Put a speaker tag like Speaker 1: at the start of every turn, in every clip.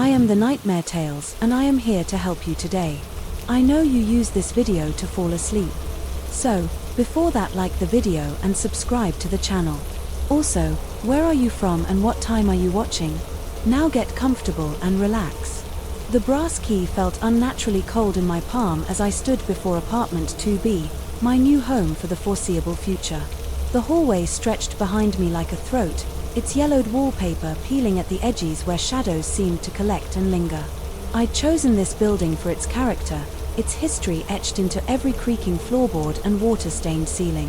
Speaker 1: I am the Nightmare Tales, and I am here to help you today. I know you use this video to fall asleep. So, before that, like the video and subscribe to the channel. Also, where are you from and what time are you watching? Now get comfortable and relax. The brass key felt unnaturally cold in my palm as I stood before apartment 2B, my new home for the foreseeable future. The hallway stretched behind me like a throat, its yellowed wallpaper peeling at the edges where shadows seemed to collect and linger. I'd chosen this building for its character, its history etched into every creaking floorboard and water-stained ceiling.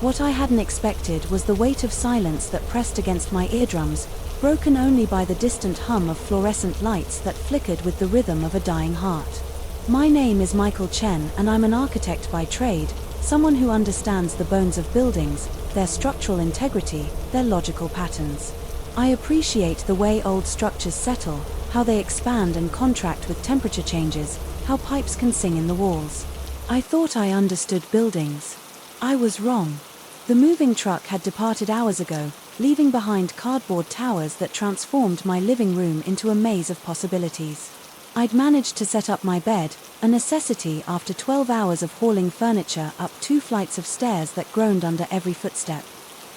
Speaker 1: What I hadn't expected was the weight of silence that pressed against my eardrums, broken only by the distant hum of fluorescent lights that flickered with the rhythm of a dying heart. My name is Michael Chen, and I'm an architect by trade, someone who understands the bones of buildings, their structural integrity, their logical patterns. I appreciate the way old structures settle, how they expand and contract with temperature changes, how pipes can sing in the walls. I thought I understood buildings. I was wrong. The moving truck had departed hours ago, leaving behind cardboard towers that transformed my living room into a maze of possibilities. I'd managed to set up my bed, a necessity after 12 hours of hauling furniture up 2 flights of stairs that groaned under every footstep.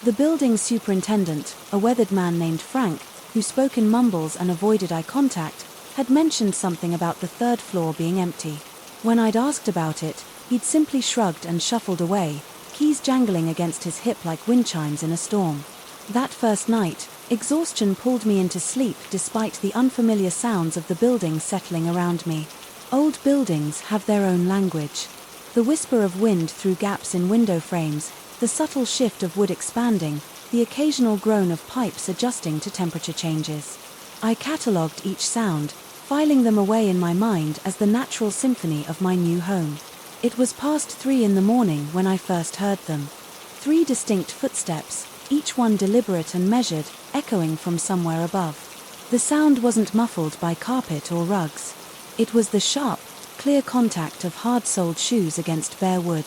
Speaker 1: The building's superintendent, a weathered man named Frank, who spoke in mumbles and avoided eye contact, had mentioned something about the 3rd floor being empty. When I'd asked about it, he'd simply shrugged and shuffled away, keys jangling against his hip like wind chimes in a storm. That first night, exhaustion pulled me into sleep despite the unfamiliar sounds of the building settling around me. Old buildings have their own language. The whisper of wind through gaps in window frames, the subtle shift of wood expanding, the occasional groan of pipes adjusting to temperature changes. I catalogued each sound, filing them away in my mind as the natural symphony of my new home. It was past 3 in the morning when I first heard them. 3 distinct footsteps, each one deliberate and measured, echoing from somewhere above. The sound wasn't muffled by carpet or rugs. It was the sharp, clear contact of hard-soled shoes against bare wood.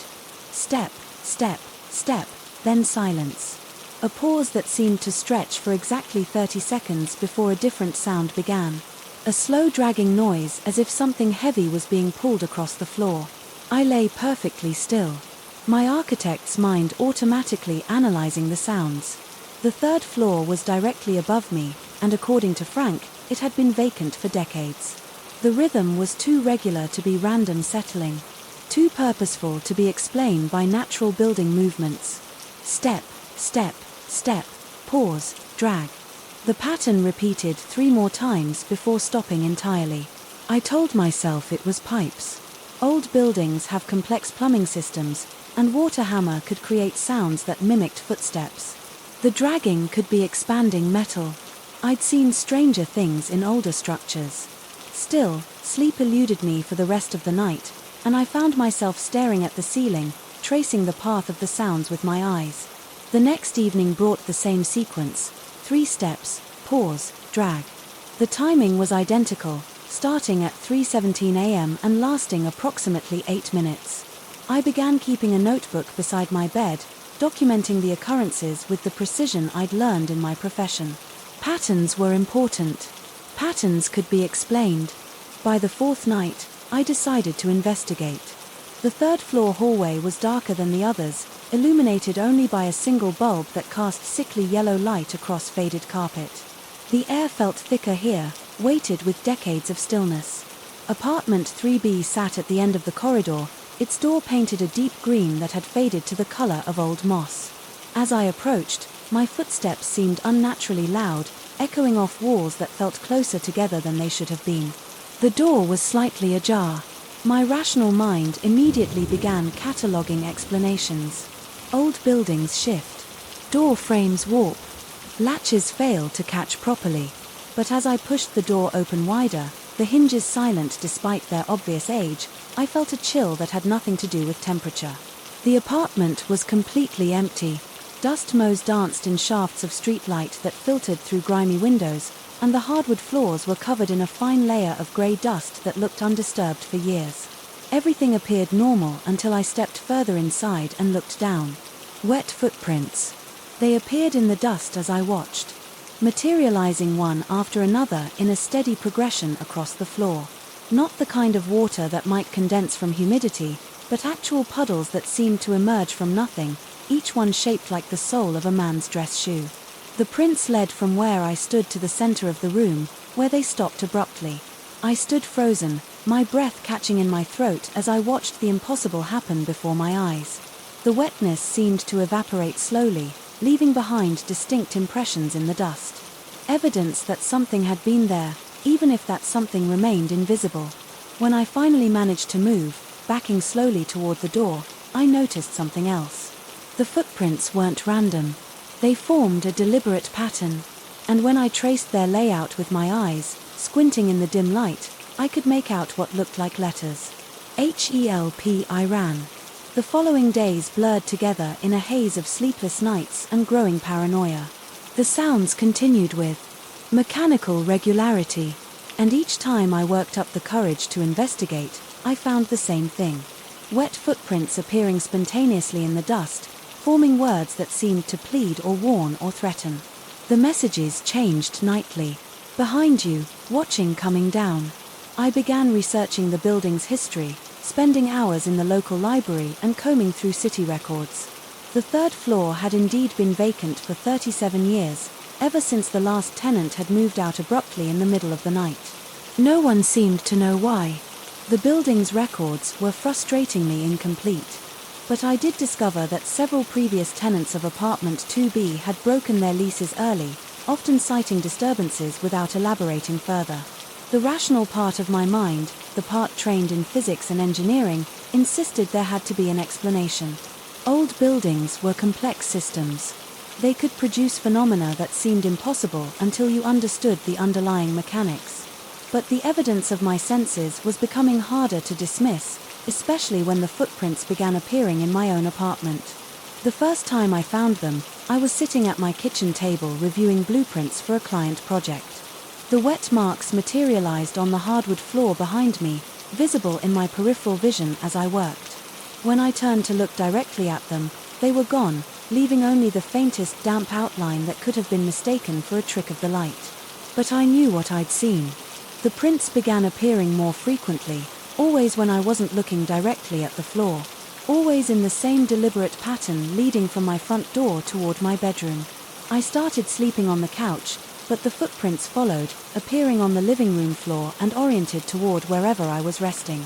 Speaker 1: Step, step, step, then silence. A pause that seemed to stretch for exactly 30 seconds before a different sound began. A slow dragging noise as if something heavy was being pulled across the floor. I lay perfectly still, my architect's mind automatically analyzing the sounds. The 3rd floor was directly above me, and according to Frank, it had been vacant for decades. The rhythm was too regular to be random settling, too purposeful to be explained by natural building movements. Step, step, step, pause, drag. The pattern repeated 3 more times before stopping entirely. I told myself it was pipes. Old buildings have complex plumbing systems, and water hammer could create sounds that mimicked footsteps. The dragging could be expanding metal. I'd seen stranger things in older structures. Still, sleep eluded me for the rest of the night, and I found myself staring at the ceiling, tracing the path of the sounds with my eyes. The next evening brought the same sequence: 3 steps, pause, drag. The timing was identical, starting at 3:17 a.m. and lasting approximately 8 minutes. I began keeping a notebook beside my bed, documenting the occurrences with the precision I'd learned in my profession. Patterns were important. Patterns could be explained. By the 4th night, I decided to investigate. The 3rd floor hallway was darker than the others, illuminated only by a single bulb that cast sickly yellow light across faded carpet. The air felt thicker here, weighted with decades of stillness. Apartment 3B sat at the end of the corridor, its door painted a deep green that had faded to the color of old moss. As I approached, my footsteps seemed unnaturally loud, echoing off walls that felt closer together than they should have been. The door was slightly ajar. My rational mind immediately began cataloging explanations. Old buildings shift. Door frames warp. Latches fail to catch properly. But as I pushed the door open wider, the hinges silent despite their obvious age, I felt a chill that had nothing to do with temperature. The apartment was completely empty. Dust motes danced in shafts of streetlight that filtered through grimy windows, and the hardwood floors were covered in a fine layer of grey dust that looked undisturbed for years. Everything appeared normal until I stepped further inside and looked down. Wet footprints. They appeared in the dust as I watched. materializing one after another in a steady progression across the floor. Not the kind of water that might condense from humidity, but actual puddles that seemed to emerge from nothing, each one shaped like the sole of a man's dress shoe. The prints led from where I stood to the center of the room, where they stopped abruptly. I stood frozen, my breath catching in my throat as I watched the impossible happen before my eyes. The wetness seemed to evaporate slowly, leaving behind distinct impressions in the dust. Evidence that something had been there, even if that something remained invisible. When I finally managed to move, backing slowly toward the door, I noticed something else. The footprints weren't random. They formed a deliberate pattern. And when I traced their layout with my eyes, squinting in the dim light, I could make out what looked like letters. HELP I ran. The following days blurred together in a haze of sleepless nights and growing paranoia. The sounds continued with mechanical regularity, and each time I worked up the courage to investigate, I found the same thing. Wet footprints appearing spontaneously in the dust, forming words that seemed to plead or warn or threaten. The messages changed nightly. Behind you, watching coming down. I began researching the building's history, spending hours in the local library and combing through city records. The third floor had indeed been vacant for 37 years, ever since the last tenant had moved out abruptly in the middle of the night. No one seemed to know why. The building's records were frustratingly incomplete. But I did discover that several previous tenants of apartment 2B had broken their leases early, often citing disturbances without elaborating further. The rational part of my mind, the part trained in physics and engineering, insisted there had to be an explanation. Old buildings were complex systems. They could produce phenomena that seemed impossible until you understood the underlying mechanics. But the evidence of my senses was becoming harder to dismiss, especially when the footprints began appearing in my own apartment. The first time I found them, I was sitting at my kitchen table reviewing blueprints for a client project. The wet marks materialized on the hardwood floor behind me, visible in my peripheral vision as I worked. When I turned to look directly at them, they were gone, leaving only the faintest damp outline that could have been mistaken for a trick of the light. But I knew what I'd seen. The prints began appearing more frequently, always when I wasn't looking directly at the floor, always in the same deliberate pattern leading from my front door toward my bedroom. I started sleeping on the couch, but the footprints followed, appearing on the living room floor and oriented toward wherever I was resting.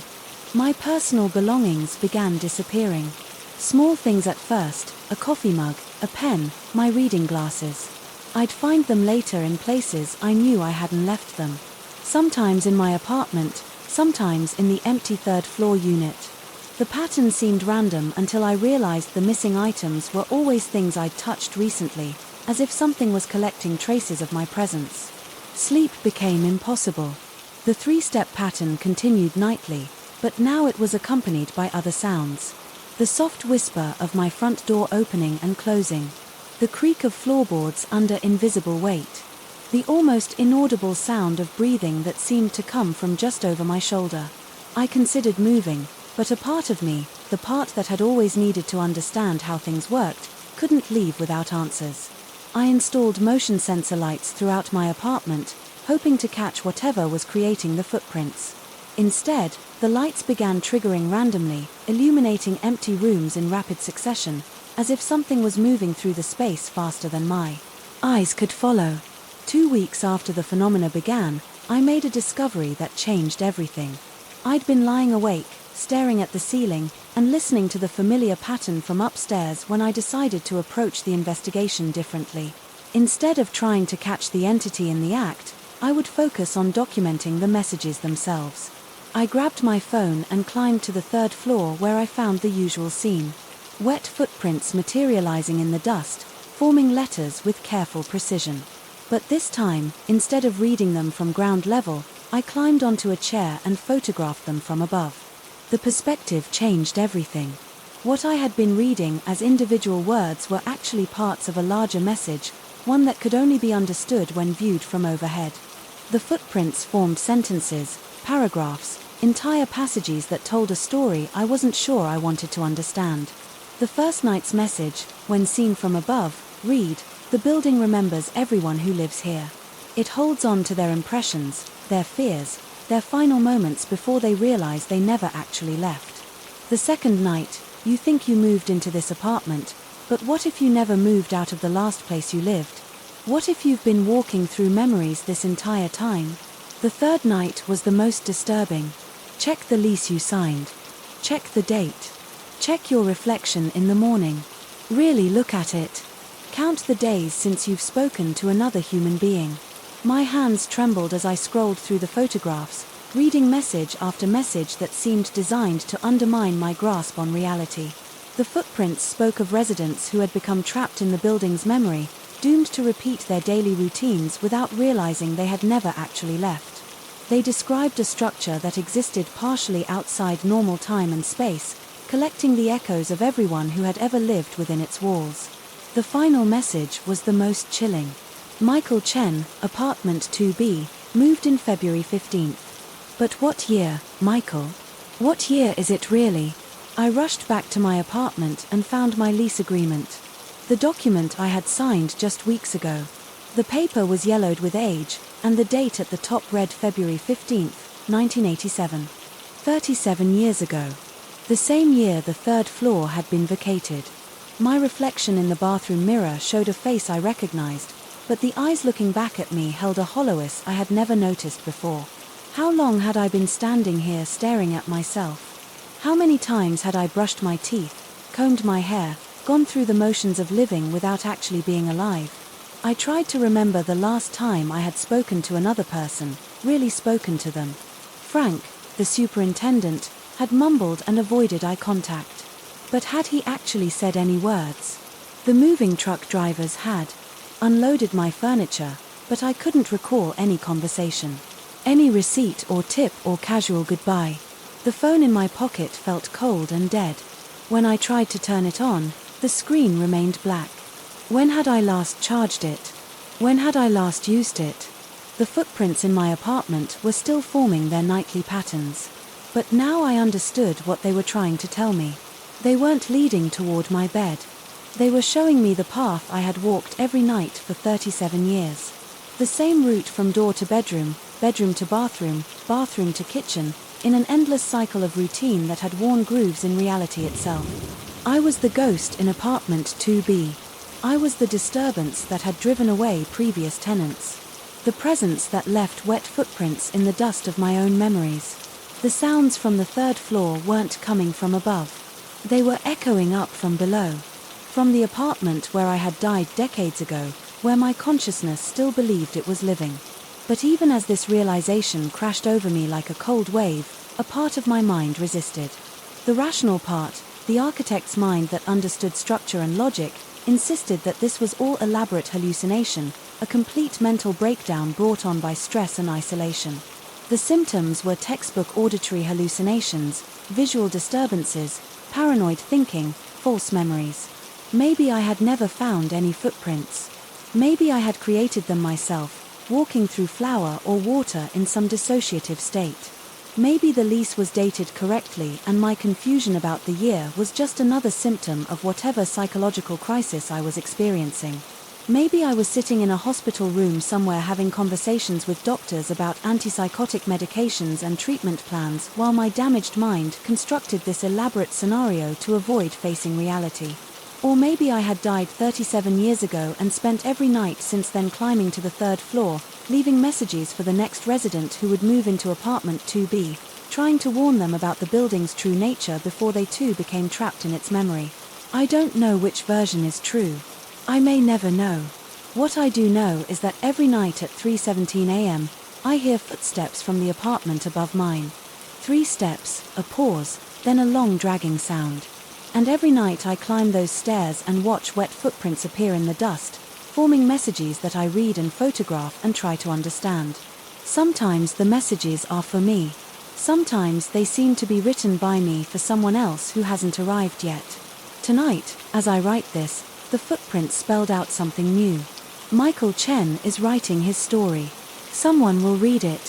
Speaker 1: My personal belongings began disappearing. Small things at first, a coffee mug, a pen, my reading glasses. I'd find them later in places I knew I hadn't left them. Sometimes in my apartment, sometimes in the empty third-floor unit. The pattern seemed random until I realized the missing items were always things I'd touched recently, as if something was collecting traces of my presence. Sleep became impossible. The three-step pattern continued nightly, but now it was accompanied by other sounds. The soft whisper of my front door opening and closing. The creak of floorboards under invisible weight. The almost inaudible sound of breathing that seemed to come from just over my shoulder. I considered moving, but a part of me, the part that had always needed to understand how things worked, couldn't leave without answers. I installed motion sensor lights throughout my apartment, hoping to catch whatever was creating the footprints. Instead, the lights began triggering randomly, illuminating empty rooms in rapid succession, as if something was moving through the space faster than my eyes could follow. 2 weeks after the phenomena began, I made a discovery that changed everything. I'd been lying awake, staring at the ceiling, and listening to the familiar pattern from upstairs when I decided to approach the investigation differently. Instead of trying to catch the entity in the act, I would focus on documenting the messages themselves. I grabbed my phone and climbed to the third floor where I found the usual scene. Wet footprints materializing in the dust, forming letters with careful precision. But this time, instead of reading them from ground level, I climbed onto a chair and photographed them from above. The perspective changed everything. What I had been reading as individual words were actually parts of a larger message, one that could only be understood when viewed from overhead. The footprints formed sentences, paragraphs, entire passages that told a story I wasn't sure I wanted to understand. The first night's message, when seen from above, read, The building remembers everyone who lives here. It holds on to their impressions, their fears, their final moments before they realize they never actually left. The second night, you think you moved into this apartment, but what if you never moved out of the last place you lived? What if you've been walking through memories this entire time? The third night was the most disturbing. Check the lease you signed. Check the date. Check your reflection in the morning. Really look at it. Count the days since you've spoken to another human being. My hands trembled as I scrolled through the photographs, reading message after message that seemed designed to undermine my grasp on reality. The footprints spoke of residents who had become trapped in the building's memory, doomed to repeat their daily routines without realizing they had never actually left. They described a structure that existed partially outside normal time and space, collecting the echoes of everyone who had ever lived within its walls. The final message was the most chilling. Michael Chen, apartment 2B, moved in February 15th. But what year, Michael? What year is it really? I rushed back to my apartment and found my lease agreement. The document I had signed just weeks ago. The paper was yellowed with age, and the date at the top read February 15th, 1987. 37 years ago. The same year the third floor had been vacated. My reflection in the bathroom mirror showed a face I recognized, but the eyes looking back at me held a hollowness I had never noticed before. How long had I been standing here staring at myself? How many times had I brushed my teeth, combed my hair, gone through the motions of living without actually being alive? I tried to remember the last time I had spoken to another person, really spoken to them. Frank, the superintendent, had mumbled and avoided eye contact. But had he actually said any words? The moving truck drivers had unloaded my furniture, but I couldn't recall any conversation, any receipt or tip or casual goodbye. The phone in my pocket felt cold and dead. When I tried to turn it on, the screen remained black. When had I last charged it? When had I last used it? The footprints in my apartment were still forming their nightly patterns. But now I understood what they were trying to tell me. They weren't leading toward my bed. They were showing me the path I had walked every night for 37 years. The same route from door to bedroom, bedroom to bathroom, bathroom to kitchen, in an endless cycle of routine that had worn grooves in reality itself. I was the ghost in apartment 2B. I was the disturbance that had driven away previous tenants. The presence that left wet footprints in the dust of my own memories. The sounds from the third floor weren't coming from above. They were echoing up from below. From the apartment where I had died decades ago, where my consciousness still believed it was living. But even as this realization crashed over me like a cold wave, a part of my mind resisted. The rational part, the architect's mind that understood structure and logic, insisted that this was all elaborate hallucination, a complete mental breakdown brought on by stress and isolation. The symptoms were textbook auditory hallucinations, visual disturbances, paranoid thinking, false memories. Maybe I had never found any footprints. Maybe I had created them myself, walking through flour or water in some dissociative state. Maybe the lease was dated correctly and my confusion about the year was just another symptom of whatever psychological crisis I was experiencing. Maybe I was sitting in a hospital room somewhere having conversations with doctors about antipsychotic medications and treatment plans while my damaged mind constructed this elaborate scenario to avoid facing reality. Or maybe I had died 37 years ago and spent every night since then climbing to the third floor, leaving messages for the next resident who would move into apartment 2B, trying to warn them about the building's true nature before they too became trapped in its memory. I don't know which version is true. I may never know. What I do know is that every night at 3:17 a.m., I hear footsteps from the apartment above mine. 3 steps, a pause, then a long dragging sound. And every night I climb those stairs and watch wet footprints appear in the dust, forming messages that I read and photograph and try to understand. Sometimes the messages are for me. Sometimes they seem to be written by me for someone else who hasn't arrived yet. Tonight, as I write this, the footprints spelled out something new. Michael Chen is writing his story. Someone will read it.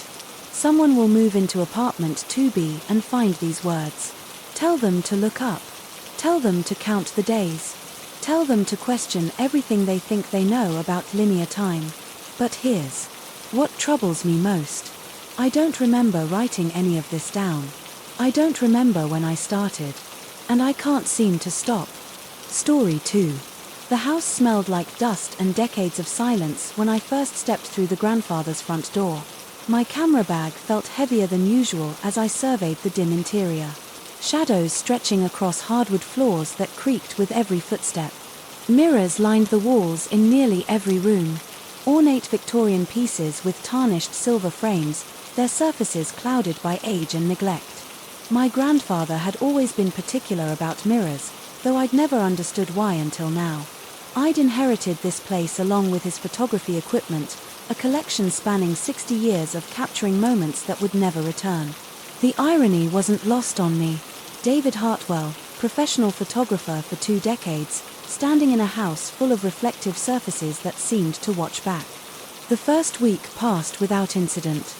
Speaker 1: Someone will move into apartment 2B and find these words. Tell them to look up. Tell them to count the days. Tell them to question everything they think they know about linear time. But here's what troubles me most. I don't remember writing any of this down. I don't remember when I started. And I can't seem to stop. Story 2. The house smelled like dust and decades of silence when I first stepped through the grandfather's front door. My camera bag felt heavier than usual as I surveyed the dim interior. Shadows stretching across hardwood floors that creaked with every footstep. Mirrors lined the walls in nearly every room. Ornate Victorian pieces with tarnished silver frames, their surfaces clouded by age and neglect. My grandfather had always been particular about mirrors, though I'd never understood why until now. I'd inherited this place along with his photography equipment, a collection spanning 60 years of capturing moments that would never return. The irony wasn't lost on me. David Hartwell, professional photographer for 2 decades, standing in a house full of reflective surfaces that seemed to watch back. The first week passed without incident.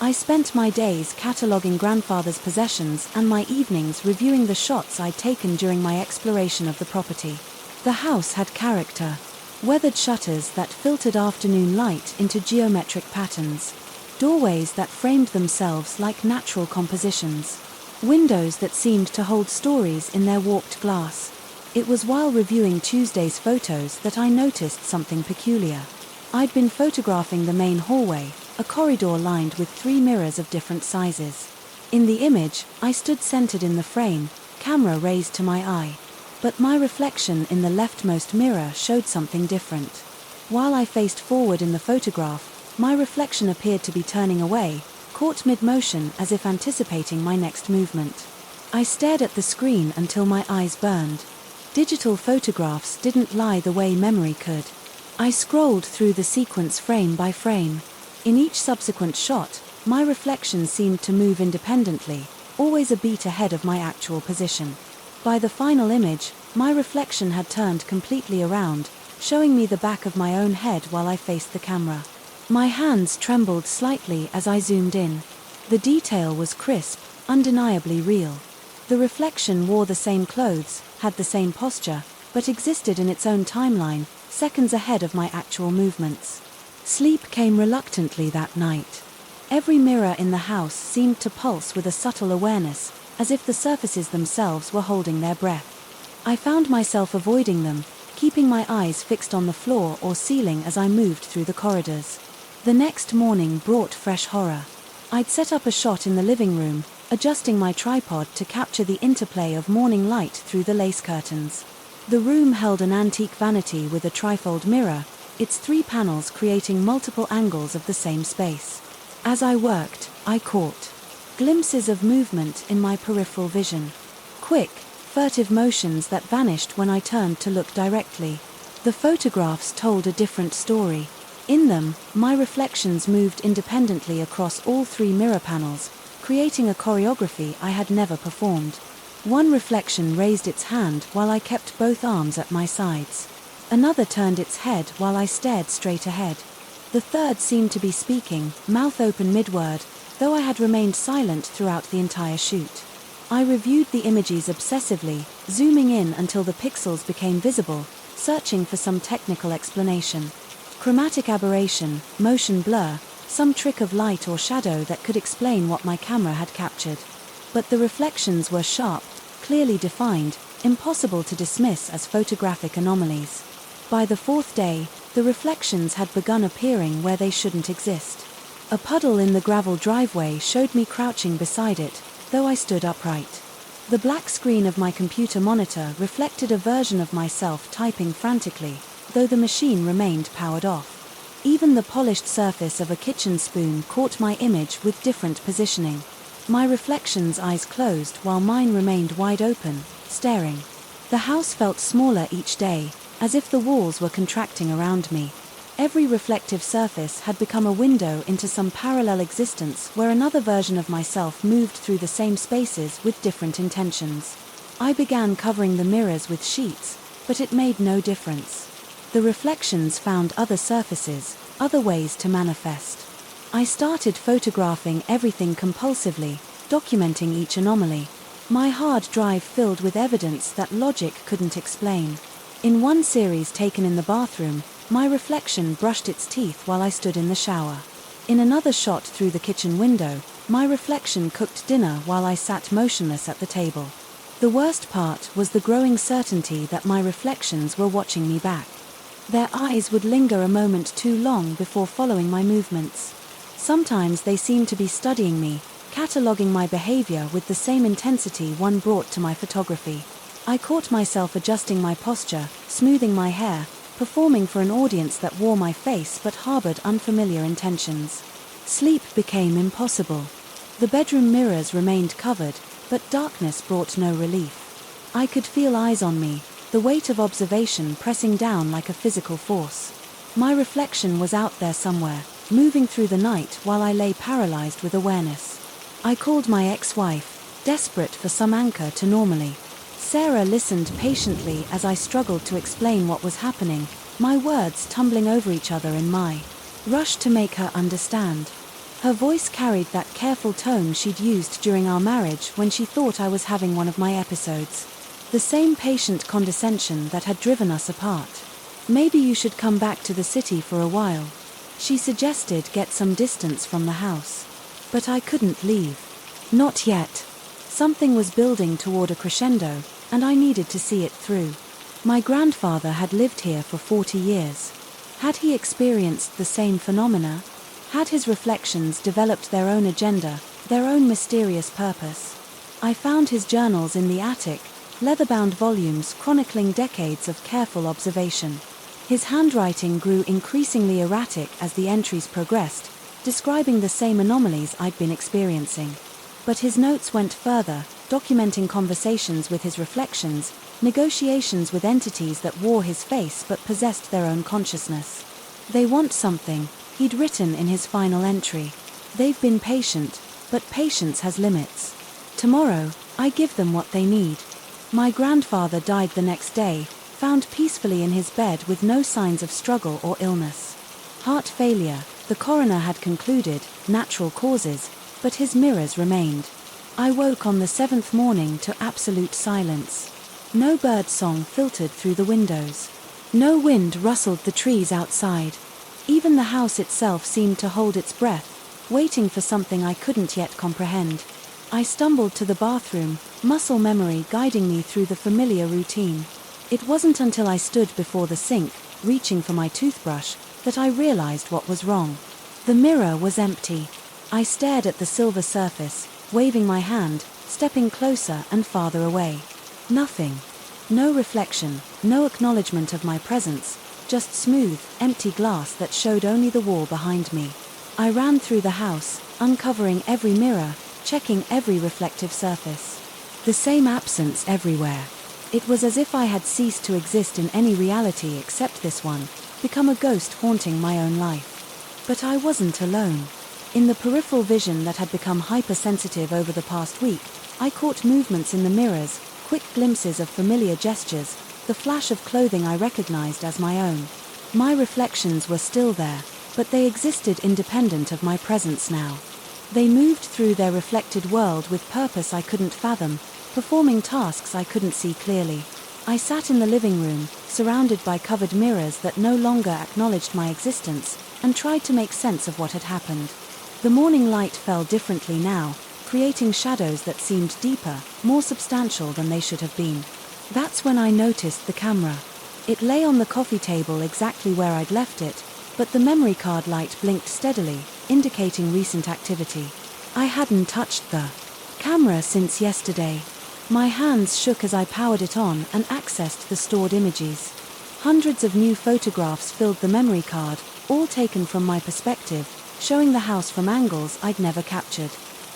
Speaker 1: I spent my days cataloguing grandfather's possessions and my evenings reviewing the shots I'd taken during my exploration of the property. The house had character. Weathered shutters that filtered afternoon light into geometric patterns. Doorways that framed themselves like natural compositions. Windows that seemed to hold stories in their warped glass. It was while reviewing Tuesday's photos that I noticed something peculiar. I'd been photographing the main hallway, a corridor lined with 3 mirrors of different sizes. In the image, I stood centered in the frame, camera raised to my eye. But my reflection in the leftmost mirror showed something different. While I faced forward in the photograph, my reflection appeared to be turning away, caught mid-motion as if anticipating my next movement. I stared at the screen until my eyes burned. Digital photographs didn't lie the way memory could. I scrolled through the sequence frame by frame. In each subsequent shot, my reflection seemed to move independently, always a beat ahead of my actual position. By the final image, my reflection had turned completely around, showing me the back of my own head while I faced the camera. My hands trembled slightly as I zoomed in. The detail was crisp, undeniably real. The reflection wore the same clothes, had the same posture, but existed in its own timeline, seconds ahead of my actual movements. Sleep came reluctantly that night. Every mirror in the house seemed to pulse with a subtle awareness, as if the surfaces themselves were holding their breath. I found myself avoiding them, keeping my eyes fixed on the floor or ceiling as I moved through the corridors. The next morning brought fresh horror. I'd set up a shot in the living room, adjusting my tripod to capture the interplay of morning light through the lace curtains. The room held an antique vanity with a trifold mirror, its 3 panels creating multiple angles of the same space. As I worked, I caught glimpses of movement in my peripheral vision. Quick, furtive motions that vanished when I turned to look directly. The photographs told a different story. In them, my reflections moved independently across all 3 mirror panels, creating a choreography I had never performed. One reflection raised its hand while I kept both arms at my sides. Another turned its head while I stared straight ahead. The third seemed to be speaking, mouth open mid-word, though I had remained silent throughout the entire shoot. I reviewed the images obsessively, zooming in until the pixels became visible, searching for some technical explanation. Chromatic aberration, motion blur, some trick of light or shadow that could explain what my camera had captured. But the reflections were sharp, clearly defined, impossible to dismiss as photographic anomalies. By the 4th day, the reflections had begun appearing where they shouldn't exist. A puddle in the gravel driveway showed me crouching beside it, though I stood upright. The black screen of my computer monitor reflected a version of myself typing frantically, though the machine remained powered off. Even the polished surface of a kitchen spoon caught my image with different positioning. My reflection's eyes closed while mine remained wide open, staring. The house felt smaller each day, as if the walls were contracting around me. Every reflective surface had become a window into some parallel existence where another version of myself moved through the same spaces with different intentions. I began covering the mirrors with sheets, but it made no difference. The reflections found other surfaces, other ways to manifest. I started photographing everything compulsively, documenting each anomaly. My hard drive filled with evidence that logic couldn't explain. In one series taken in the bathroom, my reflection brushed its teeth while I stood in the shower. In another shot through the kitchen window, my reflection cooked dinner while I sat motionless at the table. The worst part was the growing certainty that my reflections were watching me back. Their eyes would linger a moment too long before following my movements. Sometimes they seemed to be studying me, cataloguing my behavior with the same intensity one brought to my photography. I caught myself adjusting my posture, smoothing my hair, performing for an audience that wore my face but harbored unfamiliar intentions. Sleep became impossible. The bedroom mirrors remained covered, but darkness brought no relief. I could feel eyes on me, the weight of observation pressing down like a physical force. My reflection was out there somewhere, moving through the night while I lay paralyzed with awareness. I called my ex-wife, desperate for some anchor to normally. Sarah listened patiently as I struggled to explain what was happening, my words tumbling over each other in my rush to make her understand. Her voice carried that careful tone she'd used during our marriage when she thought I was having one of my episodes. The same patient condescension that had driven us apart. Maybe you should come back to the city for a while. She suggested get some distance from the house. But I couldn't leave. Not yet. Something was building toward a crescendo, and I needed to see it through. My grandfather had lived here for 40 years. Had he experienced the same phenomena? Had his reflections developed their own agenda, their own mysterious purpose? I found his journals in the attic, leather-bound volumes chronicling decades of careful observation. His handwriting grew increasingly erratic as the entries progressed, describing the same anomalies I'd been experiencing. But his notes went further, documenting conversations with his reflections, negotiations with entities that wore his face but possessed their own consciousness. They want something, he'd written in his final entry. They've been patient, but patience has limits. Tomorrow, I give them what they need. My grandfather died the next day, found peacefully in his bed with no signs of struggle or illness. Heart failure, the coroner had concluded, natural causes, but his mirrors remained. I woke on the 7th morning to absolute silence. No bird song filtered through the windows. No wind rustled the trees outside. Even the house itself seemed to hold its breath, waiting for something I couldn't yet comprehend. I stumbled to the bathroom, muscle memory guiding me through the familiar routine. It wasn't until I stood before the sink, reaching for my toothbrush, that I realized what was wrong. The mirror was empty. I stared at the silver surface, waving my hand, stepping closer and farther away. Nothing. No reflection, no acknowledgement of my presence, just smooth, empty glass that showed only the wall behind me. I ran through the house, uncovering every mirror, checking every reflective surface. The same absence everywhere. It was as if I had ceased to exist in any reality except this one, become a ghost haunting my own life. But I wasn't alone. In the peripheral vision that had become hypersensitive over the past week, I caught movements in the mirrors, quick glimpses of familiar gestures, the flash of clothing I recognized as my own. My reflections were still there, but they existed independent of my presence now. They moved through their reflected world with purpose I couldn't fathom, performing tasks I couldn't see clearly. I sat in the living room, surrounded by covered mirrors that no longer acknowledged my existence, and tried to make sense of what had happened. The morning light fell differently now, creating shadows that seemed deeper, more substantial than they should have been. That's when I noticed the camera. It lay on the coffee table exactly where I'd left it, but the memory card light blinked steadily, indicating recent activity. I hadn't touched the camera since yesterday. My hands shook as I powered it on and accessed the stored images. Hundreds of new photographs filled the memory card, all taken from my perspective, showing the house from angles I'd never captured.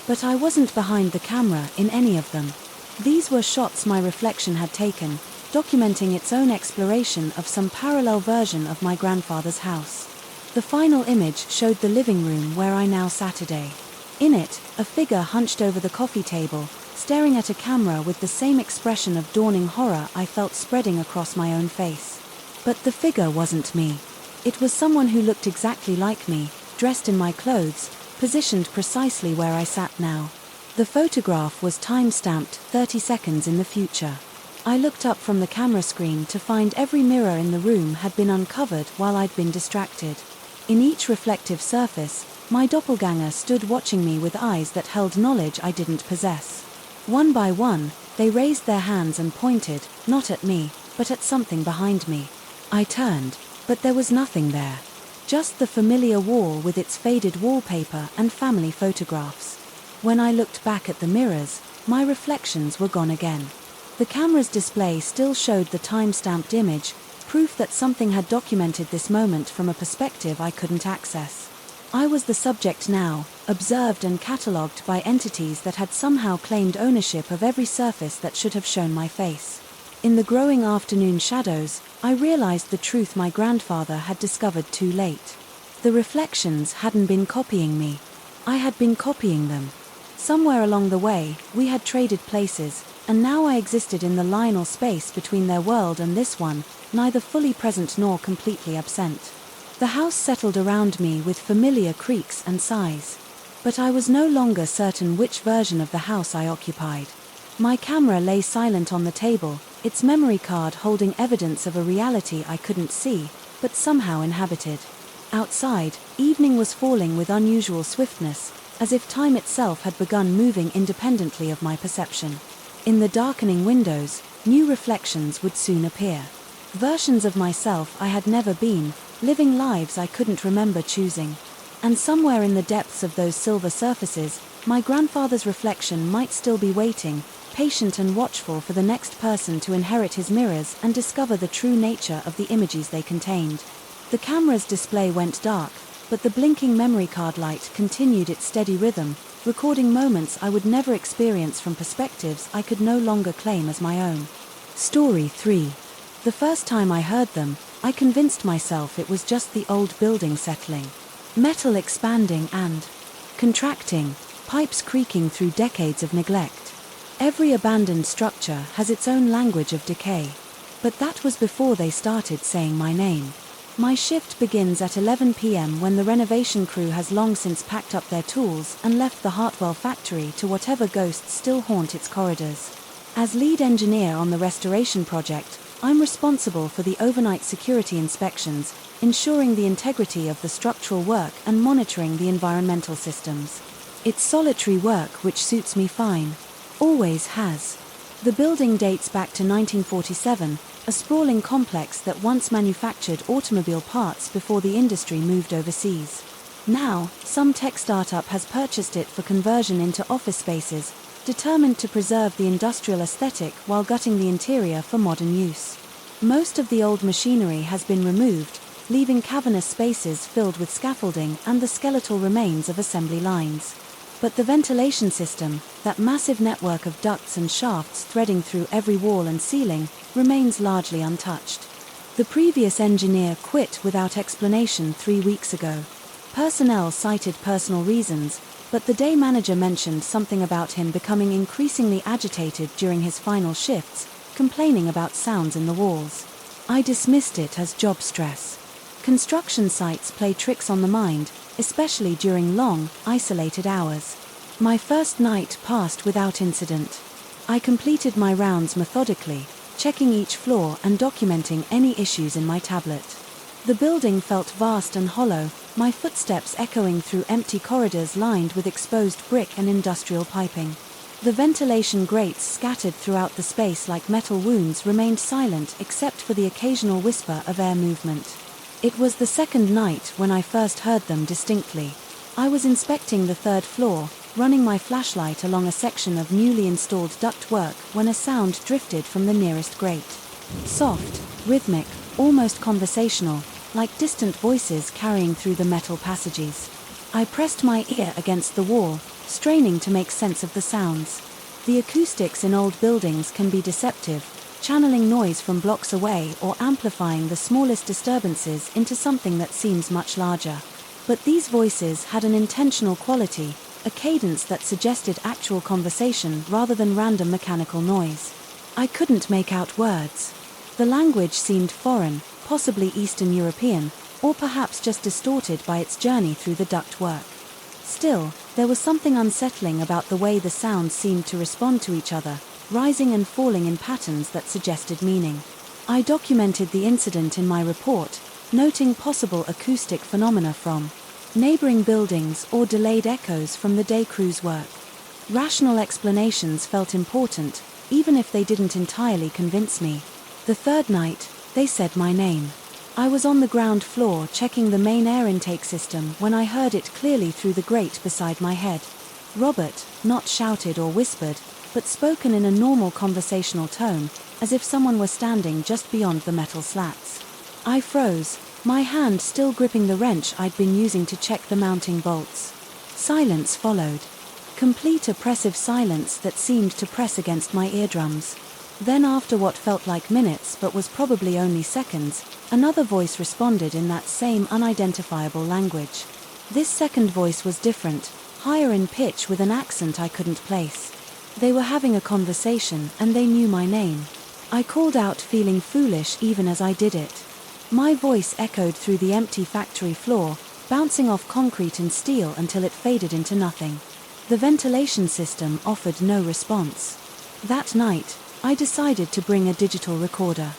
Speaker 1: But I wasn't behind the camera in any of them. These were shots my reflection had taken, documenting its own exploration of some parallel version of my grandfather's house. The final image showed the living room where I now sat today. In it, a figure hunched over the coffee table, staring at a camera with the same expression of dawning horror I felt spreading across my own face. But the figure wasn't me. It was someone who looked exactly like me, dressed in my clothes, positioned precisely where I sat now. The photograph was time-stamped 30 seconds in the future. I looked up from the camera screen to find every mirror in the room had been uncovered while I'd been distracted. In each reflective surface, my doppelganger stood watching me with eyes that held knowledge I didn't possess. One by one, they raised their hands and pointed, not at me, but at something behind me. I turned, but there was nothing there. Just the familiar wall with its faded wallpaper and family photographs. When I looked back at the mirrors, my reflections were gone again. The camera's display still showed the time-stamped image, proof that something had documented this moment from a perspective I couldn't access. I was the subject now, observed and catalogued by entities that had somehow claimed ownership of every surface that should have shown my face. In the growing afternoon shadows, I realized the truth my grandfather had discovered too late. The reflections hadn't been copying me. I had been copying them. Somewhere along the way, we had traded places, and now I existed in the liminal space between their world and this one, neither fully present nor completely absent. The house settled around me with familiar creaks and sighs. But I was no longer certain which version of the house I occupied. My camera lay silent on the table, its memory card holding evidence of a reality I couldn't see, but somehow inhabited. Outside, evening was falling with unusual swiftness, as if time itself had begun moving independently of my perception. In the darkening windows, new reflections would soon appear. Versions of myself I had never been, living lives I couldn't remember choosing. And somewhere in the depths of those silver surfaces, my grandfather's reflection might still be waiting, patient and watchful for the next person to inherit his mirrors and discover the true nature of the images they contained. The camera's display went dark, but the blinking memory card light continued its steady rhythm, recording moments I would never experience from perspectives I could no longer claim as my own. Story 3. The first time I heard them, I convinced myself it was just the old building settling. Metal expanding and contracting, pipes creaking through decades of neglect. Every abandoned structure has its own language of decay. But that was before they started saying my name. My shift begins at 11 p.m. when the renovation crew has long since packed up their tools and left the Hartwell factory to whatever ghosts still haunt its corridors. As lead engineer on the restoration project, I'm responsible for the overnight security inspections, ensuring the integrity of the structural work and monitoring the environmental systems. It's solitary work which suits me fine. Always has. The building dates back to 1947, a sprawling complex that once manufactured automobile parts before the industry moved overseas. Now, some tech startup has purchased it for conversion into office spaces, determined to preserve the industrial aesthetic while gutting the interior for modern use. Most of the old machinery has been removed, leaving cavernous spaces filled with scaffolding and the skeletal remains of assembly lines. But the ventilation system, that massive network of ducts and shafts threading through every wall and ceiling, remains largely untouched. The previous engineer quit without explanation 3 weeks ago. Personnel cited personal reasons, but the day manager mentioned something about him becoming increasingly agitated during his final shifts, complaining about sounds in the walls. I dismissed it as job stress. Construction sites play tricks on the mind, especially during long, isolated hours. My first night passed without incident. I completed my rounds methodically, checking each floor and documenting any issues in my tablet. The building felt vast and hollow, my footsteps echoing through empty corridors lined with exposed brick and industrial piping. The ventilation grates scattered throughout the space like metal wounds remained silent except for the occasional whisper of air movement. It was the second night when I first heard them distinctly. I was inspecting the third floor, running my flashlight along a section of newly installed ductwork when a sound drifted from the nearest grate. Soft, rhythmic, almost conversational, like distant voices carrying through the metal passages. I pressed my ear against the wall, straining to make sense of the sounds. The acoustics in old buildings can be deceptive, channeling noise from blocks away or amplifying the smallest disturbances into something that seems much larger. But these voices had an intentional quality, a cadence that suggested actual conversation rather than random mechanical noise. I couldn't make out words. The language seemed foreign, possibly Eastern European, or perhaps just distorted by its journey through the ductwork. Still, there was something unsettling about the way the sounds seemed to respond to each other, rising and falling in patterns that suggested meaning. I documented the incident in my report, noting possible acoustic phenomena from neighboring buildings or delayed echoes from the day crew's work. Rational explanations felt important, even if they didn't entirely convince me. The third night, they said my name. I was on the ground floor checking the main air intake system when I heard it clearly through the grate beside my head. Robert, not shouted or whispered, but spoken in a normal conversational tone, as if someone were standing just beyond the metal slats. I froze, my hand still gripping the wrench I'd been using to check the mounting bolts. Silence followed. Complete oppressive silence that seemed to press against my eardrums. Then, after what felt like minutes but was probably only seconds, another voice responded in that same unidentifiable language. This second voice was different, higher in pitch with an accent I couldn't place. They were having a conversation and they knew my name. I called out, feeling foolish even as I did it. My voice echoed through the empty factory floor, bouncing off concrete and steel until it faded into nothing. The ventilation system offered no response. That night, I decided to bring a digital recorder.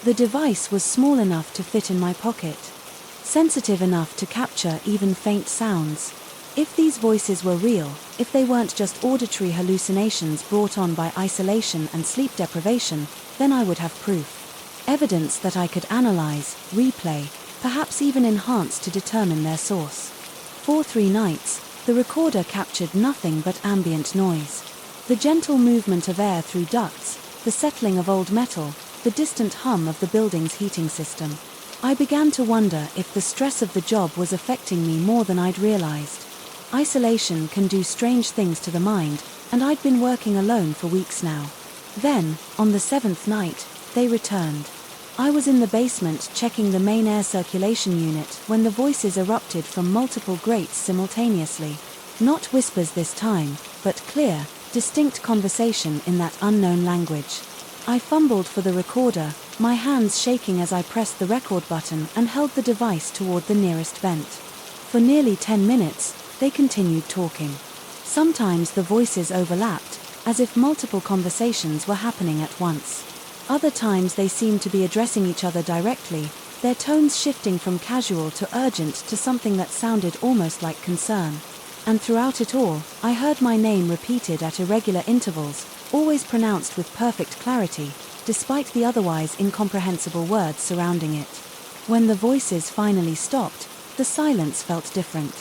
Speaker 1: The device was small enough to fit in my pocket, sensitive enough to capture even faint sounds. If these voices were real, if they weren't just auditory hallucinations brought on by isolation and sleep deprivation, then I would have proof. Evidence that I could analyze, replay, perhaps even enhance to determine their source. For 3 nights, the recorder captured nothing but ambient noise. The gentle movement of air through ducts, the settling of old metal, the distant hum of the building's heating system. I began to wonder if the stress of the job was affecting me more than I'd realized. Isolation can do strange things to the mind, and I'd been working alone for weeks now. Then, on the 7th night, they returned. I was in the basement checking the main air circulation unit when the voices erupted from multiple grates simultaneously. Not whispers this time, but clear, distinct conversation in that unknown language. I fumbled for the recorder, my hands shaking as I pressed the record button and held the device toward the nearest vent. For nearly 10 minutes, they continued talking. Sometimes the voices overlapped, as if multiple conversations were happening at once. Other times they seemed to be addressing each other directly, their tones shifting from casual to urgent to something that sounded almost like concern. And throughout it all, I heard my name repeated at irregular intervals, always pronounced with perfect clarity, despite the otherwise incomprehensible words surrounding it. When the voices finally stopped, the silence felt different.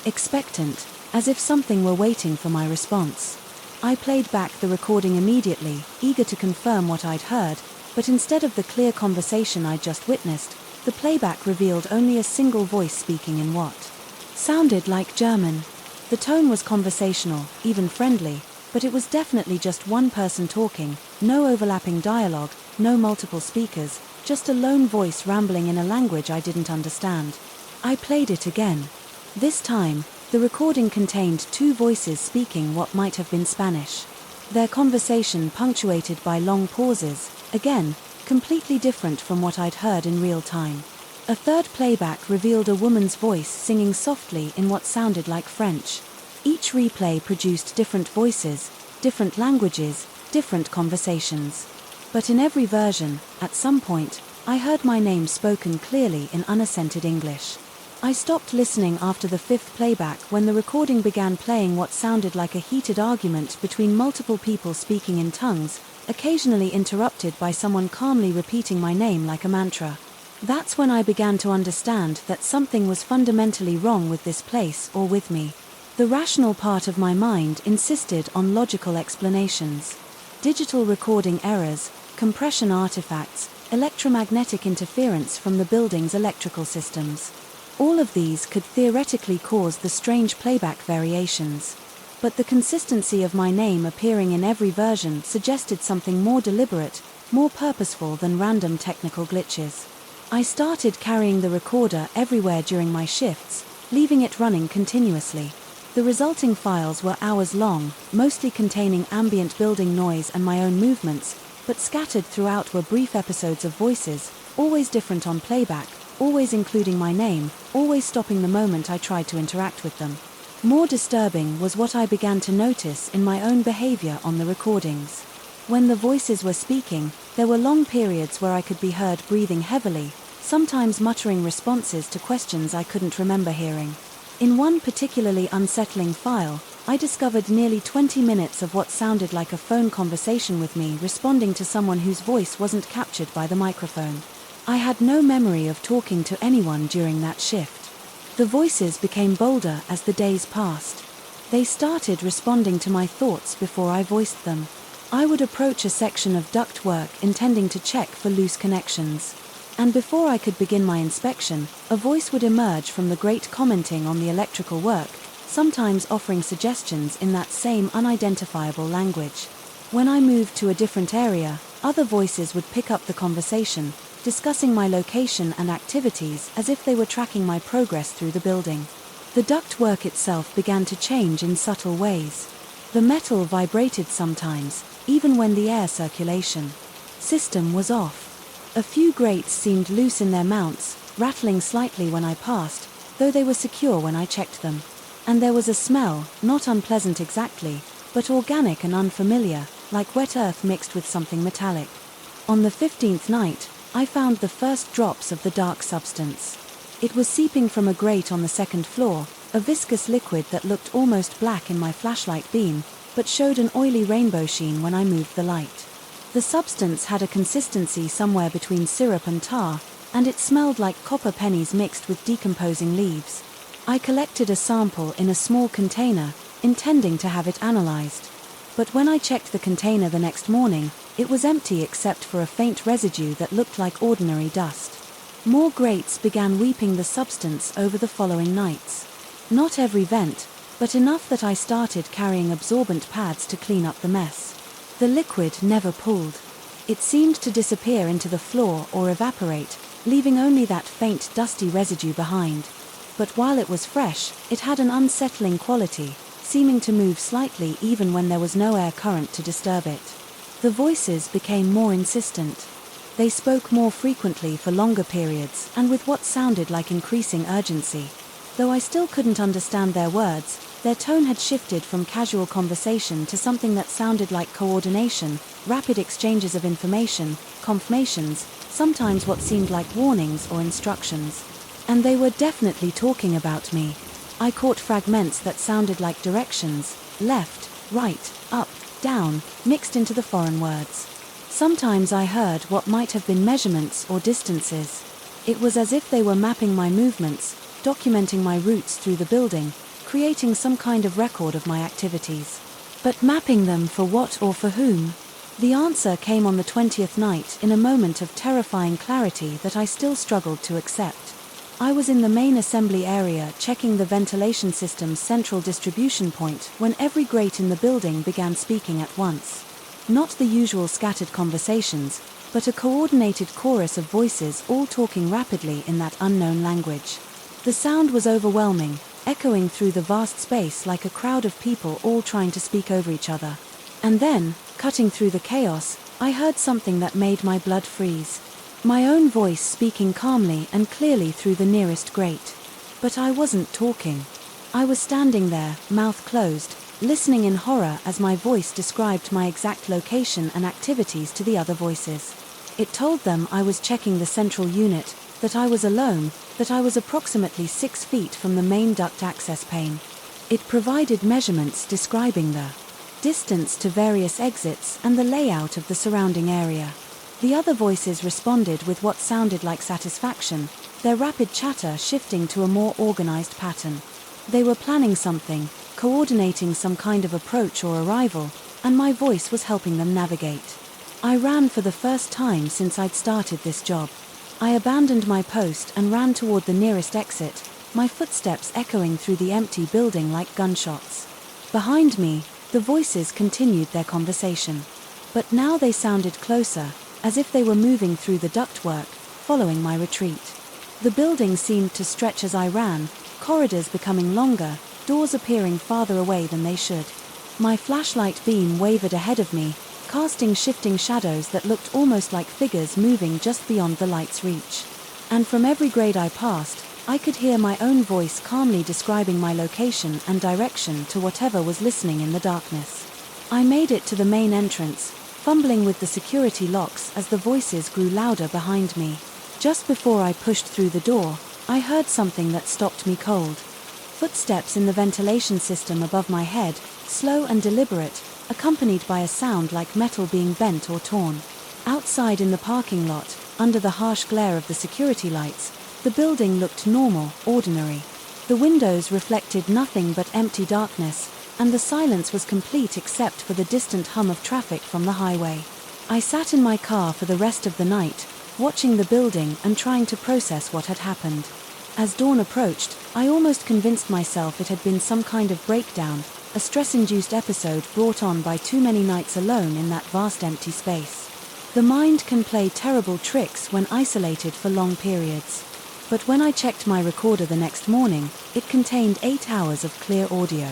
Speaker 1: Expectant, as if something were waiting for my response. I played back the recording immediately, eager to confirm what I'd heard, but instead of the clear conversation I'd just witnessed, the playback revealed only a single voice speaking in what sounded like German. The tone was conversational, even friendly, but it was definitely just one person talking, no overlapping dialogue, no multiple speakers, just a lone voice rambling in a language I didn't understand. I played it again. This time, the recording contained 2 voices speaking what might have been Spanish. Their conversation punctuated by long pauses, again, completely different from what I'd heard in real time. A third playback revealed a woman's voice singing softly in what sounded like French. Each replay produced different voices, different languages, different conversations. But in every version, at some point, I heard my name spoken clearly in unaccented English. I stopped listening after the 5th playback when the recording began playing what sounded like a heated argument between multiple people speaking in tongues, occasionally interrupted by someone calmly repeating my name like a mantra. That's when I began to understand that something was fundamentally wrong with this place or with me. The rational part of my mind insisted on logical explanations. Digital recording errors, compression artifacts, electromagnetic interference from the building's electrical systems. All of these could theoretically cause the strange playback variations. But the consistency of my name appearing in every version suggested something more deliberate, more purposeful than random technical glitches. I started carrying the recorder everywhere during my shifts, leaving it running continuously. The resulting files were hours long, mostly containing ambient building noise and my own movements, but scattered throughout were brief episodes of voices, always different on playback, always including my name, always stopping the moment I tried to interact with them. More disturbing was what I began to notice in my own behavior on the recordings. When the voices were speaking, there were long periods where I could be heard breathing heavily, sometimes muttering responses to questions I couldn't remember hearing. In one particularly unsettling file, I discovered nearly 20 minutes of what sounded like a phone conversation with me responding to someone whose voice wasn't captured by the microphone. I had no memory of talking to anyone during that shift. The voices became bolder as the days passed. They started responding to my thoughts before I voiced them. I would approach a section of ductwork intending to check for loose connections. And before I could begin my inspection, a voice would emerge from the grate commenting on the electrical work, sometimes offering suggestions in that same unidentifiable language. When I moved to a different area, other voices would pick up the conversation, discussing my location and activities as if they were tracking my progress through the building. The ductwork itself began to change in subtle ways. The metal vibrated sometimes, even when the air circulation system was off. A few grates seemed loose in their mounts, rattling slightly when I passed, though they were secure when I checked them. And there was a smell, not unpleasant exactly, but organic and unfamiliar, like wet earth mixed with something metallic. On the 15th night, I found the first drops of the dark substance. It was seeping from a grate on the second floor, a viscous liquid that looked almost black in my flashlight beam, but showed an oily rainbow sheen when I moved the light. The substance had a consistency somewhere between syrup and tar, and it smelled like copper pennies mixed with decomposing leaves. I collected a sample in a small container, intending to have it analyzed. But when I checked the container the next morning, it was empty except for a faint residue that looked like ordinary dust. More grates began weeping the substance over the following nights. Not every vent, but enough that I started carrying absorbent pads to clean up the mess. The liquid never pooled. It seemed to disappear into the floor or evaporate, leaving only that faint dusty residue behind. But while it was fresh, it had an unsettling quality, seeming to move slightly even when there was no air current to disturb it. The voices became more insistent. They spoke more frequently for longer periods and with what sounded like increasing urgency. Though I still couldn't understand their words, their tone had shifted from casual conversation to something that sounded like coordination, rapid exchanges of information, confirmations, sometimes what seemed like warnings or instructions. And they were definitely talking about me. I caught fragments that sounded like directions, left, right, up, down, mixed into the foreign words. Sometimes I heard what might have been measurements or distances. It was as if they were mapping my movements, documenting my routes through the building, creating some kind of record of my activities. But mapping them for what or for whom? The answer came on the 20th night in a moment of terrifying clarity that I still struggled to accept. I was in the main assembly area checking the ventilation system's central distribution point when every grate in the building began speaking at once. Not the usual scattered conversations, but a coordinated chorus of voices all talking rapidly in that unknown language. The sound was overwhelming, echoing through the vast space like a crowd of people all trying to speak over each other. And then, cutting through the chaos, I heard something that made my blood freeze. My own voice speaking calmly and clearly through the nearest grate. But I wasn't talking. I was standing there, mouth closed, listening in horror as my voice described my exact location and activities to the other voices. It told them I was checking the central unit, that I was alone, that I was approximately 6 feet from the main duct access pane. It provided measurements describing the distance to various exits and the layout of the surrounding area. The other voices responded with what sounded like satisfaction, their rapid chatter shifting to a more organized pattern. They were planning something, coordinating some kind of approach or arrival, and my voice was helping them navigate. I ran for the first time since I'd started this job. I abandoned my post and ran toward the nearest exit, my footsteps echoing through the empty building like gunshots. Behind me, the voices continued their conversation. But now they sounded closer, as if they were moving through the ductwork, following my retreat. The building seemed to stretch as I ran, corridors becoming longer, doors appearing farther away than they should. My flashlight beam wavered ahead of me, casting shifting shadows that looked almost like figures moving just beyond the light's reach. And from every grade I passed, I could hear my own voice calmly describing my location and direction to whatever was listening in the darkness. I made it to the main entrance, fumbling with the security locks as the voices grew louder behind me. Just before I pushed through the door, I heard something that stopped me cold. Footsteps in the ventilation system above my head, slow and deliberate, accompanied by a sound like metal being bent or torn. Outside in the parking lot, under the harsh glare of the security lights, the building looked normal, ordinary. The windows reflected nothing but empty darkness, and the silence was complete except for the distant hum of traffic from the highway. I sat in my car for the rest of the night, watching the building and trying to process what had happened. As dawn approached, I almost convinced myself it had been some kind of breakdown, a stress-induced episode brought on by too many nights alone in that vast empty space. The mind can play terrible tricks when isolated for long periods. But when I checked my recorder the next morning, it contained 8 hours of clear audio.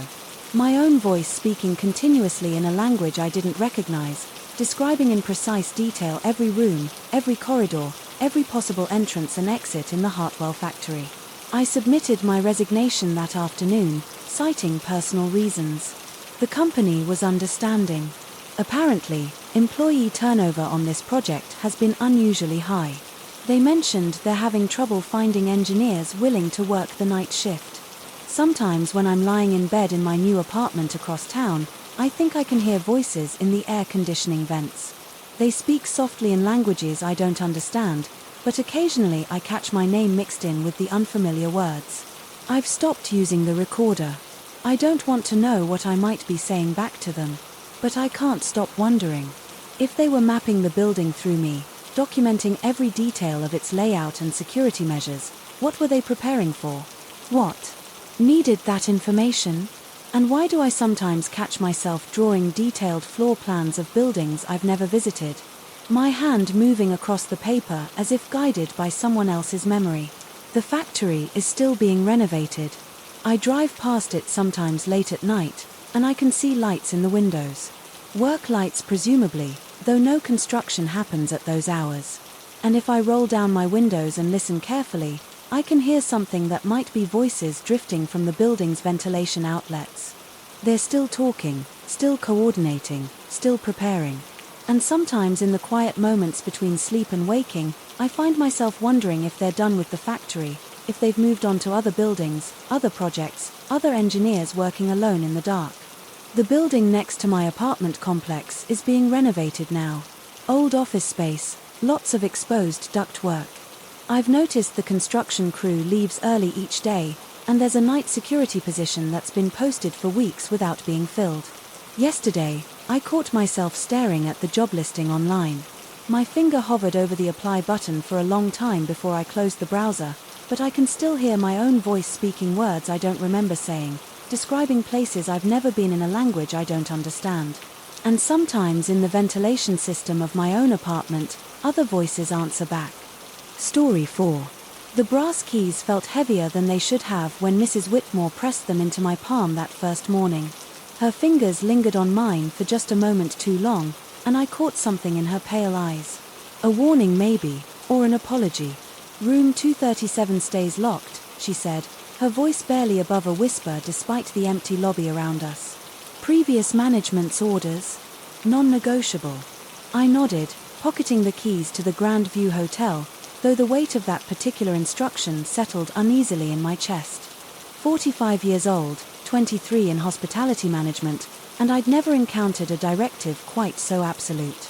Speaker 1: My own voice speaking continuously in a language I didn't recognize, describing in precise detail every room, every corridor, every possible entrance and exit in the Hartwell factory. I submitted my resignation that afternoon, citing personal reasons. The company was understanding. Apparently, employee turnover on this project has been unusually high. They mentioned they're having trouble finding engineers willing to work the night shift. Sometimes when I'm lying in bed in my new apartment across town, I think I can hear voices in the air conditioning vents. They speak softly in languages I don't understand, but occasionally I catch my name mixed in with the unfamiliar words. I've stopped using the recorder. I don't want to know what I might be saying back to them. But I can't stop wondering. If they were mapping the building through me, documenting every detail of its layout and security measures, what were they preparing for? What needed that information? And why do I sometimes catch myself drawing detailed floor plans of buildings I've never visited? My hand moving across the paper as if guided by someone else's memory. The factory is still being renovated. I drive past it sometimes late at night, and I can see lights in the windows. Work lights presumably, though no construction happens at those hours. And if I roll down my windows and listen carefully, I can hear something that might be voices drifting from the building's ventilation outlets. They're still talking, still coordinating, still preparing. And sometimes in the quiet moments between sleep and waking, I find myself wondering if they're done with the factory, if they've moved on to other buildings, other projects, other engineers working alone in the dark. The building next to my apartment complex is being renovated now. Old office space, lots of exposed ductwork. I've noticed the construction crew leaves early each day, and there's a night security position that's been posted for weeks without being filled. Yesterday, I caught myself staring at the job listing online. My finger hovered over the apply button for a long time before I closed the browser, but I can still hear my own voice speaking words I don't remember saying, describing places I've never been in a language I don't understand. And sometimes in the ventilation system of my own apartment, other voices answer back. Story 4. The brass keys felt heavier than they should have when Mrs. Whitmore pressed them into my palm that first morning. Her fingers lingered on mine for just a moment too long, and I caught something in her pale eyes. A warning maybe, or an apology. Room 237 stays locked, she said, her voice barely above a whisper despite the empty lobby around us. Previous management's orders? Non-negotiable. I nodded, pocketing the keys to the Grand View Hotel, though the weight of that particular instruction settled uneasily in my chest. 45 years old, 23 in hospitality management, and I'd never encountered a directive quite so absolute.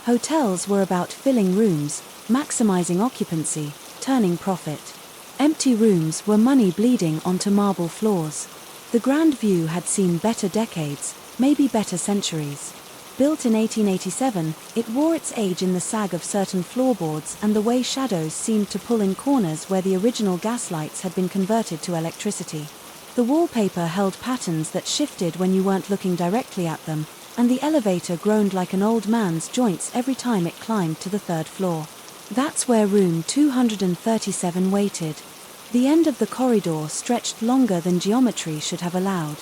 Speaker 1: Hotels were about filling rooms, maximizing occupancy, turning profit. Empty rooms were money bleeding onto marble floors. The Grand View had seen better decades, maybe better centuries. Built in 1887, it wore its age in the sag of certain floorboards and the way shadows seemed to pull in corners where the original gas lights had been converted to electricity. The wallpaper held patterns that shifted when you weren't looking directly at them, and the elevator groaned like an old man's joints every time it climbed to the 3rd floor. That's where room 237 waited. The end of the corridor stretched longer than geometry should have allowed.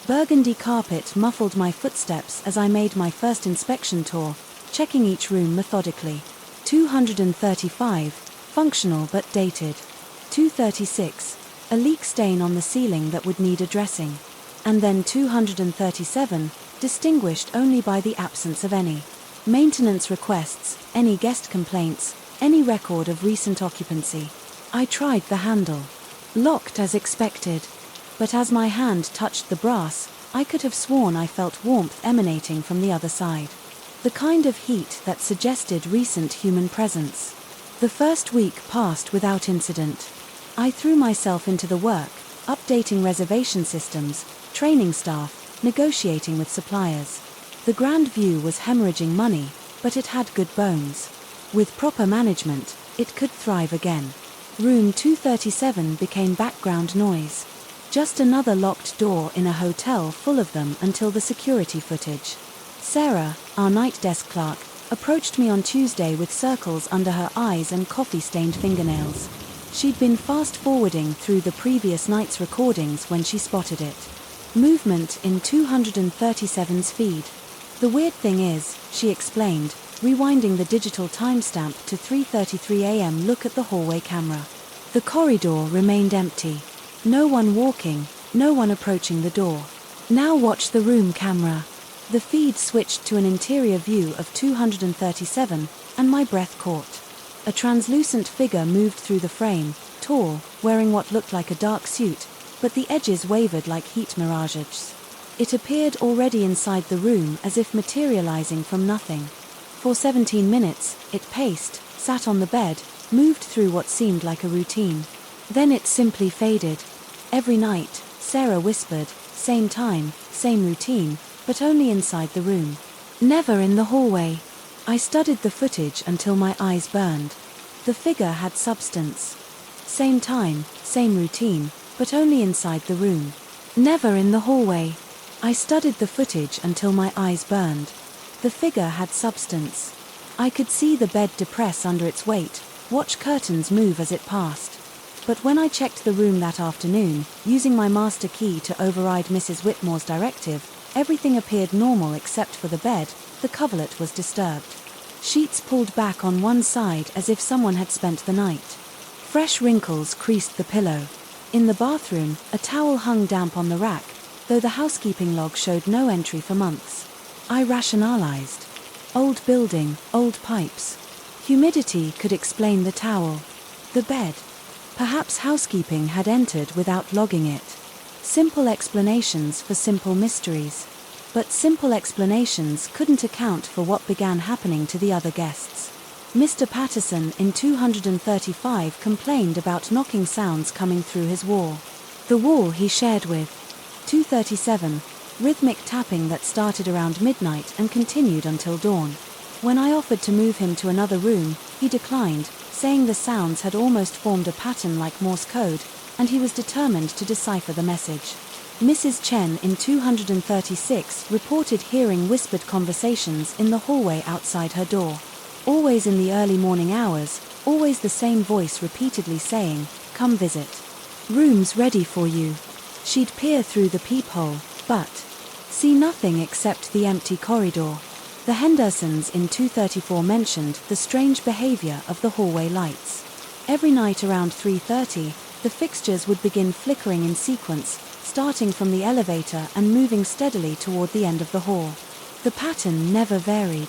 Speaker 1: Burgundy carpet muffled my footsteps as I made my first inspection tour, checking each room methodically. 235, functional but dated. 236, a leak stain on the ceiling that would need addressing. And then 237, distinguished only by the absence of any. maintenance requests, any guest complaints, any record of recent occupancy. I tried the handle. Locked as expected. But as my hand touched the brass, I could have sworn I felt warmth emanating from the other side. The kind of heat that suggested recent human presence. The first week passed without incident. I threw myself into the work, updating reservation systems, training staff, negotiating with suppliers. The grand view was hemorrhaging money, but it had good bones. With proper management, it could thrive again. Room 237 became background noise. Just another locked door in a hotel full of them until the security footage. Sarah, our night desk clerk, approached me on Tuesday with circles under her eyes and coffee-stained fingernails. She'd been fast-forwarding through the previous night's recordings when she spotted it. Movement in 237's feed. The weird thing is, she explained, rewinding the digital timestamp to 3:33 a.m. Look at the hallway camera. The corridor remained empty. No one walking, no one approaching the door. Now watch the room camera. The feed switched to an interior view of 237, and my breath caught. A translucent figure moved through the frame, tall, wearing what looked like a dark suit, but the edges wavered like heat mirages. It appeared already inside the room as if materializing from nothing. For 17 minutes, it paced, sat on the bed, moved through what seemed like a routine. Then it simply faded. Every night, Sarah whispered, same time, same routine, but only inside the room. Never in the hallway. I studied the footage until my eyes burned. The figure had substance. Same time, same routine, but only inside the room. Never in the hallway. I studied the footage until my eyes burned. The figure had substance. I could see the bed depress under its weight, watch curtains move as it passed. But when I checked the room that afternoon, using my master key to override Mrs. Whitmore's directive, everything appeared normal except for the bed. The coverlet was disturbed. Sheets pulled back on one side as if someone had spent the night. Fresh wrinkles creased the pillow. In the bathroom, a towel hung damp on the rack, though the housekeeping log showed no entry for months. I rationalized. Old building, old pipes. Humidity could explain the towel. The bed. Perhaps housekeeping had entered without logging it. Simple explanations for simple mysteries. But simple explanations couldn't account for what began happening to the other guests. Mr. Patterson in 235 complained about knocking sounds coming through his wall. The wall he shared with. 237, rhythmic tapping that started around midnight and continued until dawn. When I offered to move him to another room, he declined, saying the sounds had almost formed a pattern like Morse code, and he was determined to decipher the message. Mrs. Chen in 236 reported hearing whispered conversations in the hallway outside her door. Always in the early morning hours, always the same voice repeatedly saying, "Come visit. Room's ready for you." She'd peer through the peephole, but see nothing except the empty corridor. The Hendersons in 234 mentioned the strange behavior of the hallway lights. Every night around 3:30, the fixtures would begin flickering in sequence, starting from the elevator and moving steadily toward the end of the hall. The pattern never varied.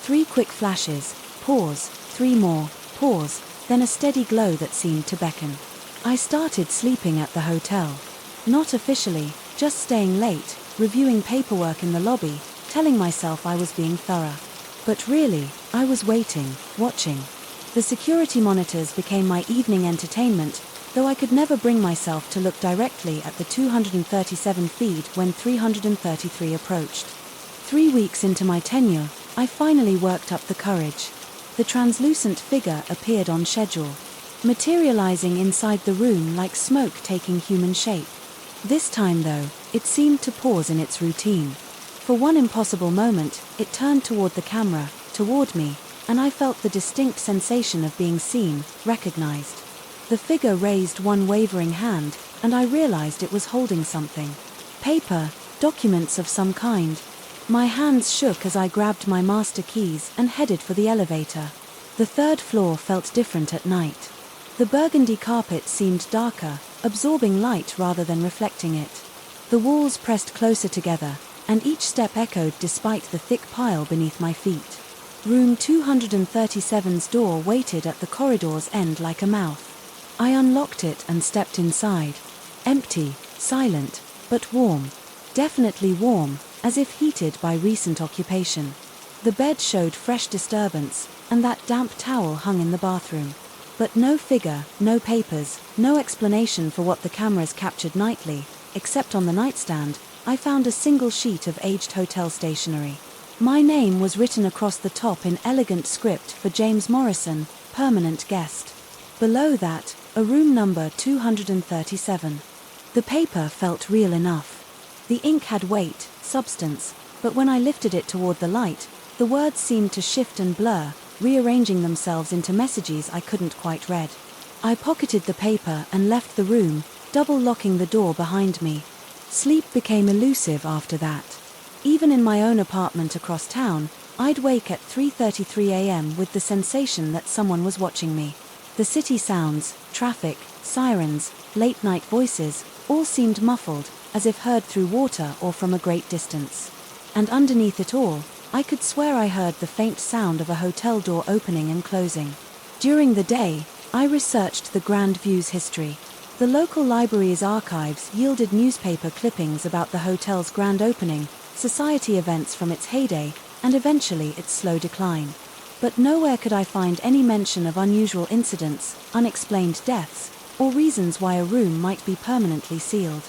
Speaker 1: 3 quick flashes, pause, 3 more, pause, then a steady glow that seemed to beckon. I started sleeping at the hotel. Not officially, just staying late, reviewing paperwork in the lobby, telling myself I was being thorough. But really, I was waiting, watching. The security monitors became my evening entertainment, though I could never bring myself to look directly at the 237 feed when 333 approached. 3 weeks into my tenure, I finally worked up the courage. The translucent figure appeared on schedule, materializing inside the room like smoke taking human shape. This time, though, it seemed to pause in its routine. For one impossible moment, it turned toward the camera, toward me, and I felt the distinct sensation of being seen, recognized. The figure raised one wavering hand, and I realized it was holding something. Paper, documents of some kind. My hands shook as I grabbed my master keys and headed for the elevator. The 3rd floor felt different at night. The burgundy carpet seemed darker, absorbing light rather than reflecting it. The walls pressed closer together, and each step echoed despite the thick pile beneath my feet. Room 237's door waited at the corridor's end like a mouth. I unlocked it and stepped inside. Empty, silent, but warm. Definitely warm, as if heated by recent occupation. The bed showed fresh disturbance, and that damp towel hung in the bathroom. But no figure, no papers, no explanation for what the cameras captured nightly, except on the nightstand, I found a single sheet of aged hotel stationery. My name was written across the top in elegant script for James Morrison, permanent guest. Below that, a room number 237. The paper felt real enough. The ink had weight, substance, but when I lifted it toward the light, the words seemed to shift and blur, rearranging themselves into messages I couldn't quite read. I pocketed the paper and left the room, double-locking the door behind me. Sleep became elusive after that. Even in my own apartment across town, I'd wake at 3:33 a.m. with the sensation that someone was watching me. The city sounds, traffic, sirens, late-night voices, all seemed muffled, as if heard through water or from a great distance. And underneath it all, I could swear I heard the faint sound of a hotel door opening and closing. During the day, I researched the Grand View's history. The local library's archives yielded newspaper clippings about the hotel's grand opening, society events from its heyday, and eventually its slow decline. But nowhere could I find any mention of unusual incidents, unexplained deaths, or reasons why a room might be permanently sealed.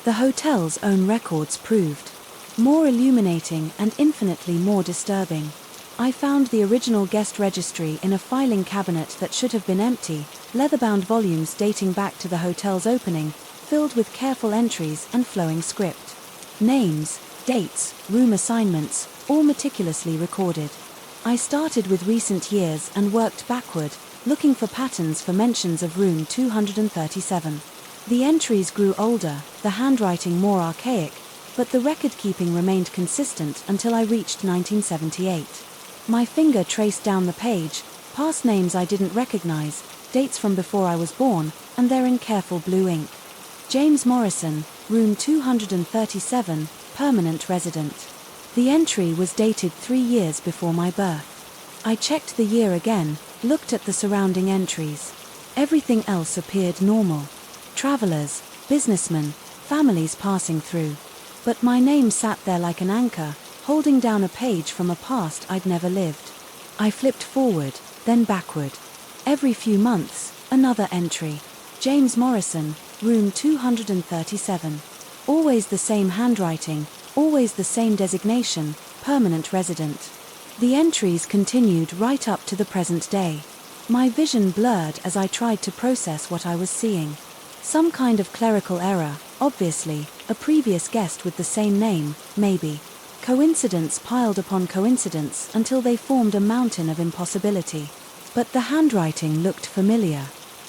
Speaker 1: The hotel's own records proved more illuminating and infinitely more disturbing. I found the original guest registry in a filing cabinet that should have been empty, leather-bound volumes dating back to the hotel's opening, filled with careful entries and flowing script. Names, dates, room assignments, all meticulously recorded. I started with recent years and worked backward, looking for patterns for mentions of room 237. The entries grew older, the handwriting more archaic, but the record-keeping remained consistent until I reached 1978. My finger traced down the page, past names I didn't recognize, dates from before I was born, and they're in careful blue ink. James Morrison, room 237, permanent resident. The entry was dated 3 years before my birth. I checked the year again, looked at the surrounding entries. Everything else appeared normal. Travelers, businessmen, families passing through. But my name sat there like an anchor, holding down a page from a past I'd never lived. I flipped forward, then backward. Every few months, another entry. James Morrison, room 237. Always the same handwriting, always the same designation, permanent resident. The entries continued right up to the present day. My vision blurred as I tried to process what I was seeing. Some kind of clerical error, obviously, a previous guest with the same name, maybe. Coincidence piled upon coincidence until they formed a mountain of impossibility. But the handwriting looked familiar.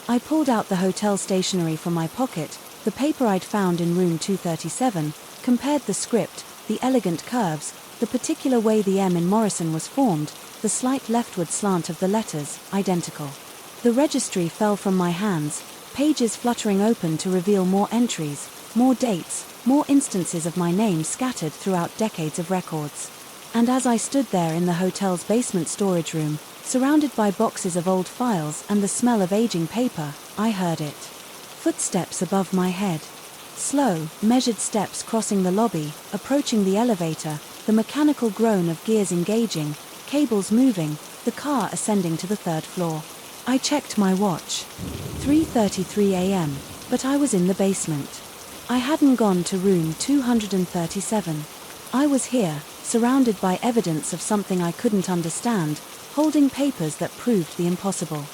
Speaker 1: I pulled out the hotel stationery from my pocket, the paper I'd found in room 237, compared the script, the elegant curves, the particular way the M in Morrison was formed, the slight leftward slant of the letters, identical. The registry fell from my hands, pages fluttering open to reveal more entries, more dates, more instances of my name scattered throughout decades of records. And as I stood there in the hotel's basement storage room, surrounded by boxes of old files and the smell of aging paper, I heard it. Footsteps above my head. Slow, measured steps crossing the lobby, approaching the elevator, the mechanical groan of gears engaging, cables moving, the car ascending to the 3rd floor. I checked my watch. 3:33 a.m., but I was in the basement. I hadn't gone to room 237. I was here, surrounded by evidence of something I couldn't understand, holding papers that proved the impossible.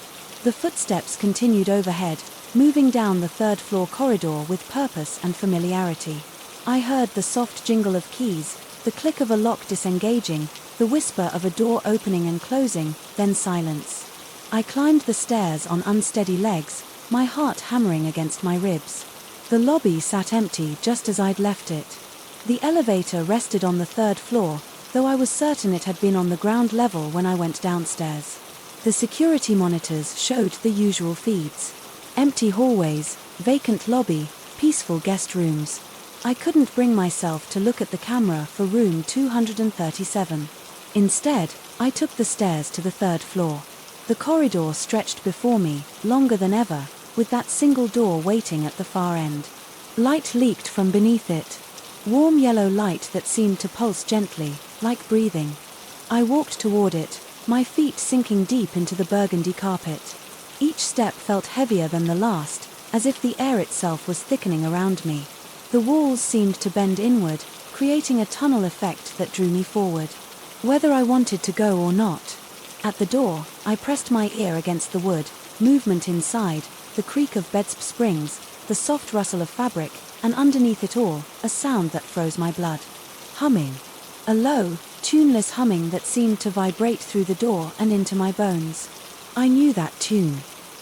Speaker 1: The footsteps continued overhead, moving down the 3rd floor corridor with purpose and familiarity. I heard the soft jingle of keys, the click of a lock disengaging, the whisper of a door opening and closing, then silence. I climbed the stairs on unsteady legs, my heart hammering against my ribs. The lobby sat empty just as I'd left it. The elevator rested on the 3rd floor, though I was certain it had been on the ground level when I went downstairs. The security monitors showed the usual feeds. Empty hallways, vacant lobby, peaceful guest rooms. I couldn't bring myself to look at the camera for room 237. Instead, I took the stairs to the third floor. The corridor stretched before me, longer than ever, with that single door waiting at the far end. Light leaked from beneath it. Warm yellow light that seemed to pulse gently, like breathing. I walked toward it, my feet sinking deep into the burgundy carpet. Each step felt heavier than the last, as if the air itself was thickening around me. The walls seemed to bend inward, creating a tunnel effect that drew me forward. Whether I wanted to go or not. At the door, I pressed my ear against the wood, movement inside, the creak of bed springs, the soft rustle of fabric, and underneath it all, a sound that froze my blood. Humming. A low, tuneless humming that seemed to vibrate through the door and into my bones. I knew that tune.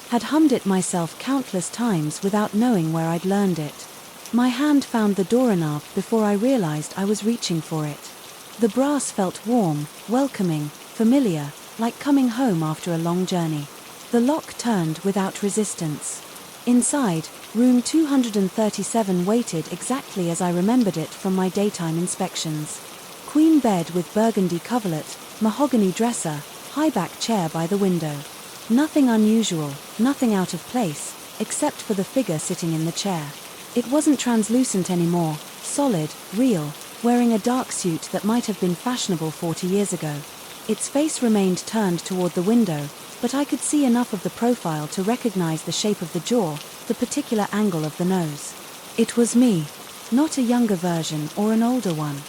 Speaker 1: Had hummed it myself countless times without knowing where I'd learned it. My hand found the doorknob before I realized I was reaching for it. The brass felt warm, welcoming, familiar, like coming home after a long journey. The lock turned without resistance. Inside, room 237 waited exactly as I remembered it from my daytime inspections. Queen bed with burgundy coverlet, mahogany dresser, high-back chair by the window. Nothing unusual, nothing out of place, except for the figure sitting in the chair. It wasn't translucent anymore, solid, real, wearing a dark suit that might have been fashionable 40 years ago. Its face remained turned toward the window, but I could see enough of the profile to recognize the shape of the jaw, the particular angle of the nose. It was me, not a younger version or an older one.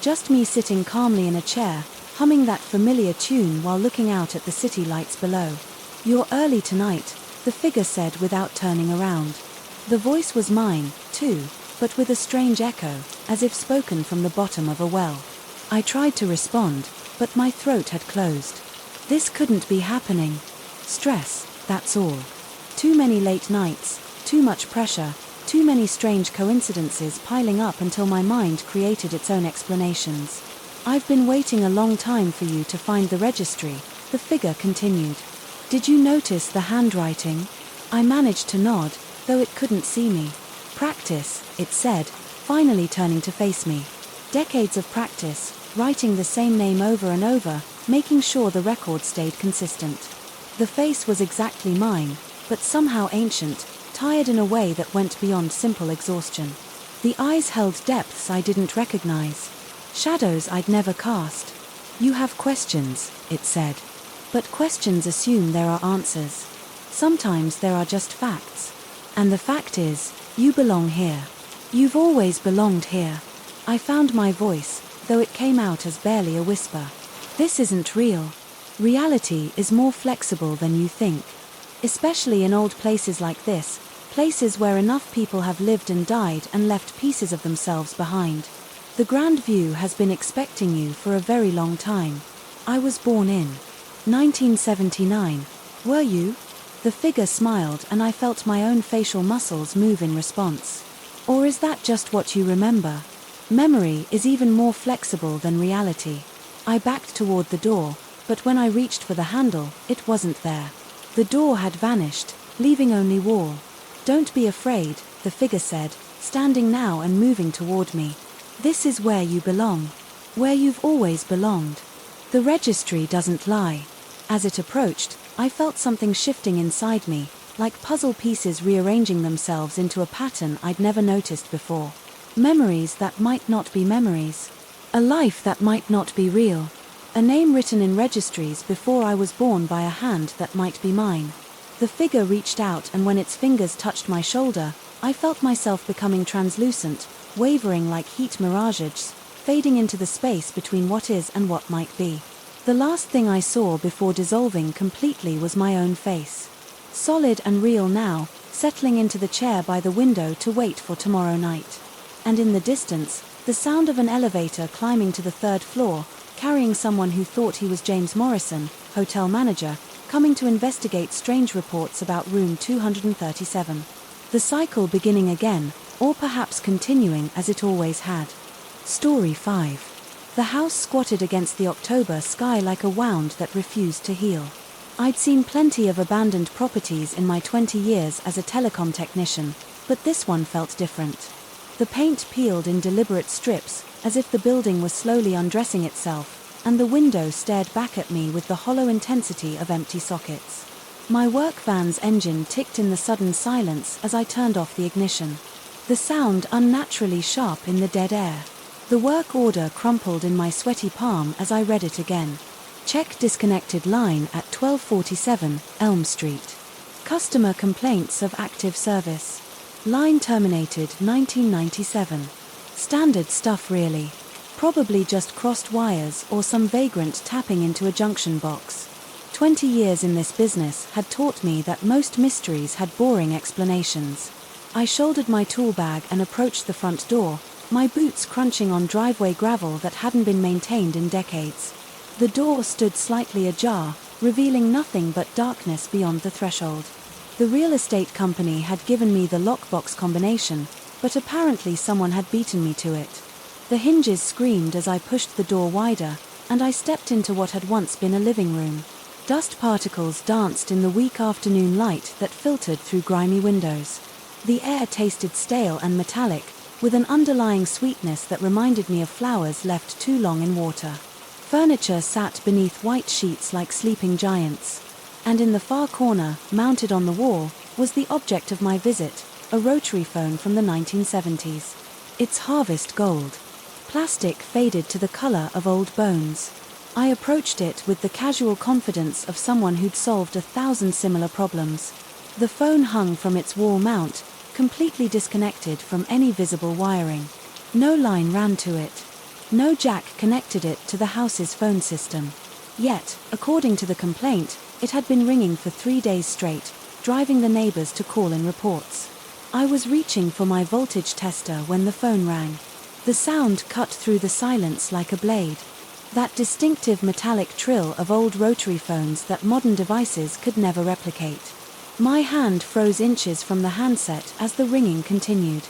Speaker 1: Just me sitting calmly in a chair, humming that familiar tune while looking out at the city lights below. "You're early tonight," the figure said without turning around. The voice was mine, too, but with a strange echo, as if spoken from the bottom of a well. I tried to respond, but my throat had closed. This couldn't be happening. Stress, that's all. Too many late nights, too much pressure, too many strange coincidences piling up until my mind created its own explanations. "I've been waiting a long time for you to find the registry," the figure continued. "Did you notice the handwriting?" I managed to nod, though it couldn't see me. "Practice," it said, finally turning to face me. Decades of practice, writing the same name over and over, making sure the record stayed consistent. The face was exactly mine, but somehow ancient, tired in a way that went beyond simple exhaustion. The eyes held depths I didn't recognize, shadows I'd never cast. "You have questions," it said. "But questions assume there are answers. Sometimes there are just facts. And the fact is, you belong here. You've always belonged here." I found my voice, though it came out as barely a whisper. "This isn't real. Reality is more flexible than you think. Especially in old places like this, places where enough people have lived and died and left pieces of themselves behind. The grand view has been expecting you for a very long time. I was born in 1979. Were you?" The figure smiled and I felt my own facial muscles move in response. "Or is that just what you remember? Memory is even more flexible than reality." I backed toward the door, but when I reached for the handle, it wasn't there. The door had vanished, leaving only wall. "Don't be afraid," the figure said, standing now and moving toward me. "This is where you belong. Where you've always belonged. The registry doesn't lie." As it approached, I felt something shifting inside me, like puzzle pieces rearranging themselves into a pattern I'd never noticed before. Memories that might not be memories. A life that might not be real. A name written in registries before I was born by a hand that might be mine. The figure reached out and when its fingers touched my shoulder, I felt myself becoming translucent, wavering like heat mirages, fading into the space between what is and what might be. The last thing I saw before dissolving completely was my own face. Solid and real now, settling into the chair by the window to wait for tomorrow night. And in the distance, the sound of an elevator climbing to the third floor, carrying someone who thought he was James Morrison, hotel manager, coming to investigate strange reports about room 237. The cycle beginning again, or perhaps continuing as it always had. Story 5. The house squatted against the October sky like a wound that refused to heal. I'd seen plenty of abandoned properties in my 20 years as a telecom technician, but this one felt different. The paint peeled in deliberate strips, as if the building was slowly undressing itself, and the window stared back at me with the hollow intensity of empty sockets. My work van's engine ticked in the sudden silence as I turned off the ignition. The sound unnaturally sharp in the dead air. The work order crumpled in my sweaty palm as I read it again. Check disconnected line at 1247 Elm Street. Customer complaints of active service. Line terminated 1997. Standard stuff really. Probably just crossed wires or some vagrant tapping into a junction box. 20 years in this business had taught me that most mysteries had boring explanations. I shouldered my tool bag and approached the front door, my boots crunching on driveway gravel that hadn't been maintained in decades. The door stood slightly ajar, revealing nothing but darkness beyond the threshold. The real estate company had given me the lockbox combination, but apparently someone had beaten me to it. The hinges screamed as I pushed the door wider, and I stepped into what had once been a living room. Dust particles danced in the weak afternoon light that filtered through grimy windows. The air tasted stale and metallic, with an underlying sweetness that reminded me of flowers left too long in water. Furniture sat beneath white sheets like sleeping giants. And in the far corner, mounted on the wall, was the object of my visit, a rotary phone from the 1970s. Its harvest gold. Plastic faded to the color of old bones. I approached it with the casual confidence of someone who'd solved 1,000 similar problems. The phone hung from its wall mount, completely disconnected from any visible wiring. No line ran to it. No jack connected it to the house's phone system. Yet, according to the complaint, it had been ringing for 3 days straight, driving the neighbors to call in reports. I was reaching for my voltage tester when the phone rang. The sound cut through the silence like a blade. That distinctive metallic trill of old rotary phones that modern devices could never replicate. My hand froze inches from the handset as the ringing continued.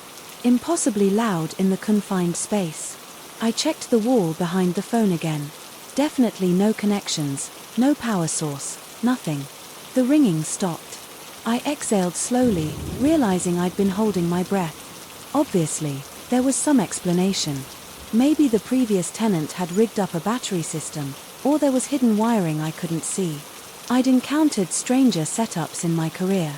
Speaker 1: Impossibly loud in the confined space. I checked the wall behind the phone again. Definitely no connections, no power source, nothing. The ringing stopped. I exhaled slowly, realizing I'd been holding my breath. Obviously, there was some explanation. Maybe the previous tenant had rigged up a battery system, or there was hidden wiring I couldn't see. I'd encountered stranger setups in my career.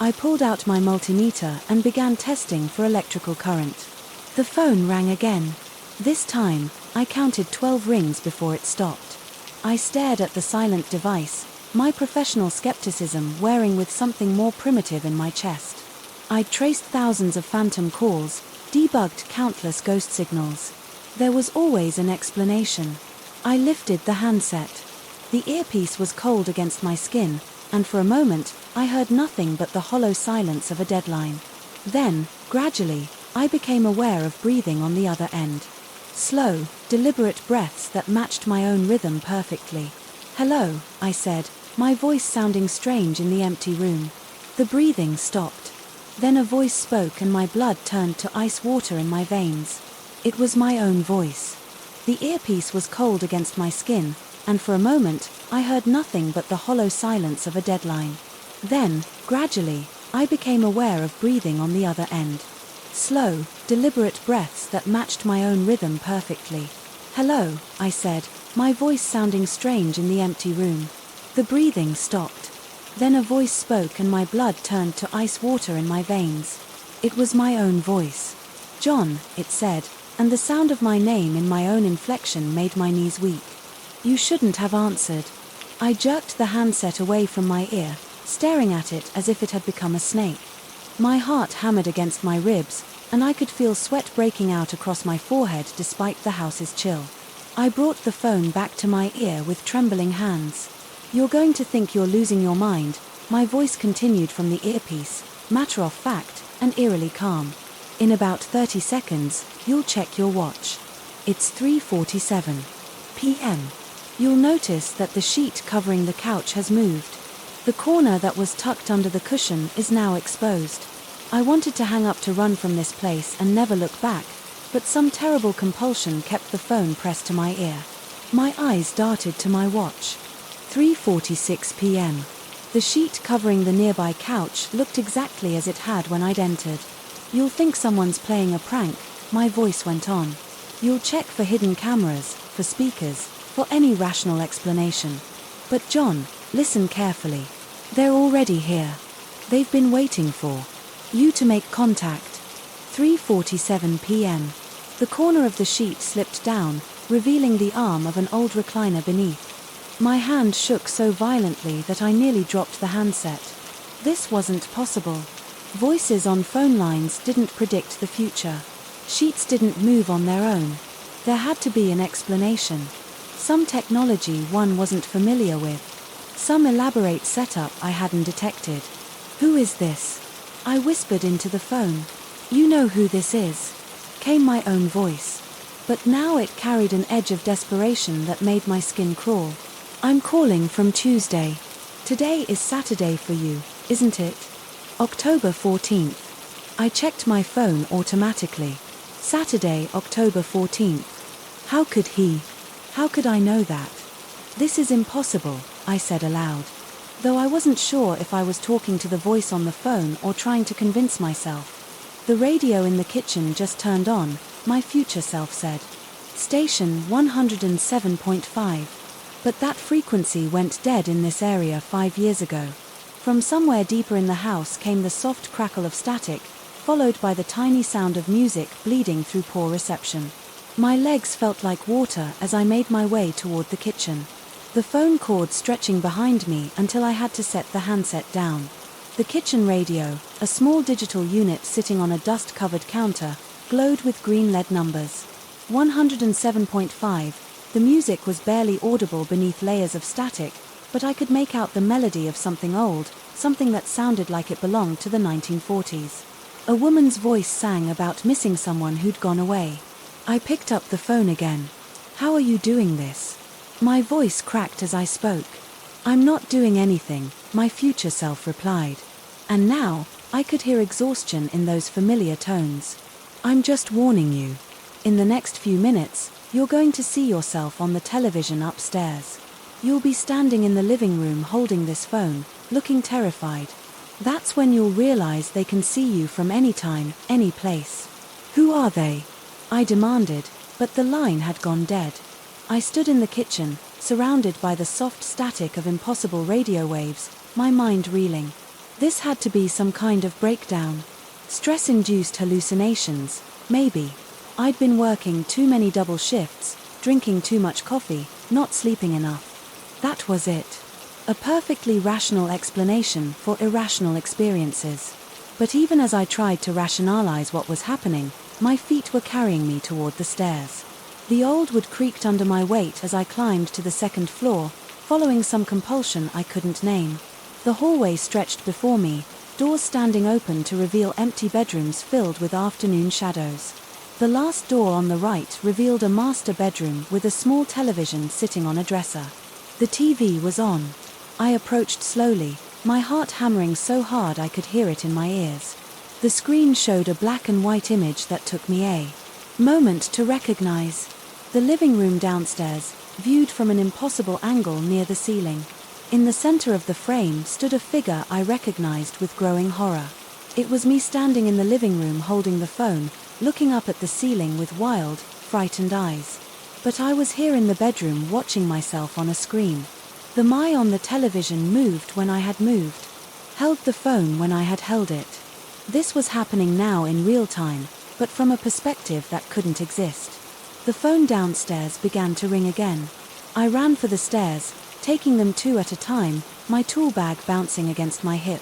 Speaker 1: I pulled out my multimeter and began testing for electrical current. The phone rang again. This time, I counted 12 rings before it stopped. I stared at the silent device, my professional skepticism wearing with something more primitive in my chest. I'd traced thousands of phantom calls, debugged countless ghost signals. There was always an explanation. I lifted the handset. The earpiece was cold against my skin, and for a moment, I heard nothing but the hollow silence of a deadline. Then, gradually, I became aware of breathing on the other end. Slow, deliberate breaths that matched my own rhythm perfectly. "Hello," I said, my voice sounding strange in the empty room. The breathing stopped. Then a voice spoke and my blood turned to ice water in my veins. It was my own voice. The earpiece was cold against my skin, and for a moment, I heard nothing but the hollow silence of a deadline. Then, gradually, I became aware of breathing on the other end. Slow, deliberate breaths that matched my own rhythm perfectly. "Hello," I said, my voice sounding strange in the empty room. The breathing stopped. Then a voice spoke and my blood turned to ice water in my veins. It was my own voice. "John," it said, and the sound of my name in my own inflection made my knees weak. "You shouldn't have answered." I jerked the handset away from my ear, staring at it as if it had become a snake. My heart hammered against my ribs, and I could feel sweat breaking out across my forehead despite the house's chill. I brought the phone back to my ear with trembling hands. "You're going to think you're losing your mind," my voice continued from the earpiece, matter-of-fact and eerily calm. "In about 30 seconds, you'll check your watch. It's 3:47 p.m. You'll notice that the sheet covering the couch has moved. The corner that was tucked under the cushion is now exposed. I wanted to hang up to run from this place and never look back, but some terrible compulsion kept the phone pressed to my ear. My eyes darted to my watch. 3:46 p.m. The sheet covering the nearby couch looked exactly as it had when I'd entered. "You'll think someone's playing a prank," my voice went on. "You'll check for hidden cameras, for speakers, for any rational explanation. But John, listen carefully. They're already here. They've been waiting for you to make contact. 3:47 p.m. The corner of the sheet slipped down, revealing the arm of an old recliner beneath. My hand shook so violently that I nearly dropped the handset. This wasn't possible. Voices on phone lines didn't predict the future. Sheets didn't move on their own. There had to be an explanation. Some technology one wasn't familiar with. Some elaborate setup I hadn't detected. Who is this? I whispered into the phone. You know who this is, came my own voice. But now it carried an edge of desperation that made my skin crawl. I'm calling from Tuesday. Today is Saturday for you, isn't it? October 14th. I checked my phone automatically. Saturday, October 14th. How could I know that? This is impossible, I said aloud. Though I wasn't sure if I was talking to the voice on the phone or trying to convince myself. The radio in the kitchen just turned on, my future self said. Station 107.5. But that frequency went dead in this area 5 years ago. From somewhere deeper in the house came the soft crackle of static, followed by the tiny sound of music bleeding through poor reception. My legs felt like water as I made my way toward the kitchen. The phone cord stretching behind me until I had to set the handset down. The kitchen radio, a small digital unit sitting on a dust-covered counter, glowed with green LED numbers. 107.5. The music was barely audible beneath layers of static, but I could make out the melody of something old, something that sounded like it belonged to the 1940s. A woman's voice sang about missing someone who'd gone away. I picked up the phone again. How are you doing this? My voice cracked as I spoke. I'm not doing anything, my future self replied. And now, I could hear exhaustion in those familiar tones. I'm just warning you. In the next few minutes, you're going to see yourself on the television upstairs. You'll be standing in the living room holding this phone, looking terrified. That's when you'll realize they can see you from any time, any place. Who are they? I demanded, but the line had gone dead. I stood in the kitchen, surrounded by the soft static of impossible radio waves, my mind reeling. This had to be some kind of breakdown. Stress-induced hallucinations, maybe. I'd been working too many double shifts, drinking too much coffee, not sleeping enough. That was it. A perfectly rational explanation for irrational experiences. But even as I tried to rationalize what was happening, my feet were carrying me toward the stairs. The old wood creaked under my weight as I climbed to the second floor, following some compulsion I couldn't name. The hallway stretched before me, doors standing open to reveal empty bedrooms filled with afternoon shadows. The last door on the right revealed a master bedroom with a small television sitting on a dresser. The TV was on. I approached slowly, my heart hammering so hard I could hear it in my ears. The screen showed a black and white image that took me a moment to recognize. The living room downstairs, viewed from an impossible angle near the ceiling. In the center of the frame stood a figure I recognized with growing horror. It was me standing in the living room holding the phone, looking up at the ceiling with wild, frightened eyes. But I was here in the bedroom watching myself on a screen. The eye on the television moved when I had moved, held the phone when I had held it. This was happening now in real time, but from a perspective that couldn't exist. The phone downstairs began to ring again. I ran for the stairs, taking them 2 at a time, my tool bag bouncing against my hip.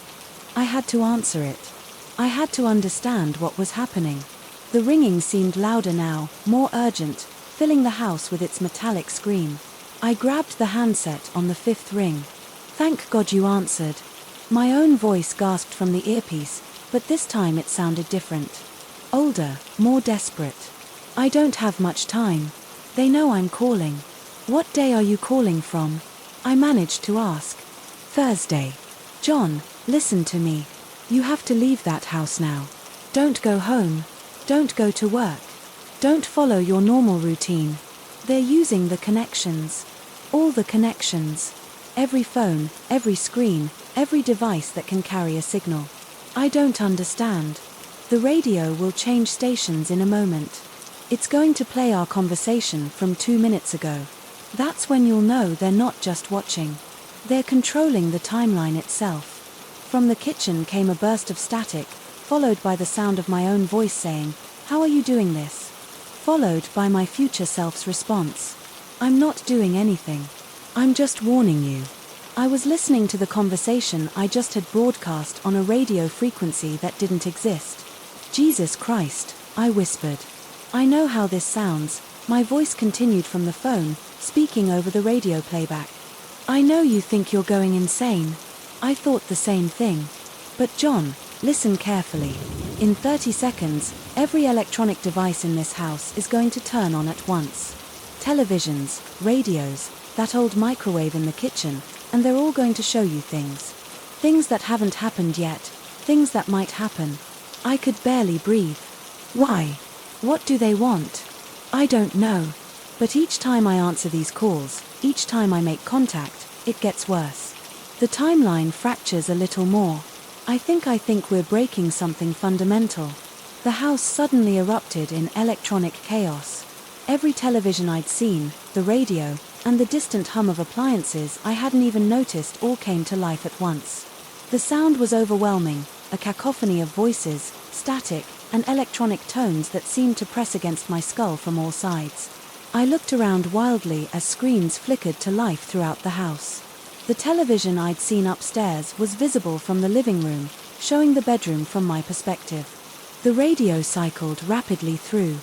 Speaker 1: I had to answer it. I had to understand what was happening. The ringing seemed louder now, more urgent, filling the house with its metallic scream. I grabbed the handset on the 5th ring. Thank God you answered. My own voice gasped from the earpiece, but this time it sounded different. Older, more desperate. I don't have much time. They know I'm calling. What day are you calling from? I managed to ask. Thursday. John, listen to me. You have to leave that house now. Don't go home. Don't go to work. Don't follow your normal routine. They're using the connections. All the connections. Every phone, every screen, every device that can carry a signal. I don't understand. The radio will change stations in a moment. It's going to play our conversation from 2 minutes ago. That's when you'll know they're not just watching. They're controlling the timeline itself. From the kitchen came a burst of static, followed by the sound of my own voice saying, "How are you doing this?" Followed by my future self's response, "I'm not doing anything. I'm just warning you." I was listening to the conversation I just had broadcast on a radio frequency that didn't exist. "Jesus Christ," I whispered. "I know how this sounds." My voice continued from the phone, speaking over the radio playback. "I know you think you're going insane." I thought the same thing. "But John, listen carefully. In 30 seconds, every electronic device in this house is going to turn on at once. Televisions, radios, that old microwave in the kitchen, and they're all going to show you things. Things that haven't happened yet, things that might happen." I could barely breathe. "Why? What do they want?" "I don't know. But each time I answer these calls, each time I make contact, it gets worse. The timeline fractures a little more. I think we're breaking something fundamental." The house suddenly erupted in electronic chaos. Every television I'd seen, the radio, and the distant hum of appliances I hadn't even noticed all came to life at once. The sound was overwhelming, a cacophony of voices, static, and electronic tones that seemed to press against my skull from all sides. I looked around wildly as screens flickered to life throughout the house. The television I'd seen upstairs was visible from the living room, showing the bedroom from my perspective. The radio cycled rapidly through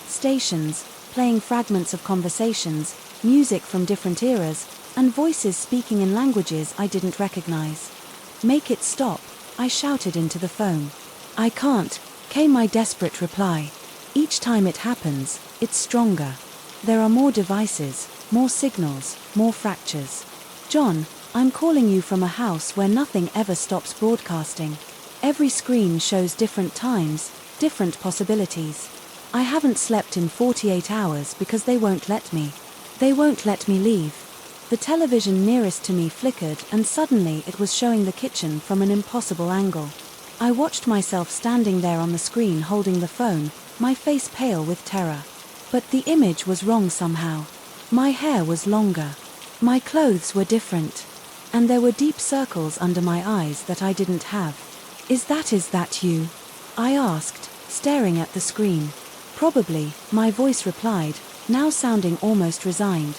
Speaker 1: stations, playing fragments of conversations, music from different eras, and voices speaking in languages I didn't recognize. "Make it stop," I shouted into the phone. "I can't," came my desperate reply. "Each time it happens, it's stronger. There are more devices, more signals, more fractures. John, I'm calling you from a house where nothing ever stops broadcasting. Every screen shows different times, different possibilities. I haven't slept in 48 hours because they won't let me. They won't let me leave." The television nearest to me flickered, and suddenly it was showing the kitchen from an impossible angle. I watched myself standing there on the screen holding the phone, my face pale with terror. But the image was wrong somehow. My hair was longer. My clothes were different. And there were deep circles under my eyes that I didn't have. Is that you?" I asked, staring at the screen. "Probably," my voice replied, now sounding almost resigned.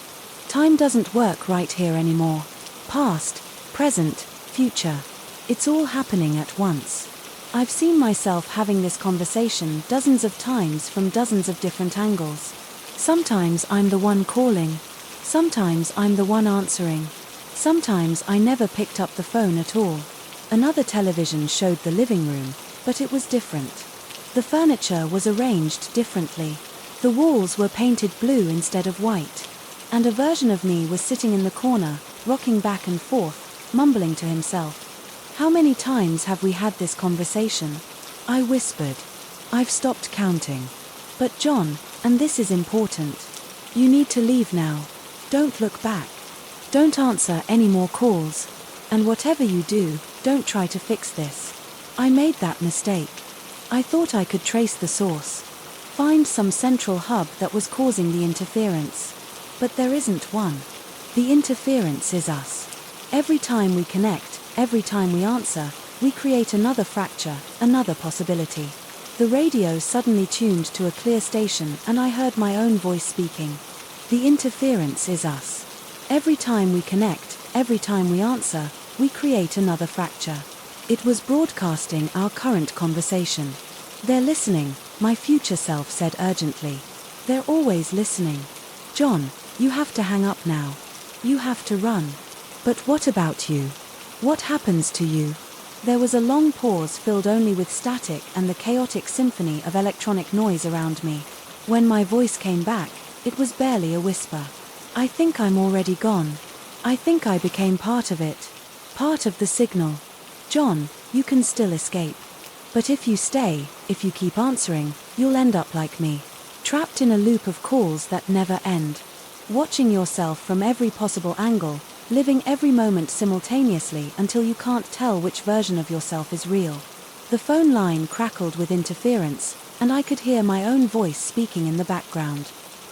Speaker 1: "Time doesn't work right here anymore. Past, present, future. It's all happening at once. I've seen myself having this conversation dozens of times from dozens of different angles. Sometimes I'm the one calling. Sometimes I'm the one answering. Sometimes I never picked up the phone at all." Another television showed the living room, but it was different. The furniture was arranged differently. The walls were painted blue instead of white. And a version of me was sitting in the corner, rocking back and forth, mumbling to himself. "How many times have we had this conversation?" I whispered. "I've stopped counting." "But John, and this is important. You need to leave now. Don't look back. Don't answer any more calls. And whatever you do, don't try to fix this." I made that mistake. I thought I could trace the source. Find some central hub that was causing the interference. But there isn't one. The interference is us. Every time we connect, every time we answer, we create another fracture, another possibility. The radio suddenly tuned to a clear station and I heard my own voice speaking. The interference is us. Every time we connect, every time we answer, we create another fracture. It was broadcasting our current conversation. "They're listening," my future self said urgently. "They're always listening. John, you have to hang up now. You have to run." "But what about you? What happens to you?" There was a long pause filled only with static and the chaotic symphony of electronic noise around me. When my voice came back, it was barely a whisper. "I think I'm already gone. I think I became part of it. Part of the signal. John, you can still escape. But if you stay, if you keep answering, you'll end up like me. Trapped in a loop of calls that never end. Watching yourself from every possible angle, living every moment simultaneously until you can't tell which version of yourself is real." The phone line crackled with interference, and I could hear my own voice speaking in the background.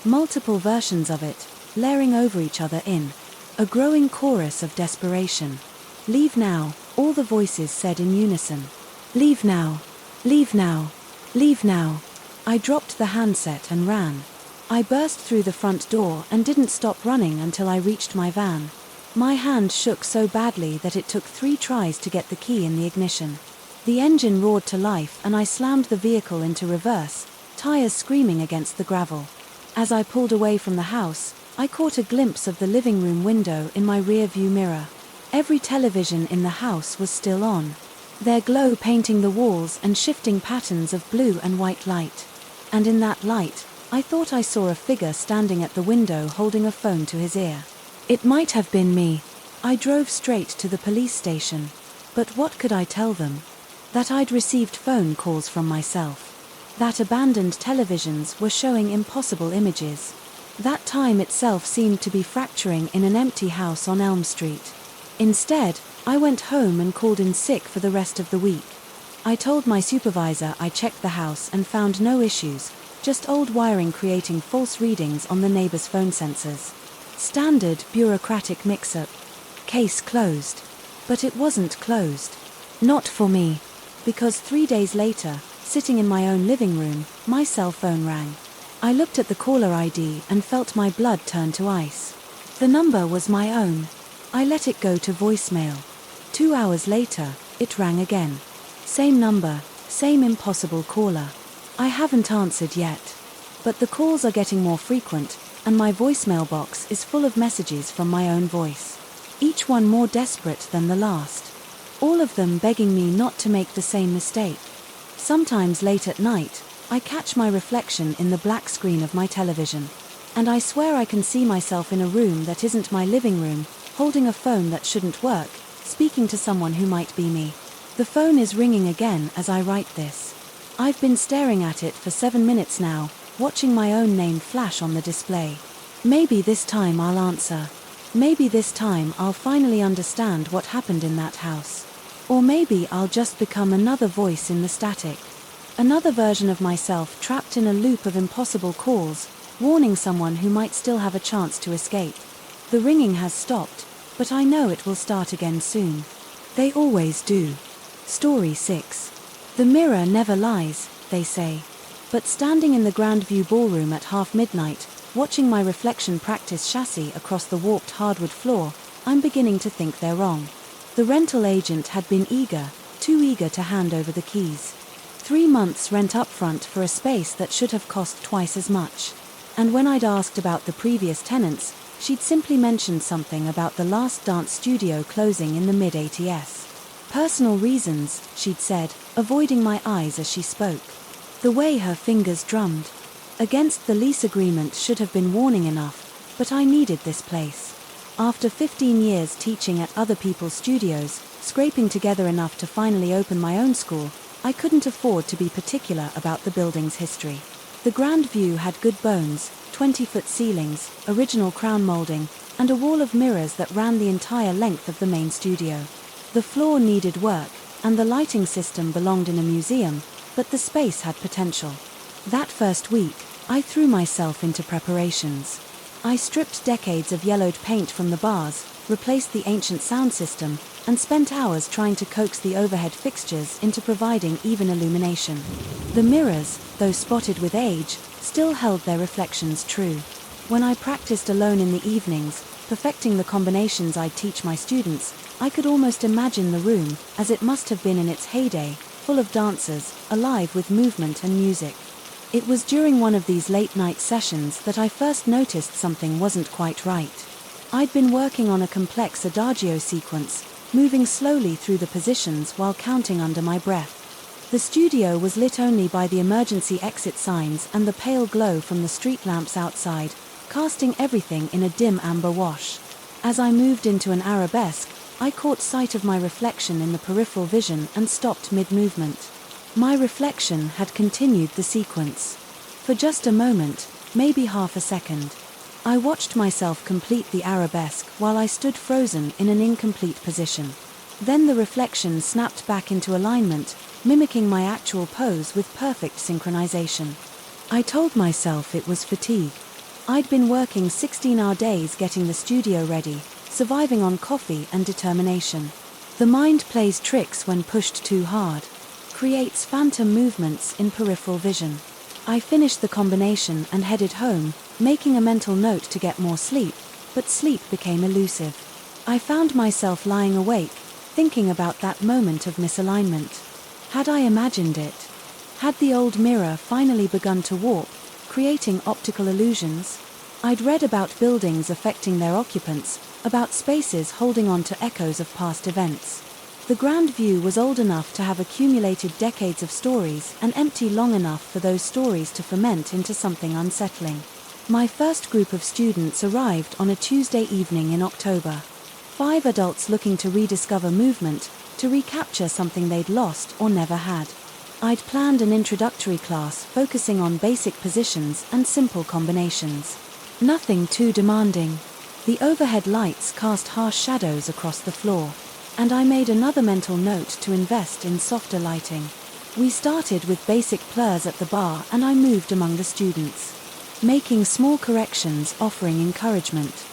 Speaker 1: Multiple versions of it. layering over each other in a growing chorus of desperation. "Leave now," all the voices said in unison. "Leave now. Leave now. Leave now." I dropped the handset and ran. I burst through the front door and didn't stop running until I reached my van. My hand shook so badly that it took 3 tries to get the key in the ignition. The engine roared to life and I slammed the vehicle into reverse, tires screaming against the gravel. As I pulled away from the house, I caught a glimpse of the living room window in my rear-view mirror. Every television in the house was still on, their glow painting the walls and shifting patterns of blue and white light. And in that light, I thought I saw a figure standing at the window holding a phone to his ear. It might have been me. I drove straight to the police station. But what could I tell them? That I'd received phone calls from myself. That abandoned televisions were showing impossible images. That time itself seemed to be fracturing in an empty house on Elm Street. Instead, I went home and called in sick for the rest of the week. I told my supervisor I checked the house and found no issues, just old wiring creating false readings on the neighbor's phone sensors. Standard bureaucratic mix-up. Case closed. But it wasn't closed. Not for me. Because 3 days later, sitting in my own living room, my cell phone rang. I looked at the caller ID and felt my blood turn to ice. The number was my own. I let it go to voicemail. 2 hours later, it rang again. Same number, same impossible caller. I haven't answered yet. But the calls are getting more frequent, and my voicemail box is full of messages from my own voice. Each one more desperate than the last. All of them begging me not to make the same mistake. Sometimes late at night, I catch my reflection in the black screen of my television. And I swear I can see myself in a room that isn't my living room, holding a phone that shouldn't work, speaking to someone who might be me. The phone is ringing again as I write this. I've been staring at it for 7 minutes now, watching my own name flash on the display. Maybe this time I'll answer. Maybe this time I'll finally understand what happened in that house. Or maybe I'll just become another voice in the static. Another version of myself trapped in a loop of impossible calls, warning someone who might still have a chance to escape. The ringing has stopped, but I know it will start again soon. They always do. Story 6. The mirror never lies, they say. But standing in the Grandview ballroom at half midnight, watching my reflection practice chassis across the warped hardwood floor, I'm beginning to think they're wrong. The rental agent had been eager, too eager to hand over the keys. 3 months rent upfront for a space that should have cost twice as much. And when I'd asked about the previous tenants, she'd simply mentioned something about the Last Dance studio closing in the mid-80s. Personal reasons, she'd said, avoiding my eyes as she spoke. The way her fingers drummed. Against the lease agreement should have been warning enough, but I needed this place. After 15 years teaching at other people's studios, scraping together enough to finally open my own school, I couldn't afford to be particular about the building's history. The Grandview had good bones, 20-foot ceilings, original crown molding, and a wall of mirrors that ran the entire length of the main studio. The floor needed work, and the lighting system belonged in a museum, but the space had potential. That first week, I threw myself into preparations. I stripped decades of yellowed paint from the bars, replaced the ancient sound system, and spent hours trying to coax the overhead fixtures into providing even illumination. The mirrors, though spotted with age, still held their reflections true. When I practiced alone in the evenings, perfecting the combinations I'd teach my students, I could almost imagine the room, as it must have been in its heyday, full of dancers, alive with movement and music. It was during one of these late-night sessions that I first noticed something wasn't quite right. I'd been working on a complex adagio sequence, moving slowly through the positions while counting under my breath. The studio was lit only by the emergency exit signs and the pale glow from the street lamps outside, casting everything in a dim amber wash. As I moved into an arabesque, I caught sight of my reflection in the peripheral vision and stopped mid-movement. My reflection had continued the sequence. For just a moment, maybe half a second, I watched myself complete the arabesque while I stood frozen in an incomplete position. Then the reflection snapped back into alignment, mimicking my actual pose with perfect synchronization. I told myself it was fatigue. I'd been working 16-hour days getting the studio ready, surviving on coffee and determination. The mind plays tricks when pushed too hard, creates phantom movements in peripheral vision. I finished the combination and headed home, making a mental note to get more sleep, but sleep became elusive. I found myself lying awake, thinking about that moment of misalignment. Had I imagined it? Had the old mirror finally begun to warp, creating optical illusions? I'd read about buildings affecting their occupants, about spaces holding on to echoes of past events. The grand view was old enough to have accumulated decades of stories and empty long enough for those stories to ferment into something unsettling. My first group of students arrived on a Tuesday evening in October. 5 adults looking to rediscover movement, to recapture something they'd lost or never had. I'd planned an introductory class focusing on basic positions and simple combinations. Nothing too demanding. The overhead lights cast harsh shadows across the floor, and I made another mental note to invest in softer lighting. We started with basic plurs at the bar and I moved among the students, making small corrections, offering encouragement.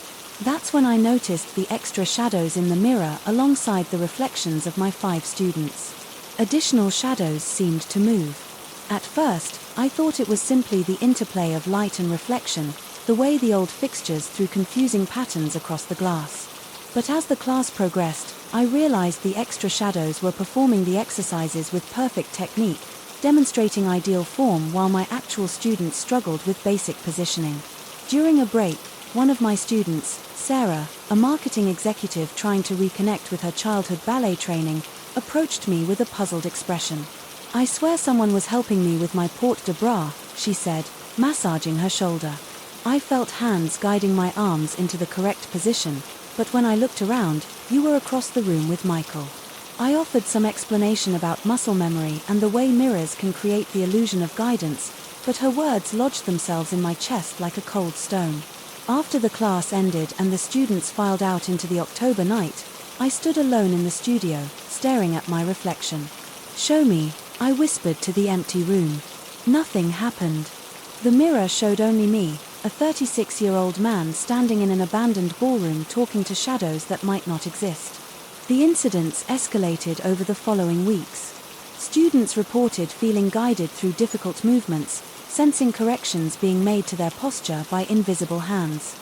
Speaker 1: That's when I noticed the extra shadows in the mirror alongside the reflections of my 5 students. Additional shadows seemed to move. At first, I thought it was simply the interplay of light and reflection, the way the old fixtures threw confusing patterns across the glass. But as the class progressed, I realized the extra shadows were performing the exercises with perfect technique, demonstrating ideal form while my actual students struggled with basic positioning. During a break, one of my students, Sarah, a marketing executive trying to reconnect with her childhood ballet training, approached me with a puzzled expression. "I swear someone was helping me with my porte de bras," she said, massaging her shoulder. I felt hands guiding my arms into the correct position, but when I looked around, you were across the room with Michael. I offered some explanation about muscle memory and the way mirrors can create the illusion of guidance, but her words lodged themselves in my chest like a cold stone. After the class ended and the students filed out into the October night, I stood alone in the studio, staring at my reflection. "Show me," I whispered to the empty room. Nothing happened. The mirror showed only me, a 36-year-old man standing in an abandoned ballroom talking to shadows that might not exist. The incidents escalated over the following weeks. Students reported feeling guided through difficult movements, sensing corrections being made to their posture by invisible hands.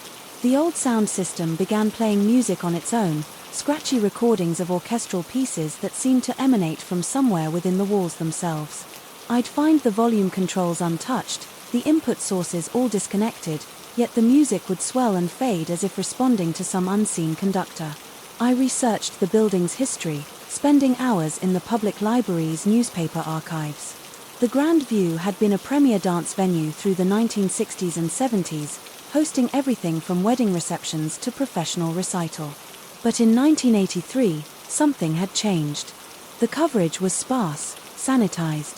Speaker 1: The old sound system began playing music on its own, scratchy recordings of orchestral pieces that seemed to emanate from somewhere within the walls themselves. I'd find the volume controls untouched, the input sources all disconnected, yet the music would swell and fade as if responding to some unseen conductor. I researched the building's history, spending hours in the public library's newspaper archives. The Grand View had been a premier dance venue through the 1960s and 70s, hosting everything from wedding receptions to professional recital. But in 1983, something had changed. The coverage was sparse, sanitized.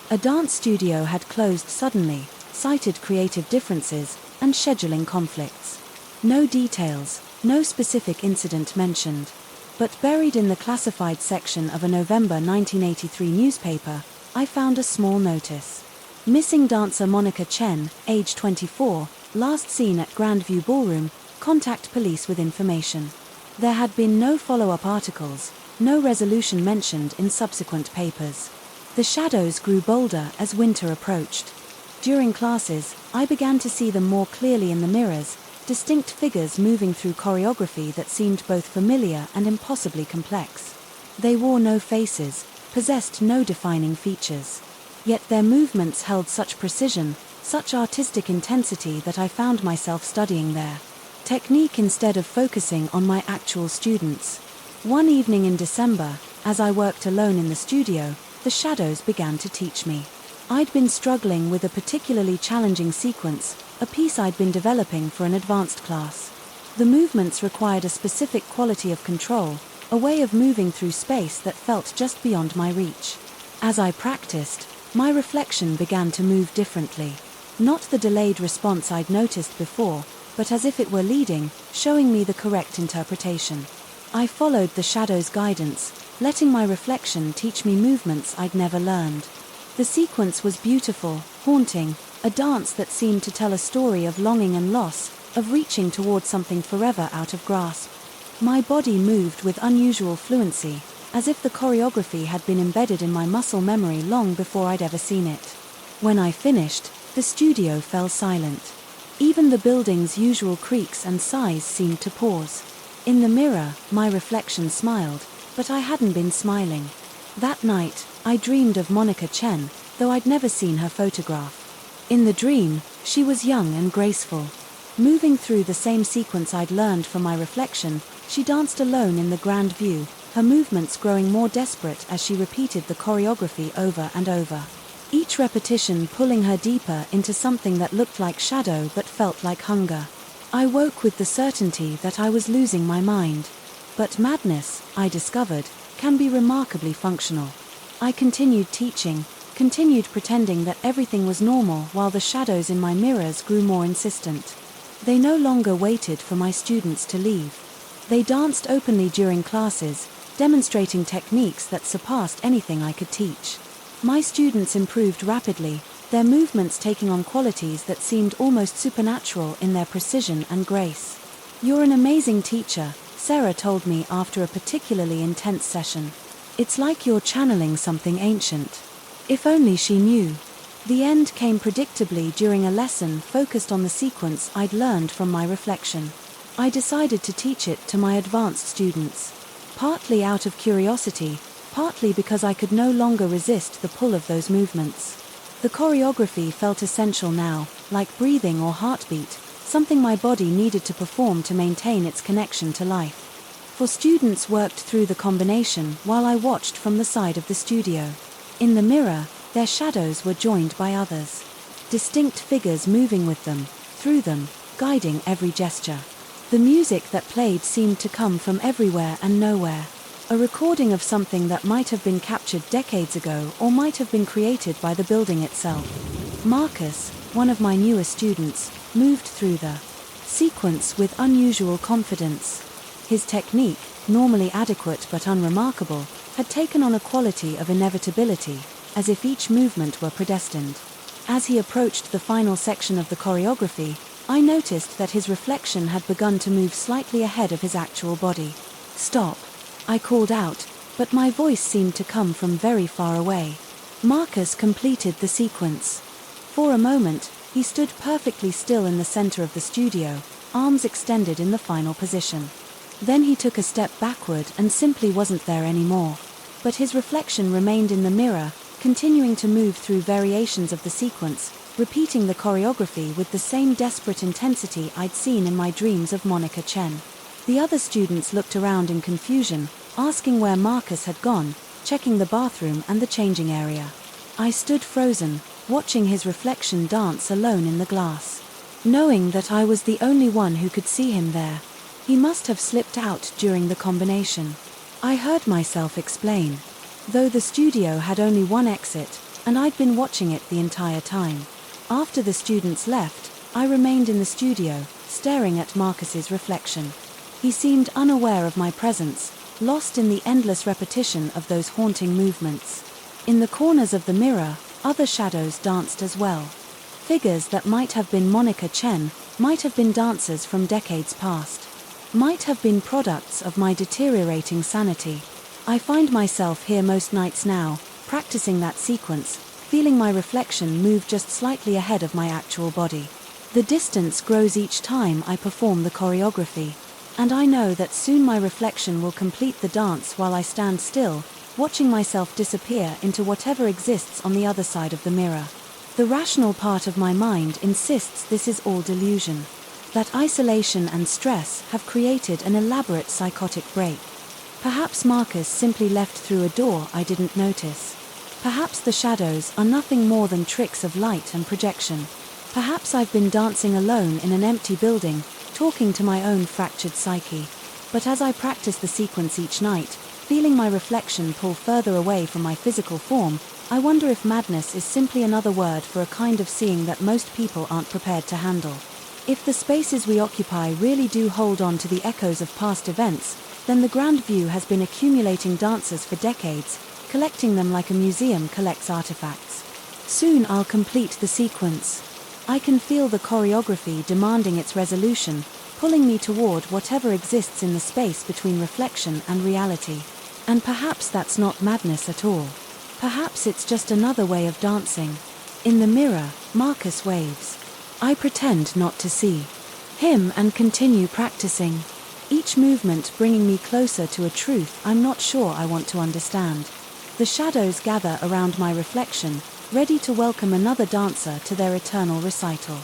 Speaker 1: A dance studio had closed suddenly, cited creative differences, and scheduling conflicts. No details, no specific incident mentioned. But buried in the classified section of a November 1983 newspaper, I found a small notice. Missing dancer Monica Chen, age 24, last seen at Grandview Ballroom, contact police with information. There had been no follow-up articles, no resolution mentioned in subsequent papers. The shadows grew bolder as winter approached. During classes, I began to see them more clearly in the mirrors, distinct figures moving through choreography that seemed both familiar and impossibly complex. They wore no faces, possessed no defining features. Yet their movements held such precision, such artistic intensity that I found myself studying their technique instead of focusing on my actual students. One evening in December, as I worked alone in the studio, the shadows began to teach me. I'd been struggling with a particularly challenging sequence, a piece I'd been developing for an advanced class. The movements required a specific quality of control, a way of moving through space that felt just beyond my reach. As I practiced, my reflection began to move differently. Not the delayed response I'd noticed before, but as if it were leading, showing me the correct interpretation. I followed the shadow's guidance, letting my reflection teach me movements I'd never learned. The sequence was beautiful, haunting, a dance that seemed to tell a story of longing and loss, of reaching toward something forever out of grasp. My body moved with unusual fluency, as if the choreography had been embedded in my muscle memory long before I'd ever seen it. When I finished, the studio fell silent. Even the building's usual creaks and sighs seemed to pause. In the mirror, my reflection smiled, but I hadn't been smiling. That night, I dreamed of Monica Chen, though I'd never seen her photograph. In the dream, she was young and graceful. Moving through the same sequence I'd learned from my reflection, she danced alone in the grand view, her movements growing more desperate as she repeated the choreography over and over. Each repetition pulling her deeper into something that looked like shadow but felt like hunger. I woke with the certainty that I was losing my mind. But madness, I discovered, can be remarkably functional. I continued teaching, continued pretending that everything was normal while the shadows in my mirrors grew more insistent. They no longer waited for my students to leave. They danced openly during classes, demonstrating techniques that surpassed anything I could teach. My students improved rapidly, their movements taking on qualities that seemed almost supernatural in their precision and grace. "You're an amazing teacher," Sarah told me after a particularly intense session. "It's like you're channeling something ancient." If only she knew. The end came predictably during a lesson focused on the sequence I'd learned from my reflection. I decided to teach it to my advanced students. Partly out of curiosity, partly because I could no longer resist the pull of those movements. The choreography felt essential now, like breathing or heartbeat, something my body needed to perform to maintain its connection to life. For students worked through the combination while I watched from the side of the studio. In the mirror, their shadows were joined by others. Distinct figures moving with them, through them, guiding every gesture. The music that played seemed to come from everywhere and nowhere. A recording of something that might have been captured decades ago or might have been created by the building itself. Marcus, one of my newer students, moved through the sequence with unusual confidence. His technique, normally adequate but unremarkable, had taken on a quality of inevitability, as if each movement were predestined. As he approached the final section of the choreography, I noticed that his reflection had begun to move slightly ahead of his actual body. "Stop," I called out, but my voice seemed to come from very far away. Marcus completed the sequence. For a moment, he stood perfectly still in the center of the studio, arms extended in the final position. Then he took a step backward and simply wasn't there anymore. But his reflection remained in the mirror, continuing to move through variations of the sequence, repeating the choreography with the same desperate intensity I'd seen in my dreams of Monica Chen. The other students looked around in confusion, asking where Marcus had gone, checking the bathroom and the changing area. I stood frozen, watching his reflection dance alone in the glass. Knowing that I was the only one who could see him there. He must have slipped out during the combination. I heard myself explain. Though the studio had only one exit, and I'd been watching it the entire time. After the students left, I remained in the studio, staring at Marcus's reflection. He seemed unaware of my presence, lost in the endless repetition of those haunting movements. In the corners of the mirror, other shadows danced as well. Figures that might have been Monica Chen, might have been dancers from decades past. Might have been products of my deteriorating sanity. I find myself here most nights now, practicing that sequence, feeling my reflection move just slightly ahead of my actual body. The distance grows each time I perform the choreography, and I know that soon my reflection will complete the dance while I stand still, watching myself disappear into whatever exists on the other side of the mirror. The rational part of my mind insists this is all delusion. That isolation and stress have created an elaborate psychotic break. Perhaps Marcus simply left through a door I didn't notice. Perhaps the shadows are nothing more than tricks of light and projection. Perhaps I've been dancing alone in an empty building, talking to my own fractured psyche. But as I practice the sequence each night, feeling my reflection pull further away from my physical form, I wonder if madness is simply another word for a kind of seeing that most people aren't prepared to handle. If the spaces we occupy really do hold on to the echoes of past events, then the grand view has been accumulating dancers for decades, collecting them like a museum collects artifacts. Soon I'll complete the sequence. I can feel the choreography demanding its resolution, pulling me toward whatever exists in the space between reflection and reality. And perhaps that's not madness at all. Perhaps it's just another way of dancing. In the mirror, Marcus waves. I pretend not to see him and continue practicing, each movement bringing me closer to a truth I'm not sure I want to understand. The shadows gather around my reflection, ready to welcome another dancer to their eternal recital.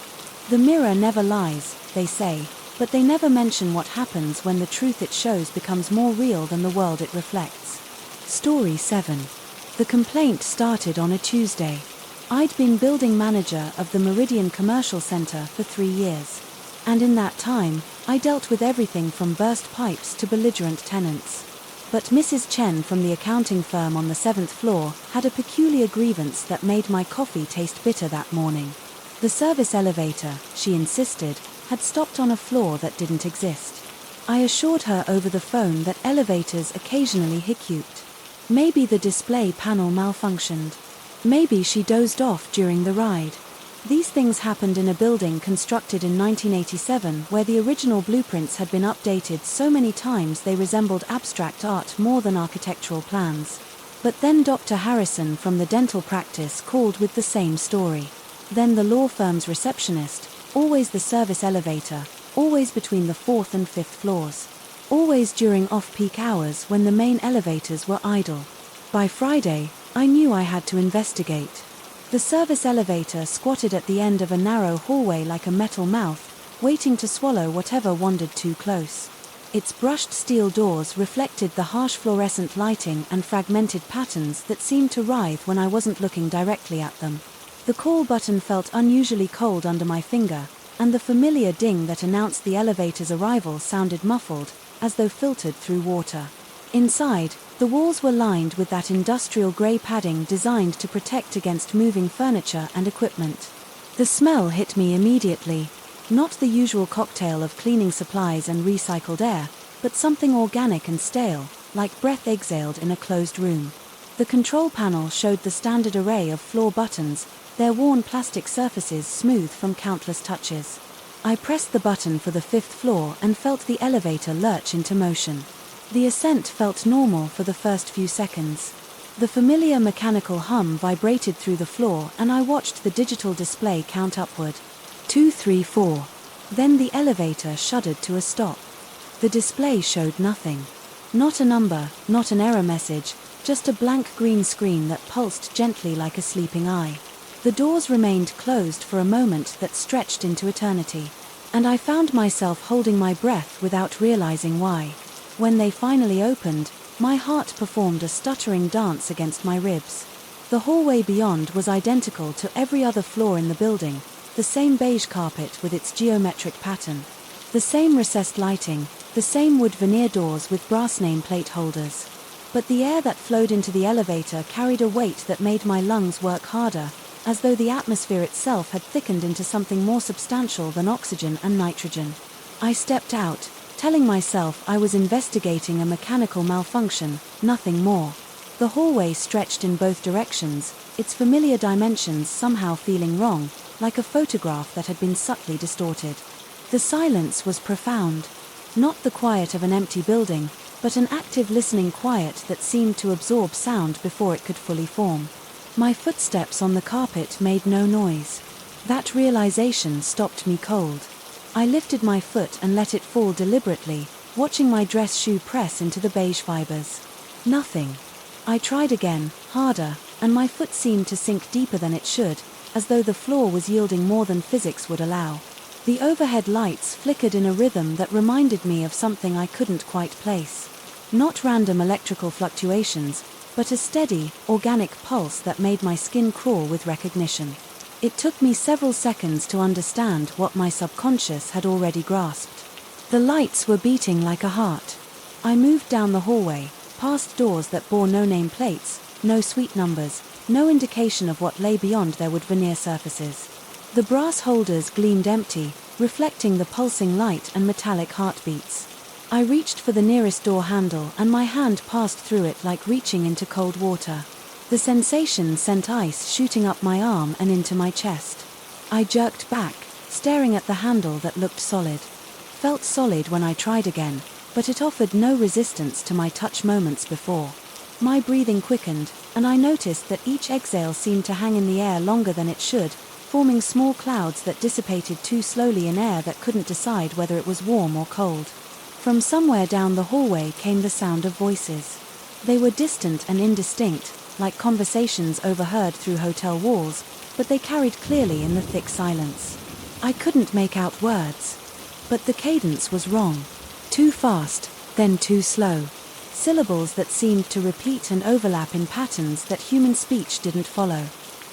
Speaker 1: The mirror never lies, they say, but they never mention what happens when the truth it shows becomes more real than the world it reflects. Story 7. The complaint started on a Tuesday. I'd been building manager of the Meridian Commercial Center for 3 years. And in that time, I dealt with everything from burst pipes to belligerent tenants. But Mrs. Chen from the accounting firm on the 7th floor had a peculiar grievance that made my coffee taste bitter that morning. The service elevator, she insisted, had stopped on a floor that didn't exist. I assured her over the phone that elevators occasionally hiccuped. Maybe the display panel malfunctioned. Maybe she dozed off during the ride. These things happened in a building constructed in 1987 where the original blueprints had been updated so many times they resembled abstract art more than architectural plans. But then Dr. Harrison from the dental practice called with the same story. Then the law firm's receptionist, always the service elevator, always between the 4th and 5th floors. Always during off-peak hours when the main elevators were idle. By Friday, I knew I had to investigate. The service elevator squatted at the end of a narrow hallway like a metal mouth, waiting to swallow whatever wandered too close. Its brushed steel doors reflected the harsh fluorescent lighting and fragmented patterns that seemed to writhe when I wasn't looking directly at them. The call button felt unusually cold under my finger, and the familiar ding that announced the elevator's arrival sounded muffled, as though filtered through water. Inside, the walls were lined with that industrial grey padding designed to protect against moving furniture and equipment. The smell hit me immediately. Not the usual cocktail of cleaning supplies and recycled air, but something organic and stale, like breath exhaled in a closed room. The control panel showed the standard array of floor buttons, their worn plastic surfaces smooth from countless touches. I pressed the button for the 5th floor and felt the elevator lurch into motion. The ascent felt normal for the first few seconds. The familiar mechanical hum vibrated through the floor and I watched the digital display count upward. 2, 3, 4. Then the elevator shuddered to a stop. The display showed nothing. Not a number, not an error message, just a blank green screen that pulsed gently like a sleeping eye. The doors remained closed for a moment that stretched into eternity. And I found myself holding my breath without realizing why. When they finally opened, my heart performed a stuttering dance against my ribs. The hallway beyond was identical to every other floor in the building, the same beige carpet with its geometric pattern, the same recessed lighting, the same wood veneer doors with brass nameplate holders. But the air that flowed into the elevator carried a weight that made my lungs work harder, as though the atmosphere itself had thickened into something more substantial than oxygen and nitrogen. I stepped out, telling myself I was investigating a mechanical malfunction, nothing more. The hallway stretched in both directions, its familiar dimensions somehow feeling wrong, like a photograph that had been subtly distorted. The silence was profound. Not the quiet of an empty building, but an active listening quiet that seemed to absorb sound before it could fully form. My footsteps on the carpet made no noise. That realization stopped me cold. I lifted my foot and let it fall deliberately, watching my dress shoe press into the beige fibers. Nothing. I tried again, harder, and my foot seemed to sink deeper than it should, as though the floor was yielding more than physics would allow. The overhead lights flickered in a rhythm that reminded me of something I couldn't quite place. Not random electrical fluctuations, but a steady, organic pulse that made my skin crawl with recognition. It took me several seconds to understand what my subconscious had already grasped. The lights were beating like a heart. I moved down the hallway, past doors that bore no name plates, no suite numbers, no indication of what lay beyond their wood veneer surfaces. The brass holders gleamed empty, reflecting the pulsing light and metallic heartbeats. I reached for the nearest door handle and my hand passed through it like reaching into cold water. The sensation sent ice shooting up my arm and into my chest. I jerked back, staring at the handle that looked solid. Felt solid when I tried again, but it offered no resistance to my touch moments before. My breathing quickened, and I noticed that each exhale seemed to hang in the air longer than it should, forming small clouds that dissipated too slowly in air that couldn't decide whether it was warm or cold. From somewhere down the hallway came the sound of voices. They were distant and indistinct, like conversations overheard through hotel walls, but they carried clearly in the thick silence. I couldn't make out words. But the cadence was wrong. Too fast, then too slow. Syllables that seemed to repeat and overlap in patterns that human speech didn't follow.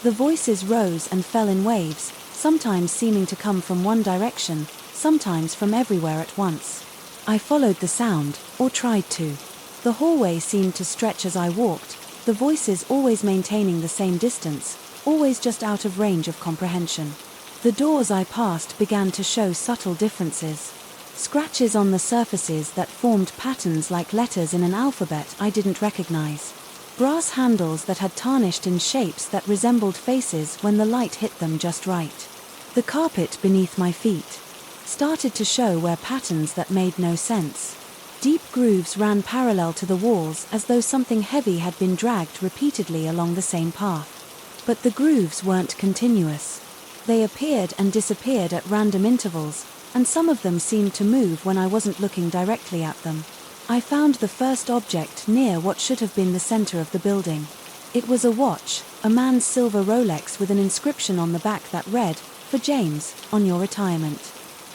Speaker 1: The voices rose and fell in waves, sometimes seeming to come from one direction, sometimes from everywhere at once. I followed the sound, or tried to. The hallway seemed to stretch as I walked, the voices always maintaining the same distance, always just out of range of comprehension. The doors I passed began to show subtle differences. Scratches on the surfaces that formed patterns like letters in an alphabet I didn't recognize. Brass handles that had tarnished in shapes that resembled faces when the light hit them just right. The carpet beneath my feet started to show where patterns that made no sense. Deep grooves ran parallel to the walls as though something heavy had been dragged repeatedly along the same path. But the grooves weren't continuous. They appeared and disappeared at random intervals, and some of them seemed to move when I wasn't looking directly at them. I found the first object near what should have been the center of the building. It was a watch, a man's silver Rolex with an inscription on the back that read, "For James, on your retirement.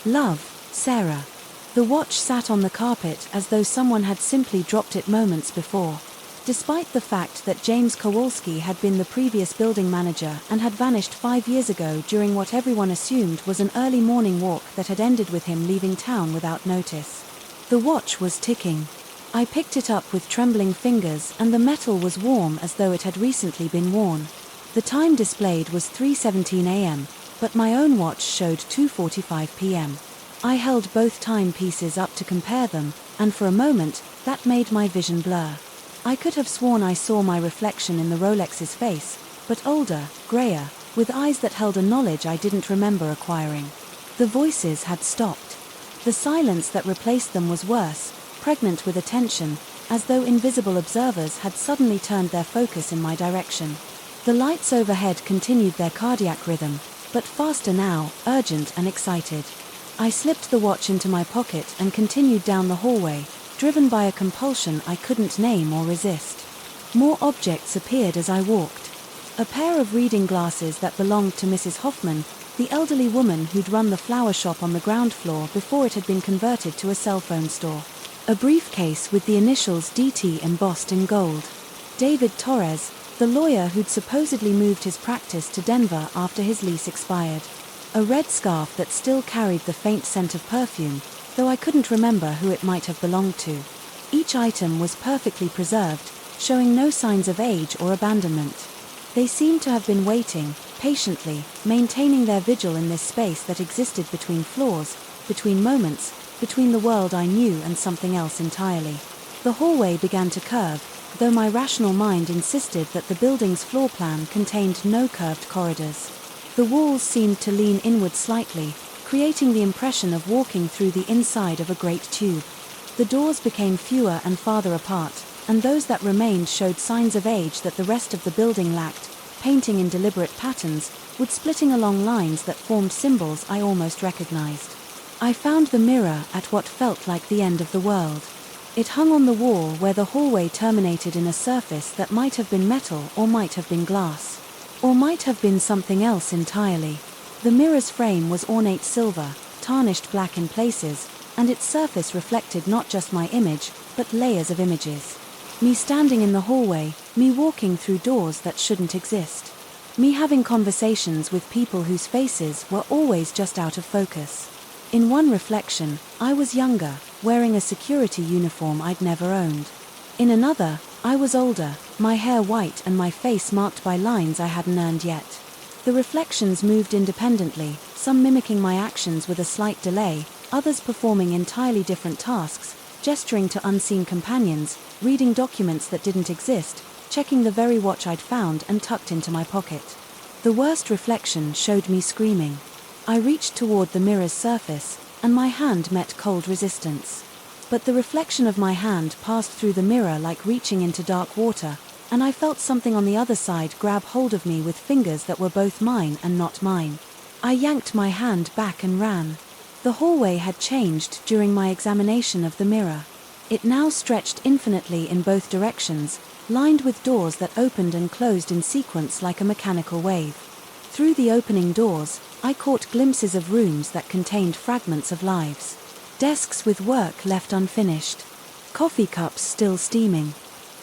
Speaker 1: Love, Sarah." The watch sat on the carpet as though someone had simply dropped it moments before. Despite the fact that James Kowalski had been the previous building manager and had vanished 5 years ago during what everyone assumed was an early morning walk that had ended with him leaving town without notice. The watch was ticking. I picked it up with trembling fingers and the metal was warm as though it had recently been worn. The time displayed was 3:17 a.m., but my own watch showed 2:45 p.m. I held both timepieces up to compare them, and for a moment, that made my vision blur. I could have sworn I saw my reflection in the Rolex's face, but older, grayer, with eyes that held a knowledge I didn't remember acquiring. The voices had stopped. The silence that replaced them was worse, pregnant with attention, as though invisible observers had suddenly turned their focus in my direction. The lights overhead continued their cardiac rhythm, but faster now, urgent and excited. I slipped the watch into my pocket and continued down the hallway, driven by a compulsion I couldn't name or resist. More objects appeared as I walked. A pair of reading glasses that belonged to Mrs. Hoffman, the elderly woman who'd run the flower shop on the ground floor before it had been converted to a cell phone store. A briefcase with the initials DT embossed in gold. David Torres, the lawyer who'd supposedly moved his practice to Denver after his lease expired. A red scarf that still carried the faint scent of perfume, though I couldn't remember who it might have belonged to. Each item was perfectly preserved, showing no signs of age or abandonment. They seemed to have been waiting, patiently, maintaining their vigil in this space that existed between floors, between moments, between the world I knew and something else entirely. The hallway began to curve, though my rational mind insisted that the building's floor plan contained no curved corridors. The walls seemed to lean inward slightly, creating the impression of walking through the inside of a great tube. The doors became fewer and farther apart, and those that remained showed signs of age that the rest of the building lacked, painting in deliberate patterns, with splitting along lines that formed symbols I almost recognized. I found the mirror at what felt like the end of the world. It hung on the wall where the hallway terminated in a surface that might have been metal or might have been glass. Or might have been something else entirely. The mirror's frame was ornate silver, tarnished black in places, and its surface reflected not just my image, but layers of images. Me standing in the hallway, me walking through doors that shouldn't exist. Me having conversations with people whose faces were always just out of focus. In one reflection, I was younger, wearing a security uniform I'd never owned. In another, I was older, my hair white and my face marked by lines I hadn't earned yet. The reflections moved independently, some mimicking my actions with a slight delay, others performing entirely different tasks, gesturing to unseen companions, reading documents that didn't exist, checking the very watch I'd found and tucked into my pocket. The worst reflection showed me screaming. I reached toward the mirror's surface, and my hand met cold resistance. But the reflection of my hand passed through the mirror like reaching into dark water, and I felt something on the other side grab hold of me with fingers that were both mine and not mine. I yanked my hand back and ran. The hallway had changed during my examination of the mirror. It now stretched infinitely in both directions, lined with doors that opened and closed in sequence like a mechanical wave. Through the opening doors, I caught glimpses of rooms that contained fragments of lives. Desks with work left unfinished. Coffee cups still steaming.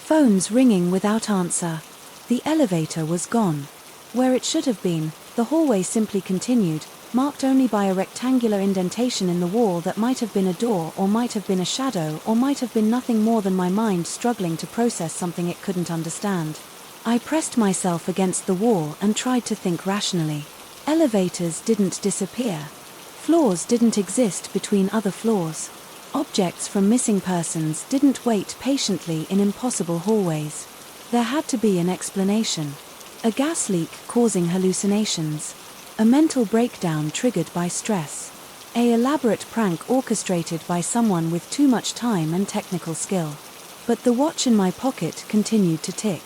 Speaker 1: Phones ringing without answer. The elevator was gone. Where it should have been, the hallway simply continued, marked only by a rectangular indentation in the wall that might have been a door or might have been a shadow or might have been nothing more than my mind struggling to process something it couldn't understand. I pressed myself against the wall and tried to think rationally. Elevators didn't disappear. Floors didn't exist between other floors. Objects from missing persons didn't wait patiently in impossible hallways. There had to be an explanation. A gas leak causing hallucinations. A mental breakdown triggered by stress. An elaborate prank orchestrated by someone with too much time and technical skill. But the watch in my pocket continued to tick.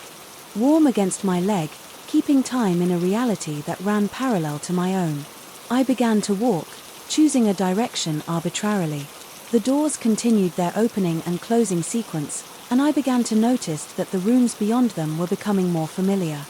Speaker 1: Warm against my leg, keeping time in a reality that ran parallel to my own. I began to walk, choosing a direction arbitrarily. The doors continued their opening and closing sequence, and I began to notice that the rooms beyond them were becoming more familiar.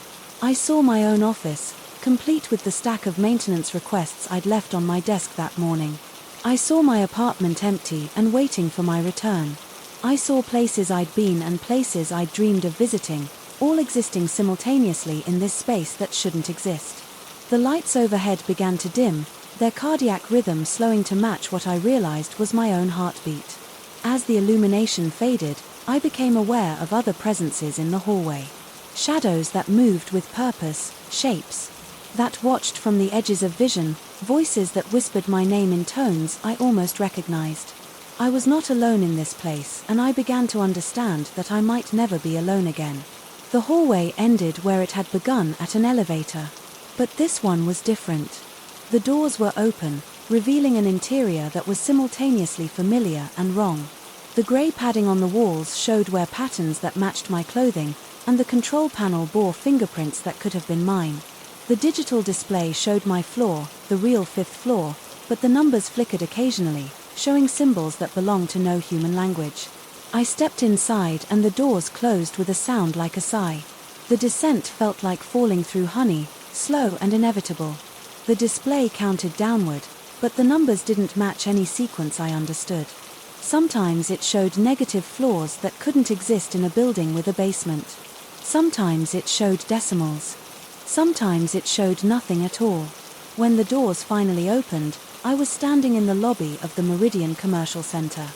Speaker 1: I saw my own office, complete with the stack of maintenance requests I'd left on my desk that morning. I saw my apartment empty and waiting for my return. I saw places I'd been and places I'd dreamed of visiting, all existing simultaneously in this space that shouldn't exist. The lights overhead began to dim, their cardiac rhythm slowing to match what I realized was my own heartbeat. As the illumination faded, I became aware of other presences in the hallway. Shadows that moved with purpose, shapes that watched from the edges of vision, voices that whispered my name in tones I almost recognized. I was not alone in this place, and I began to understand that I might never be alone again. The hallway ended where it had begun, at an elevator. But this one was different. The doors were open, revealing an interior that was simultaneously familiar and wrong. The grey padding on the walls showed where patterns that matched my clothing, and the control panel bore fingerprints that could have been mine. The digital display showed my floor, the real 5th floor, but the numbers flickered occasionally, showing symbols that belonged to no human language. I stepped inside and the doors closed with a sound like a sigh. The descent felt like falling through honey, slow and inevitable. The display counted downward, but the numbers didn't match any sequence I understood. Sometimes it showed negative floors that couldn't exist in a building with a basement. Sometimes it showed decimals. Sometimes it showed nothing at all. When the doors finally opened, I was standing in the lobby of the Meridian Commercial Center.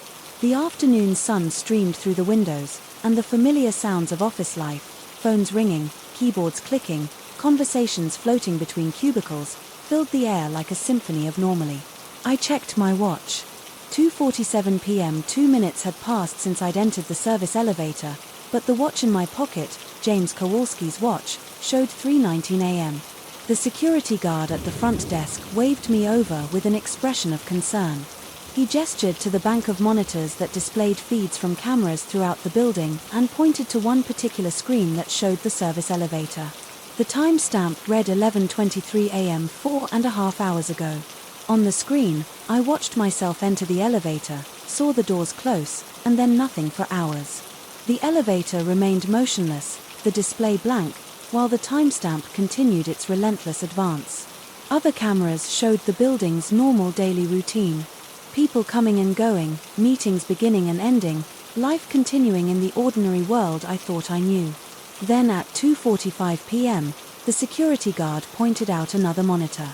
Speaker 1: The afternoon sun streamed through the windows, and the familiar sounds of office life, phones ringing, keyboards clicking, conversations floating between cubicles, filled the air like a symphony of normally. I checked my watch. 2:47 p.m. 2 minutes had passed since I'd entered the service elevator, but the watch in my pocket, James Kowalski's watch, showed 3:19 a.m. The security guard at the front desk waved me over with an expression of concern. He gestured to the bank of monitors that displayed feeds from cameras throughout the building and pointed to one particular screen that showed the service elevator. The timestamp read 11:23 a.m. 4.5 hours ago. On the screen, I watched myself enter the elevator, saw the doors close, and then nothing for hours. The elevator remained motionless, the display blank, while the timestamp continued its relentless advance. Other cameras showed the building's normal daily routine. People coming and going, meetings beginning and ending, life continuing in the ordinary world I thought I knew. Then at 2:45 p.m., the security guard pointed out another monitor.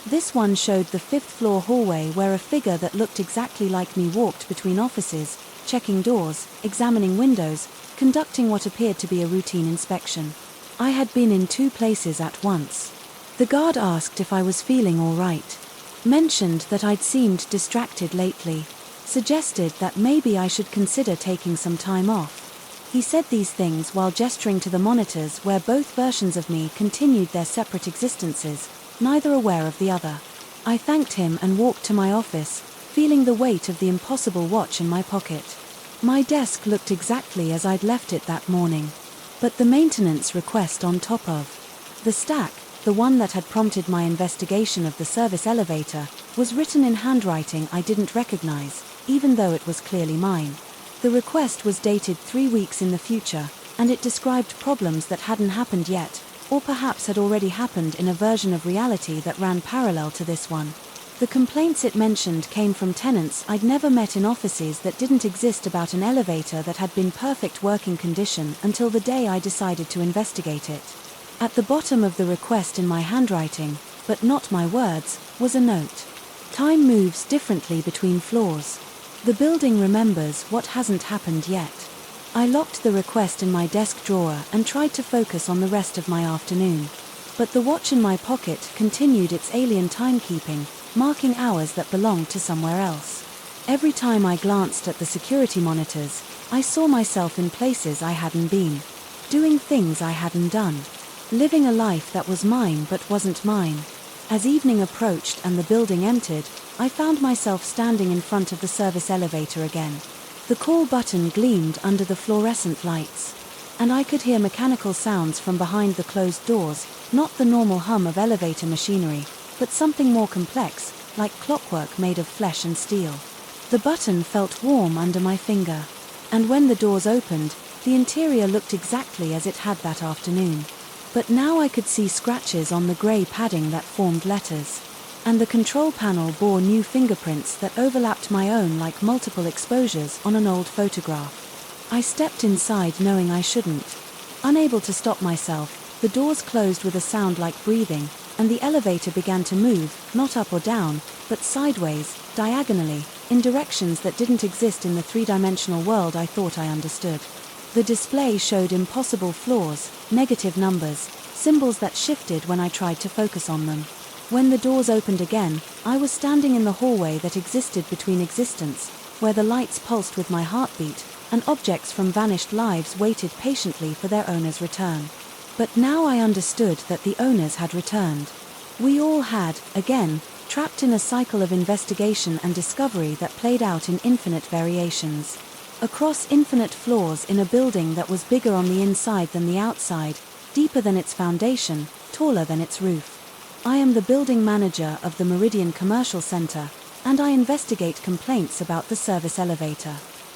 Speaker 1: This one showed the 5th floor hallway where a figure that looked exactly like me walked between offices, checking doors, examining windows, conducting what appeared to be a routine inspection. I had been in 2 places at once. The guard asked if I was feeling all right. Mentioned that I'd seemed distracted lately. suggested that maybe I should consider taking some time off. He said these things while gesturing to the monitors where both versions of me continued their separate existences, neither aware of the other. I thanked him and walked to my office, feeling the weight of the impossible watch in my pocket. My desk looked exactly as I'd left it that morning, but the maintenance request on top of the stack, the one that had prompted my investigation of the service elevator, was written in handwriting I didn't recognize, even though it was clearly mine. The request was dated 3 weeks in the future, and it described problems that hadn't happened yet, or perhaps had already happened in a version of reality that ran parallel to this one. The complaints it mentioned came from tenants I'd never met in offices that didn't exist about an elevator that had been perfect working condition until the day I decided to investigate it. At the bottom of the request in my handwriting, but not my words, was a note. Time moves differently between floors. The building remembers what hasn't happened yet. I locked the request in my desk drawer and tried to focus on the rest of my afternoon. But the watch in my pocket continued its alien timekeeping, marking hours that belonged to somewhere else. Every time I glanced at the security monitors, I saw myself in places I hadn't been, doing things I hadn't done, living a life that was mine but wasn't mine. As evening approached and the building emptied, I found myself standing in front of the service elevator again. The call button gleamed under the fluorescent lights, and I could hear mechanical sounds from behind the closed doors, not the normal hum of elevator machinery, but something more complex, like clockwork made of flesh and steel. The button felt warm under my finger, and when the doors opened, the interior looked exactly as it had that afternoon. But now I could see scratches on the grey padding that formed letters, and the control panel bore new fingerprints that overlapped my own like multiple exposures on an old photograph. I stepped inside knowing I shouldn't. Unable to stop myself, the doors closed with a sound like breathing, and the elevator began to move, not up or down, but sideways, diagonally, in directions that didn't exist in the three-dimensional world I thought I understood. The display showed impossible floors, negative numbers, symbols that shifted when I tried to focus on them. When the doors opened again, I was standing in the hallway that existed between existence, where the lights pulsed with my heartbeat, and objects from vanished lives waited patiently for their owner's return. But now I understood that the owners had returned. We all had, again, trapped in a cycle of investigation and discovery that played out in infinite variations. Across infinite floors in a building that was bigger on the inside than the outside, deeper than its foundation, taller than its roof. I am the building manager of the Meridian Commercial Center, and I investigate complaints about the service elevator.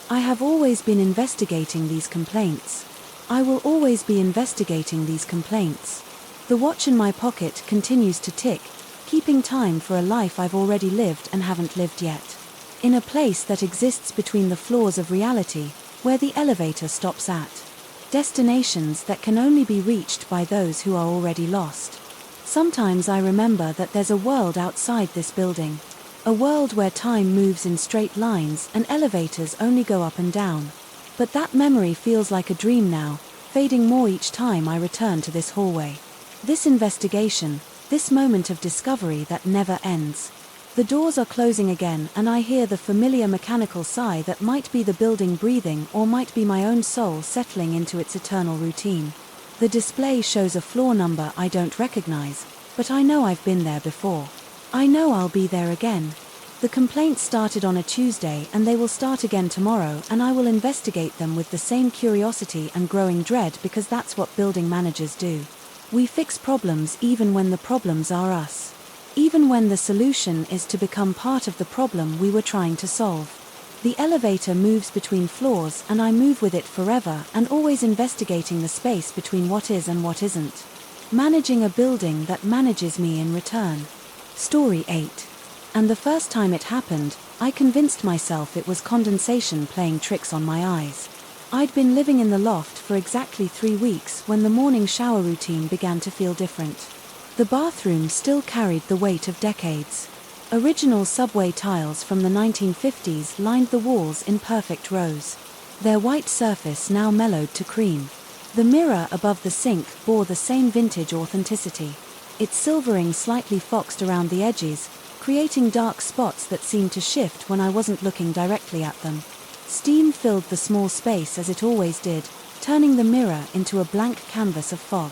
Speaker 1: I have always been investigating these complaints. I will always be investigating these complaints. The watch in my pocket continues to tick, keeping time for a life I've already lived and haven't lived yet. In a place that exists between the floors of reality, where the elevator stops at. Destinations that can only be reached by those who are already lost. Sometimes I remember that there's a world outside this building. A world where time moves in straight lines and elevators only go up and down. But that memory feels like a dream now, fading more each time I return to this hallway. This investigation, this moment of discovery that never ends. The doors are closing again and I hear the familiar mechanical sigh that might be the building breathing or might be my own soul settling into its eternal routine. The display shows a floor number I don't recognize, but I know I've been there before. I know I'll be there again. The complaints started on a Tuesday and they will start again tomorrow, and I will investigate them with the same curiosity and growing dread because that's what building managers do. We fix problems even when the problems are us. Even when the solution is to become part of the problem we were trying to solve. The elevator moves between floors and I move with it forever and always investigating the space between what is and what isn't. Managing a building that manages me in return. Story 8. And the first time it happened, I convinced myself it was condensation playing tricks on my eyes. I'd been living in the loft for exactly 3 weeks when the morning shower routine began to feel different. The bathroom still carried the weight of decades. Original subway tiles from the 1950s lined the walls in perfect rows. Their white surface now mellowed to cream. The mirror above the sink bore the same vintage authenticity. Its silvering slightly foxed around the edges, creating dark spots that seemed to shift when I wasn't looking directly at them. Steam filled the small space as it always did, turning the mirror into a blank canvas of fog.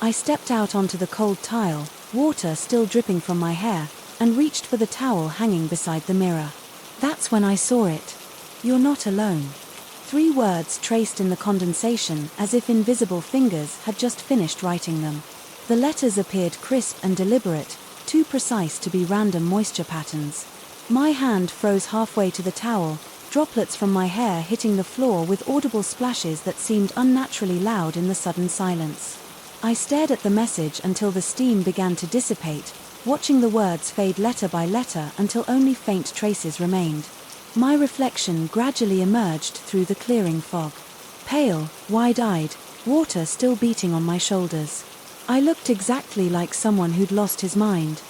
Speaker 1: I stepped out onto the cold tile, water still dripping from my hair, and reached for the towel hanging beside the mirror. That's when I saw it. "You're not alone." 3 words traced in the condensation as if invisible fingers had just finished writing them. The letters appeared crisp and deliberate, too precise to be random moisture patterns. My hand froze halfway to the towel, droplets from my hair hitting the floor with audible splashes that seemed unnaturally loud in the sudden silence. I stared at the message until the steam began to dissipate, watching the words fade letter by letter until only faint traces remained. My reflection gradually emerged through the clearing fog. Pale, wide-eyed, water still beating on my shoulders. I looked exactly like someone who'd lost his mind.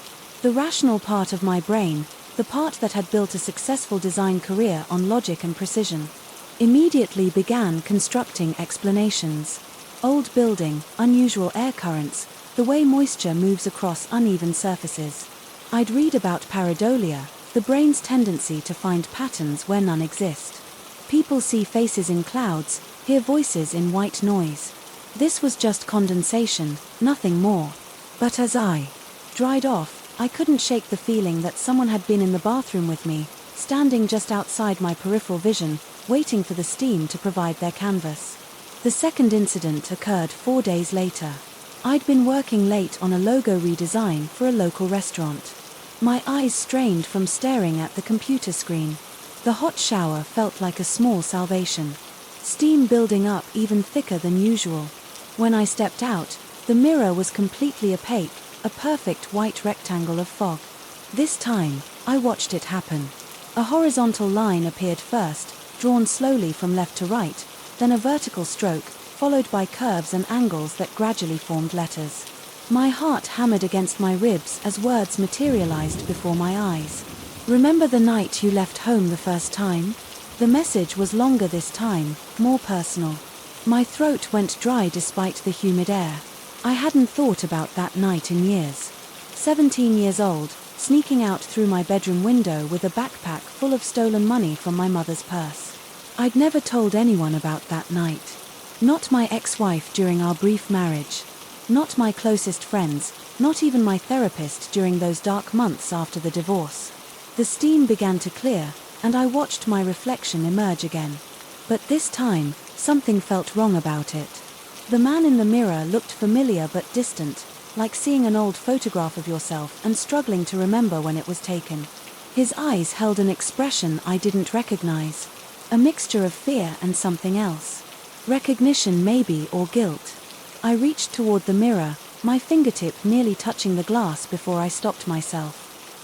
Speaker 1: The rational part of my brain, the part that had built a successful design career on logic and precision, immediately began constructing explanations. Old building, unusual air currents, the way moisture moves across uneven surfaces. I'd read about pareidolia, the brain's tendency to find patterns where none exist. People see faces in clouds, hear voices in white noise. This was just condensation, nothing more. But as I dried off, I couldn't shake the feeling that someone had been in the bathroom with me, standing just outside my peripheral vision, waiting for the steam to provide their canvas. The second incident occurred 4 days later. I'd been working late on a logo redesign for a local restaurant. My eyes strained from staring at the computer screen. The hot shower felt like a small salvation. Steam building up even thicker than usual. When I stepped out, the mirror was completely opaque, a perfect white rectangle of fog. This time, I watched it happen. A horizontal line appeared first, drawn slowly from left to right, then a vertical stroke, followed by curves and angles that gradually formed letters. My heart hammered against my ribs as words materialized before my eyes. "Remember the night you left home the first time?" The message was longer this time, more personal. My throat went dry despite the humid air. I hadn't thought about that night in years. 17 years old, sneaking out through my bedroom window with a backpack full of stolen money from my mother's purse. I'd never told anyone about that night. Not my ex-wife during our brief marriage. Not my closest friends, not even my therapist during those dark months after the divorce. The steam began to clear, and I watched my reflection emerge again. But this time, something felt wrong about it. The man in the mirror looked familiar but distant, like seeing an old photograph of yourself and struggling to remember when it was taken. His eyes held an expression I didn't recognize, a mixture of fear and something else. Recognition maybe, or guilt. I reached toward the mirror, my fingertip nearly touching the glass before I stopped myself.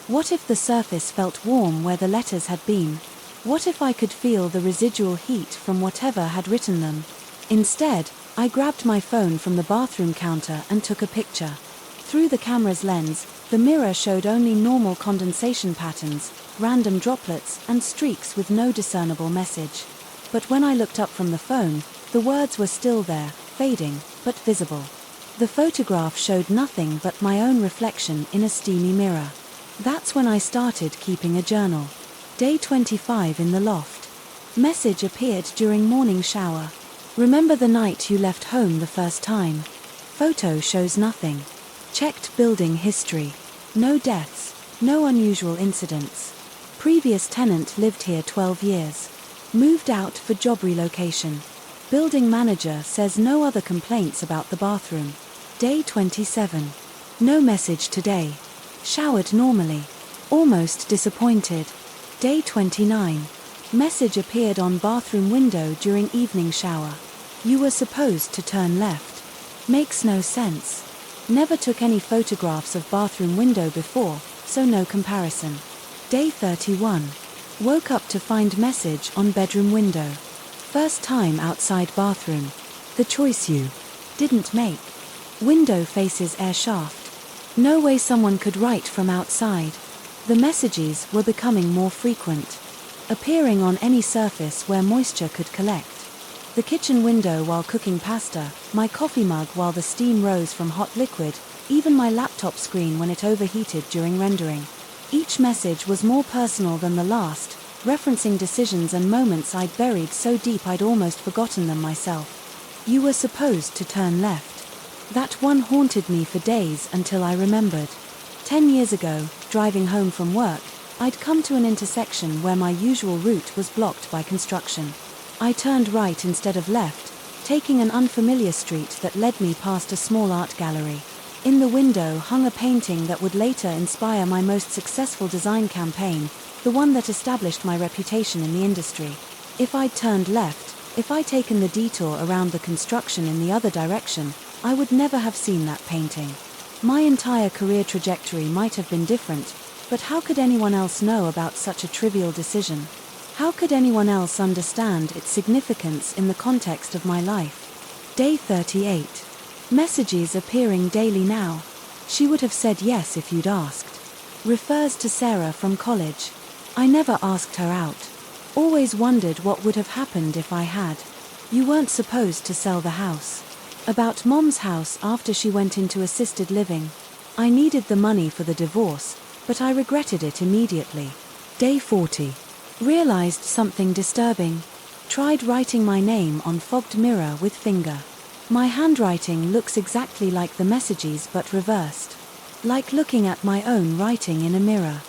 Speaker 1: What if the surface felt warm where the letters had been? What if I could feel the residual heat from whatever had written them? Instead, I grabbed my phone from the bathroom counter and took a picture. Through the camera's lens, the mirror showed only normal condensation patterns, random droplets, and streaks with no discernible message. But when I looked up from the phone, the words were still there, fading, but visible. The photograph showed nothing but my own reflection in a steamy mirror. That's when I started keeping a journal. Day 25 in the loft. Message appeared during morning shower. "Remember the night you left home the first time?" Photo shows nothing. Checked building history. No deaths, no unusual incidents. Previous tenant lived here 12 years. Moved out for job relocation. Building manager says no other complaints about the bathroom. Day 27. No message today. Showered normally. Almost disappointed. Day 29. Message appeared on bathroom window during evening shower. You were supposed to turn left. Makes no sense. Never took any photographs of bathroom window before, so no comparison. Day 31. Woke up to find message on bedroom window. First time outside bathroom. The choice you didn't make. Window faces air shaft. No way someone could write from outside. The messages were becoming more frequent, appearing on any surface where moisture could collect. The kitchen window while cooking pasta, my coffee mug while the steam rose from hot liquid, even my laptop screen when it overheated during rendering. Each message was more personal than the last, referencing decisions and moments I'd buried so deep I'd almost forgotten them myself. You were supposed to turn left. That one haunted me for days until I remembered. 10 years ago, driving home from work, I'd come to an intersection where my usual route was blocked by construction. I turned right instead of left, taking an unfamiliar street that led me past a small art gallery. In the window hung a painting that would later inspire my most successful design campaign, the one that established my reputation in the industry. If I'd turned left, if I'd taken the detour around the construction in the other direction, I would never have seen that painting. My entire career trajectory might have been different, but how could anyone else know about such a trivial decision? How could anyone else understand its significance in the context of my life? Day 38. Messages appearing daily now. She would have said yes if you'd asked. Refers to Sarah from college. I never asked her out. Always wondered what would have happened if I had. You weren't supposed to sell the house. About Mom's house after she went into assisted living. I needed the money for the divorce, but I regretted it immediately. Day 40. Realized something disturbing. Tried writing my name on fogged mirror with finger. My handwriting looks exactly like the messages but reversed. Like looking at my own writing in a mirror.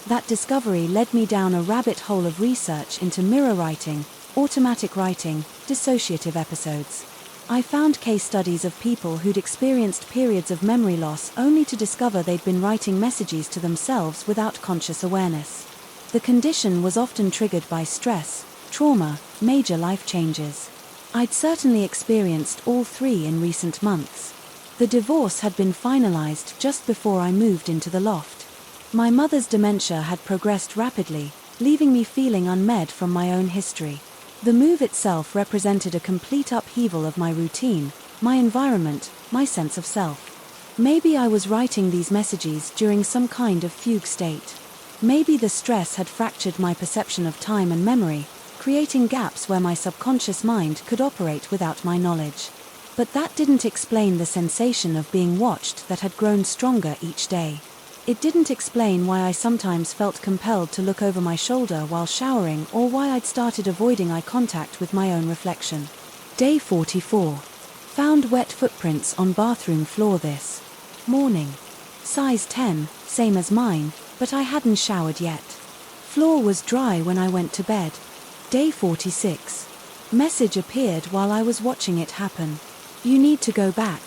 Speaker 1: That discovery led me down a rabbit hole of research into mirror writing, automatic writing, dissociative episodes. I found case studies of people who'd experienced periods of memory loss only to discover they'd been writing messages to themselves without conscious awareness. The condition was often triggered by stress, trauma, major life changes. I'd certainly experienced all three in recent months. The divorce had been finalized just before I moved into the loft. My mother's dementia had progressed rapidly, leaving me feeling unmed from my own history. The move itself represented a complete upheaval of my routine, my environment, my sense of self. Maybe I was writing these messages during some kind of fugue state. Maybe the stress had fractured my perception of time and memory, creating gaps where my subconscious mind could operate without my knowledge. But that didn't explain the sensation of being watched that had grown stronger each day. It didn't explain why I sometimes felt compelled to look over my shoulder while showering or why I'd started avoiding eye contact with my own reflection. Day 44. Found wet footprints on bathroom floor this morning. Size 10, same as mine, but I hadn't showered yet. Floor was dry when I went to bed. Day 46. Message appeared while I was watching it happen. You need to go back.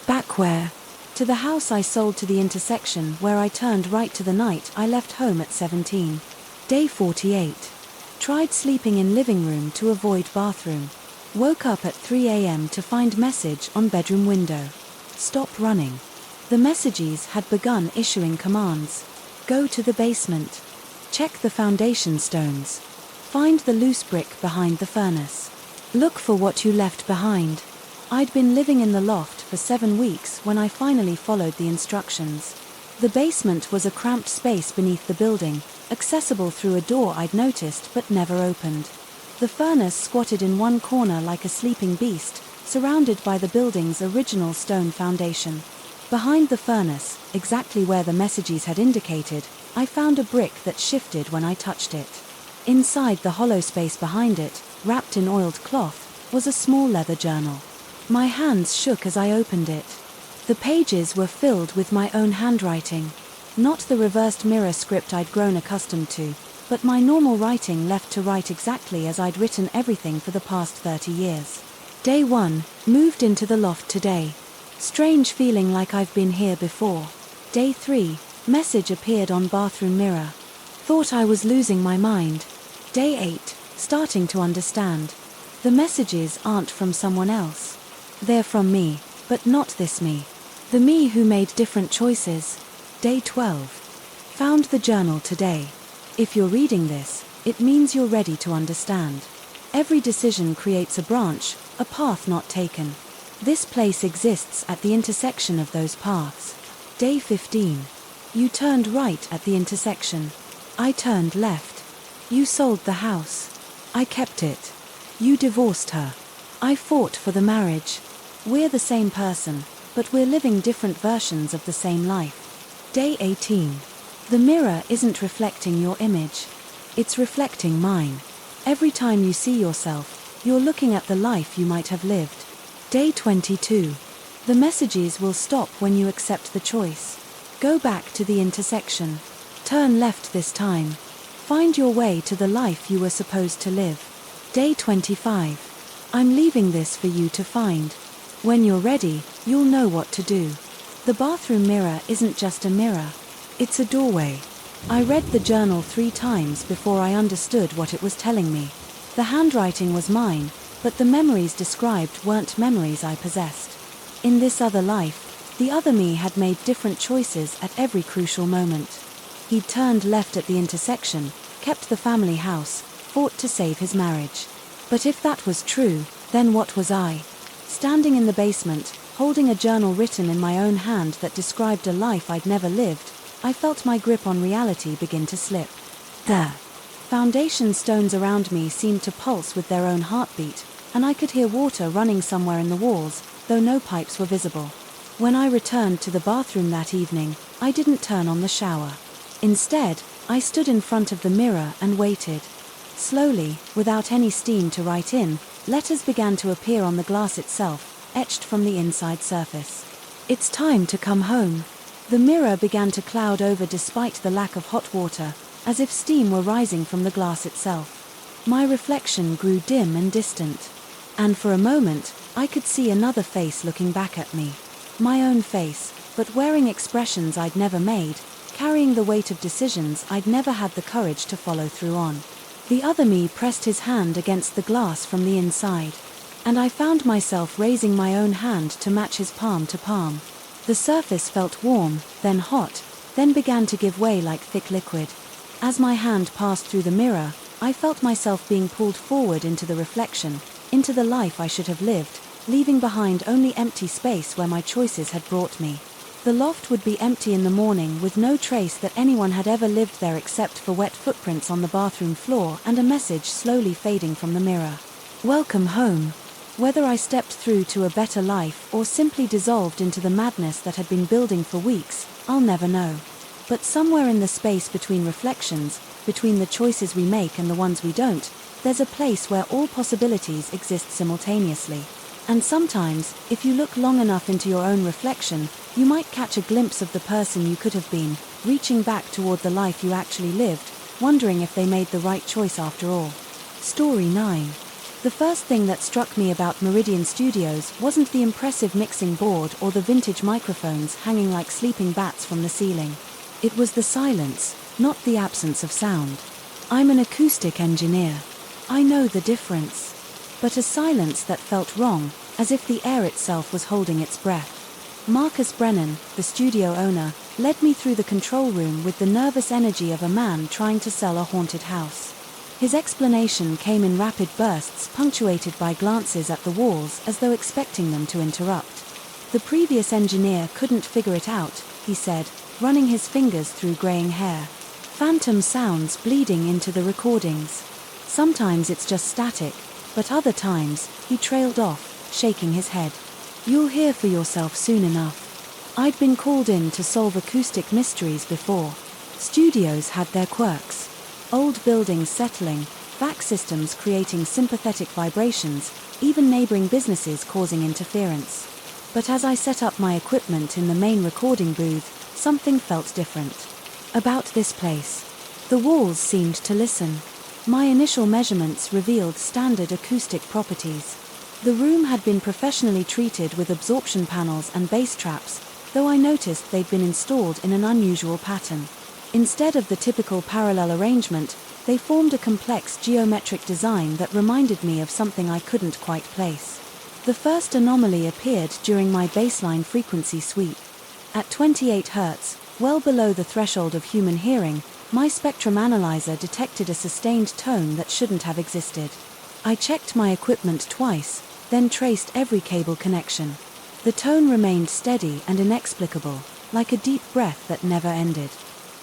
Speaker 1: Back where? To the house I sold to the intersection where I turned right to the night I left home at 17. Day 48. Tried sleeping in living room to avoid bathroom. Woke up at 3 a.m. to find message on bedroom window. Stop running. The messages had begun issuing commands. Go to the basement. Check the foundation stones. Find the loose brick behind the furnace. Look for what you left behind. I'd been living in the loft for 7 weeks when I finally followed the instructions. The basement was a cramped space beneath the building, accessible through a door I'd noticed but never opened. The furnace squatted in one corner like a sleeping beast, surrounded by the building's original stone foundation. Behind the furnace, exactly where the messages had indicated, I found a brick that shifted when I touched it. Inside the hollow space behind it, wrapped in oiled cloth, was a small leather journal. My hands shook as I opened it. The pages were filled with my own handwriting. Not the reversed mirror script I'd grown accustomed to, but my normal writing left to write exactly as I'd written everything for the past 30 years. Day 1, moved into the loft today. Strange feeling like I've been here before. Day 3, message appeared on bathroom mirror. Thought I was losing my mind. Day 8, starting to understand. The messages aren't from someone else. They're from me, but not this me. The me who made different choices. Day 12. Found the journal today. If you're reading this, it means you're ready to understand. Every decision creates a branch, a path not taken. This place exists at the intersection of those paths. Day 15. You turned right at the intersection. I turned left. You sold the house. I kept it. You divorced her. I fought for the marriage. We're the same person, but we're living different versions of the same life. Day 18. The mirror isn't reflecting your image. It's reflecting mine. Every time you see yourself, you're looking at the life you might have lived. Day 22. The messages will stop when you accept the choice. Go back to the intersection. Turn left this time. Find your way to the life you were supposed to live. Day 25. I'm leaving this for you to find. When you're ready, you'll know what to do. The bathroom mirror isn't just a mirror. It's a doorway. I read the journal 3 times before I understood what it was telling me. The handwriting was mine, but the memories described weren't memories I possessed. In this other life, the other me had made different choices at every crucial moment. He'd turned left at the intersection, kept the family house, fought to save his marriage. But if that was true, then what was I? Standing in the basement, holding a journal written in my own hand that described a life I'd never lived, I felt my grip on reality begin to slip. The foundation stones around me seemed to pulse with their own heartbeat, and I could hear water running somewhere in the walls, though no pipes were visible. When I returned to the bathroom that evening, I didn't turn on the shower. Instead, I stood in front of the mirror and waited. Slowly, without any steam to write in, letters began to appear on the glass itself, etched from the inside surface. It's time to come home. The mirror began to cloud over despite the lack of hot water, as if steam were rising from the glass itself. My reflection grew dim and distant. And for a moment, I could see another face looking back at me. My own face, but wearing expressions I'd never made, carrying the weight of decisions I'd never had the courage to follow through on. The other me pressed his hand against the glass from the inside, and I found myself raising my own hand to match his palm to palm. The surface felt warm, then hot, then began to give way like thick liquid. As my hand passed through the mirror, I felt myself being pulled forward into the reflection, into the life I should have lived, leaving behind only empty space where my choices had brought me. The loft would be empty in the morning with no trace that anyone had ever lived there except for wet footprints on the bathroom floor and a message slowly fading from the mirror. Welcome home. Whether I stepped through to a better life or simply dissolved into the madness that had been building for weeks, I'll never know. But somewhere in the space between reflections, between the choices we make and the ones we don't, there's a place where all possibilities exist simultaneously. And sometimes, if you look long enough into your own reflection, you might catch a glimpse of the person you could have been, reaching back toward the life you actually lived, wondering if they made the right choice after all. Story 9. The first thing that struck me about Meridian Studios wasn't the impressive mixing board or the vintage microphones hanging like sleeping bats from the ceiling. It was the silence, not the absence of sound. I'm an acoustic engineer. I know the difference. But a silence that felt wrong, as if the air itself was holding its breath. Marcus Brennan, the studio owner, led me through the control room with the nervous energy of a man trying to sell a haunted house. His explanation came in rapid bursts punctuated by glances at the walls as though expecting them to interrupt. The previous engineer couldn't figure it out, he said, running his fingers through graying hair. Phantom sounds bleeding into the recordings. Sometimes it's just static, but other times, he trailed off, shaking his head. You'll hear for yourself soon enough. I'd been called in to solve acoustic mysteries before. Studios had their quirks. Old buildings settling, vac systems creating sympathetic vibrations, even neighboring businesses causing interference. But as I set up my equipment in the main recording booth, something felt different. About this place. The walls seemed to listen. My initial measurements revealed standard acoustic properties. The room had been professionally treated with absorption panels and bass traps, though I noticed they'd been installed in an unusual pattern. Instead of the typical parallel arrangement, they formed a complex geometric design that reminded me of something I couldn't quite place. The first anomaly appeared during my baseline frequency sweep. At 28 Hz, well below the threshold of human hearing, my spectrum analyzer detected a sustained tone that shouldn't have existed. I checked my equipment twice, then traced every cable connection. The tone remained steady and inexplicable, like a deep breath that never ended.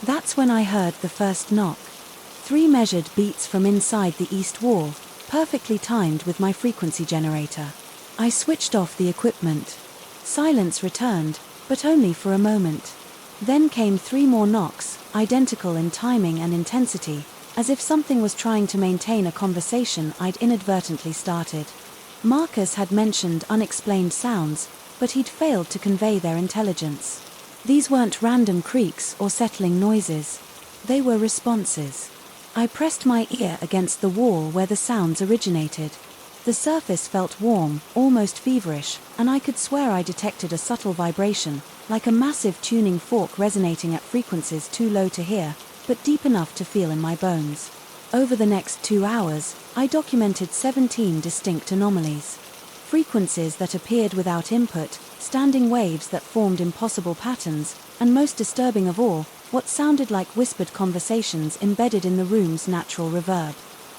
Speaker 1: That's when I heard the first knock. 3 measured beats from inside the east wall, perfectly timed with my frequency generator. I switched off the equipment. Silence returned, but only for a moment. Then came 3 more knocks, identical in timing and intensity, as if something was trying to maintain a conversation I'd inadvertently started. Marcus had mentioned unexplained sounds, but he'd failed to convey their intelligence. These weren't random creaks or settling noises. They were responses. I pressed my ear against the wall where the sounds originated. The surface felt warm, almost feverish, and I could swear I detected a subtle vibration, like a massive tuning fork resonating at frequencies too low to hear, but deep enough to feel in my bones. Over the next 2 hours, I documented 17 distinct anomalies. Frequencies that appeared without input, standing waves that formed impossible patterns, and most disturbing of all, what sounded like whispered conversations embedded in the room's natural reverb.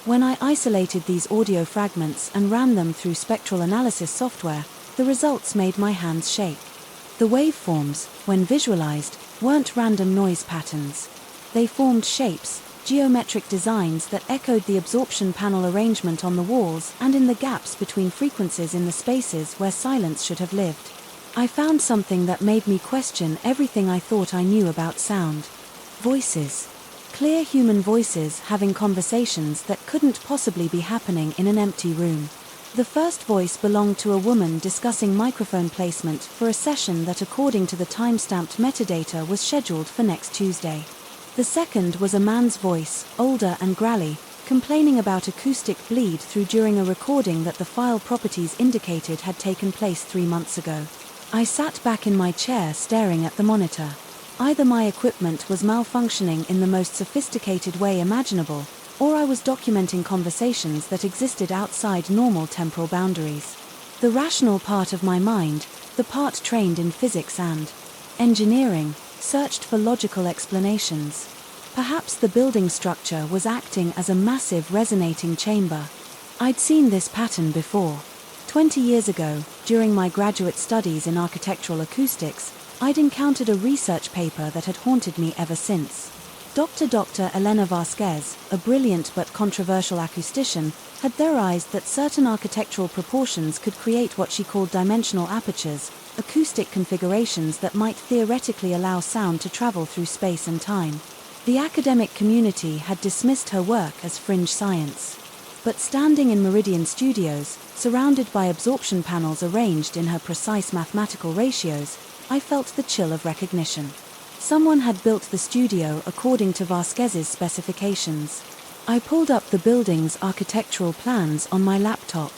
Speaker 1: When I isolated these audio fragments and ran them through spectral analysis software, the results made my hands shake. The waveforms, when visualized, weren't random noise patterns. They formed shapes, geometric designs that echoed the absorption panel arrangement on the walls and in the gaps between frequencies in the spaces where silence should have lived. I found something that made me question everything I thought I knew about sound. Voices. Clear human voices having conversations that couldn't possibly be happening in an empty room. The first voice belonged to a woman discussing microphone placement for a session that, according to the time-stamped metadata, was scheduled for next Tuesday. The second was a man's voice, older and growly, complaining about acoustic bleed through during a recording that the file properties indicated had taken place 3 months ago. I sat back in my chair staring at the monitor. Either my equipment was malfunctioning in the most sophisticated way imaginable, or I was documenting conversations that existed outside normal temporal boundaries. The rational part of my mind, the part trained in physics and engineering, searched for logical explanations. Perhaps the building structure was acting as a massive resonating chamber. I'd seen this pattern before. 20 years ago, during my graduate studies in architectural acoustics, I'd encountered a research paper that had haunted me ever since. Dr. Elena Vasquez, a brilliant but controversial acoustician, had theorized that certain architectural proportions could create what she called dimensional apertures, acoustic configurations that might theoretically allow sound to travel through space and time. The academic community had dismissed her work as fringe science. But standing in Meridian Studios, surrounded by absorption panels arranged in her precise mathematical ratios, I felt the chill of recognition. Someone had built the studio according to Vasquez's specifications. I pulled up the building's architectural plans on my laptop,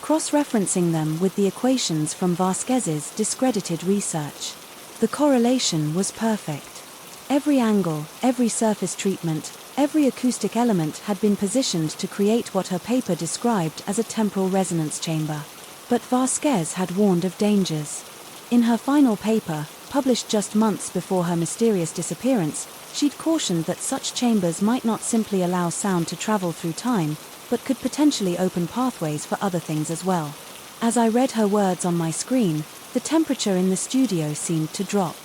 Speaker 1: cross-referencing them with the equations from Vasquez's discredited research. The correlation was perfect. Every angle, every surface treatment, every acoustic element had been positioned to create what her paper described as a temporal resonance chamber. But Vasquez had warned of dangers. In her final paper, published just months before her mysterious disappearance, she'd cautioned that such chambers might not simply allow sound to travel through time, but could potentially open pathways for other things as well. As I read her words on my screen, the temperature in the studio seemed to drop.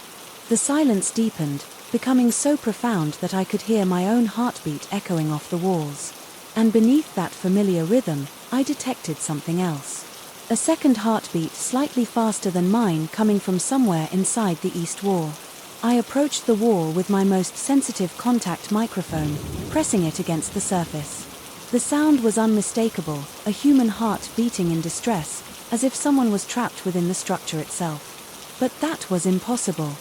Speaker 1: The silence deepened, becoming so profound that I could hear my own heartbeat echoing off the walls. And beneath that familiar rhythm, I detected something else. A second heartbeat slightly faster than mine coming from somewhere inside the east wall. I approached the wall with my most sensitive contact microphone, pressing it against the surface. The sound was unmistakable, a human heart beating in distress, as if someone was trapped within the structure itself. But that was impossible.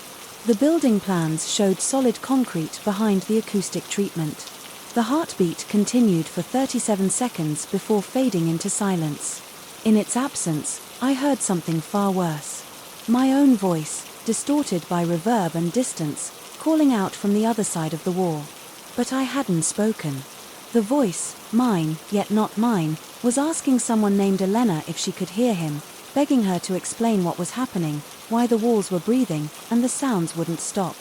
Speaker 1: The building plans showed solid concrete behind the acoustic treatment. The heartbeat continued for 37 seconds before fading into silence. In its absence, I heard something far worse. My own voice, distorted by reverb and distance, calling out from the other side of the wall. But I hadn't spoken. The voice, mine, yet not mine, was asking someone named Elena if she could hear him, begging her to explain what was happening, why the walls were breathing, and the sounds wouldn't stop.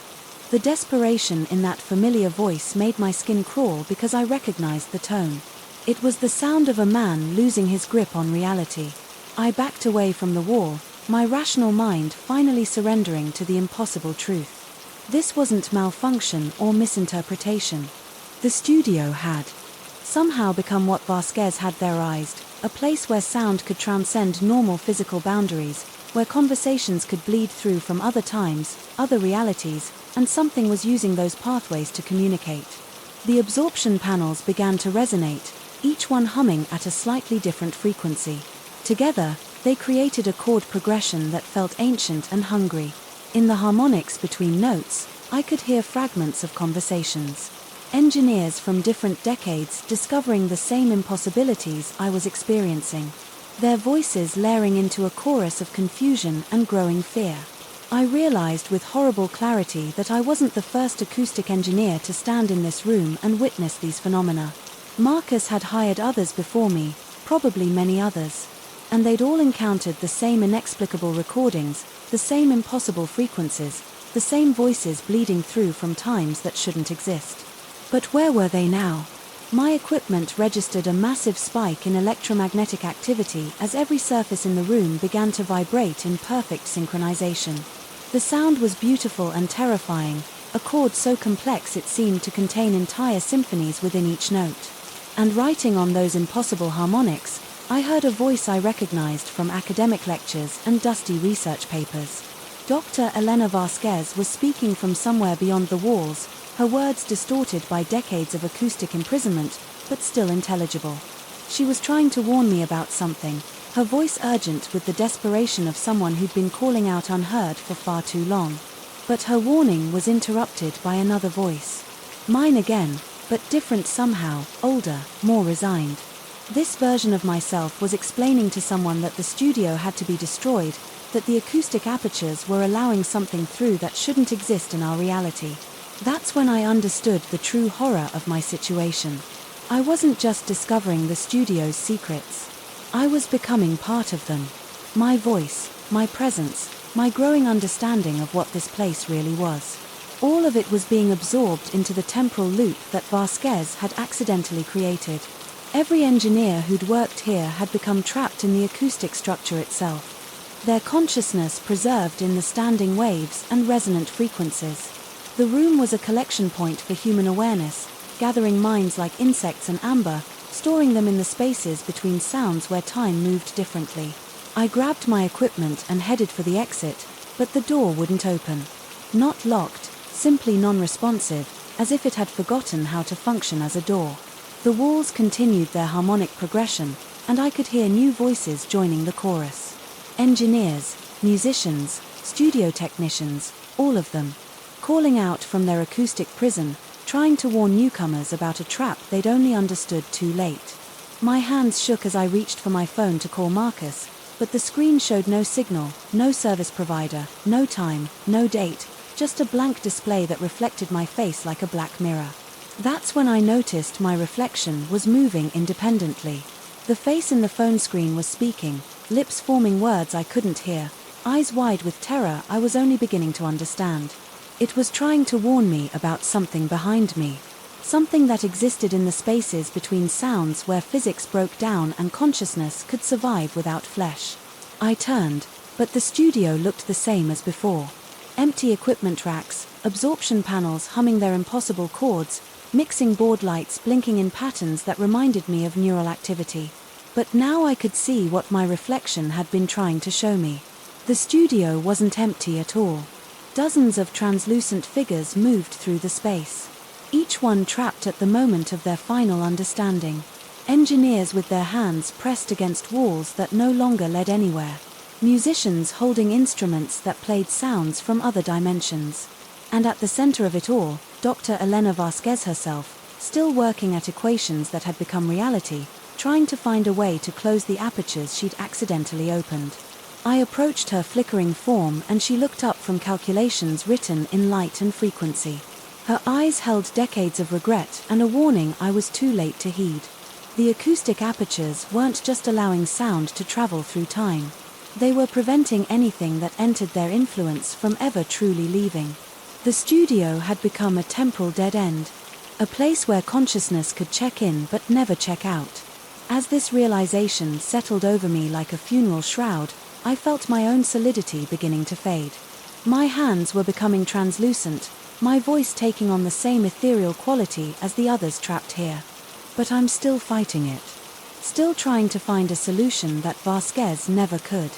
Speaker 1: The desperation in that familiar voice made my skin crawl because I recognized the tone. It was the sound of a man losing his grip on reality. I backed away from the wall, my rational mind finally surrendering to the impossible truth. This wasn't malfunction or misinterpretation. The studio had somehow become what Vasquez had theorized, a place where sound could transcend normal physical boundaries, where conversations could bleed through from other times, other realities, and something was using those pathways to communicate. The absorption panels began to resonate, each one humming at a slightly different frequency. Together, they created a chord progression that felt ancient and hungry. In the harmonics between notes, I could hear fragments of conversations. Engineers from different decades discovering the same impossibilities I was experiencing. Their voices layering into a chorus of confusion and growing fear. I realized with horrible clarity that I wasn't the first acoustic engineer to stand in this room and witness these phenomena. Marcus had hired others before me, probably many others. And they'd all encountered the same inexplicable recordings, the same impossible frequencies, the same voices bleeding through from times that shouldn't exist. But where were they now? My equipment registered a massive spike in electromagnetic activity as every surface in the room began to vibrate in perfect synchronization. The sound was beautiful and terrifying, a chord so complex it seemed to contain entire symphonies within each note. And writing on those impossible harmonics, I heard a voice I recognized from academic lectures and dusty research papers. Dr. Elena Vasquez was speaking from somewhere beyond the walls, her words distorted by decades of acoustic imprisonment, but still intelligible. She was trying to warn me about something, her voice urgent with the desperation of someone who'd been calling out unheard for far too long. But her warning was interrupted by another voice. Mine again, but different somehow, older, more resigned. This version of myself was explaining to someone that the studio had to be destroyed, that the acoustic apertures were allowing something through that shouldn't exist in our reality. That's when I understood the true horror of my situation. I wasn't just discovering the studio's secrets. I was becoming part of them. My voice, my presence, my growing understanding of what this place really was. All of it was being absorbed into the temporal loop that Vasquez had accidentally created. Every engineer who'd worked here had become trapped in the acoustic structure itself. Their consciousness preserved in the standing waves and resonant frequencies. The room was a collection point for human awareness, gathering minds like insects and amber, storing them in the spaces between sounds where time moved differently. I grabbed my equipment and headed for the exit, but the door wouldn't open. Not locked, simply non-responsive, as if it had forgotten how to function as a door. The walls continued their harmonic progression, and I could hear new voices joining the chorus. Engineers, musicians, studio technicians, all of them, calling out from their acoustic prison, trying to warn newcomers about a trap they'd only understood too late. My hands shook as I reached for my phone to call Marcus, but the screen showed no signal, no service provider, no time, no date, just a blank display that reflected my face like a black mirror. That's when I noticed my reflection was moving independently. The face in the phone screen was speaking, lips forming words I couldn't hear, eyes wide with terror I was only beginning to understand. It was trying to warn me about something behind me. Something that existed in the spaces between sounds where physics broke down and consciousness could survive without flesh. I turned, but the studio looked the same as before. Empty equipment racks, absorption panels humming their impossible chords, mixing board lights blinking in patterns that reminded me of neural activity. But now I could see what my reflection had been trying to show me. The studio wasn't empty at all. Dozens of translucent figures moved through the space. Each one trapped at the moment of their final understanding. Engineers with their hands pressed against walls that no longer led anywhere. Musicians holding instruments that played sounds from other dimensions. And at the center of it all, Dr. Elena Vasquez herself, still working at equations that had become reality, trying to find a way to close the apertures she'd accidentally opened. I approached her flickering form and she looked up from calculations written in light and frequency. Her eyes held decades of regret and a warning I was too late to heed. The acoustic apertures weren't just allowing sound to travel through time. They were preventing anything that entered their influence from ever truly leaving. The studio had become a temporal dead end, a place where consciousness could check in but never check out. As this realization settled over me like a funeral shroud, I felt my own solidity beginning to fade. My hands were becoming translucent, my voice taking on the same ethereal quality as the others trapped here. But I'm still fighting it. Still trying to find a solution that Vasquez never could.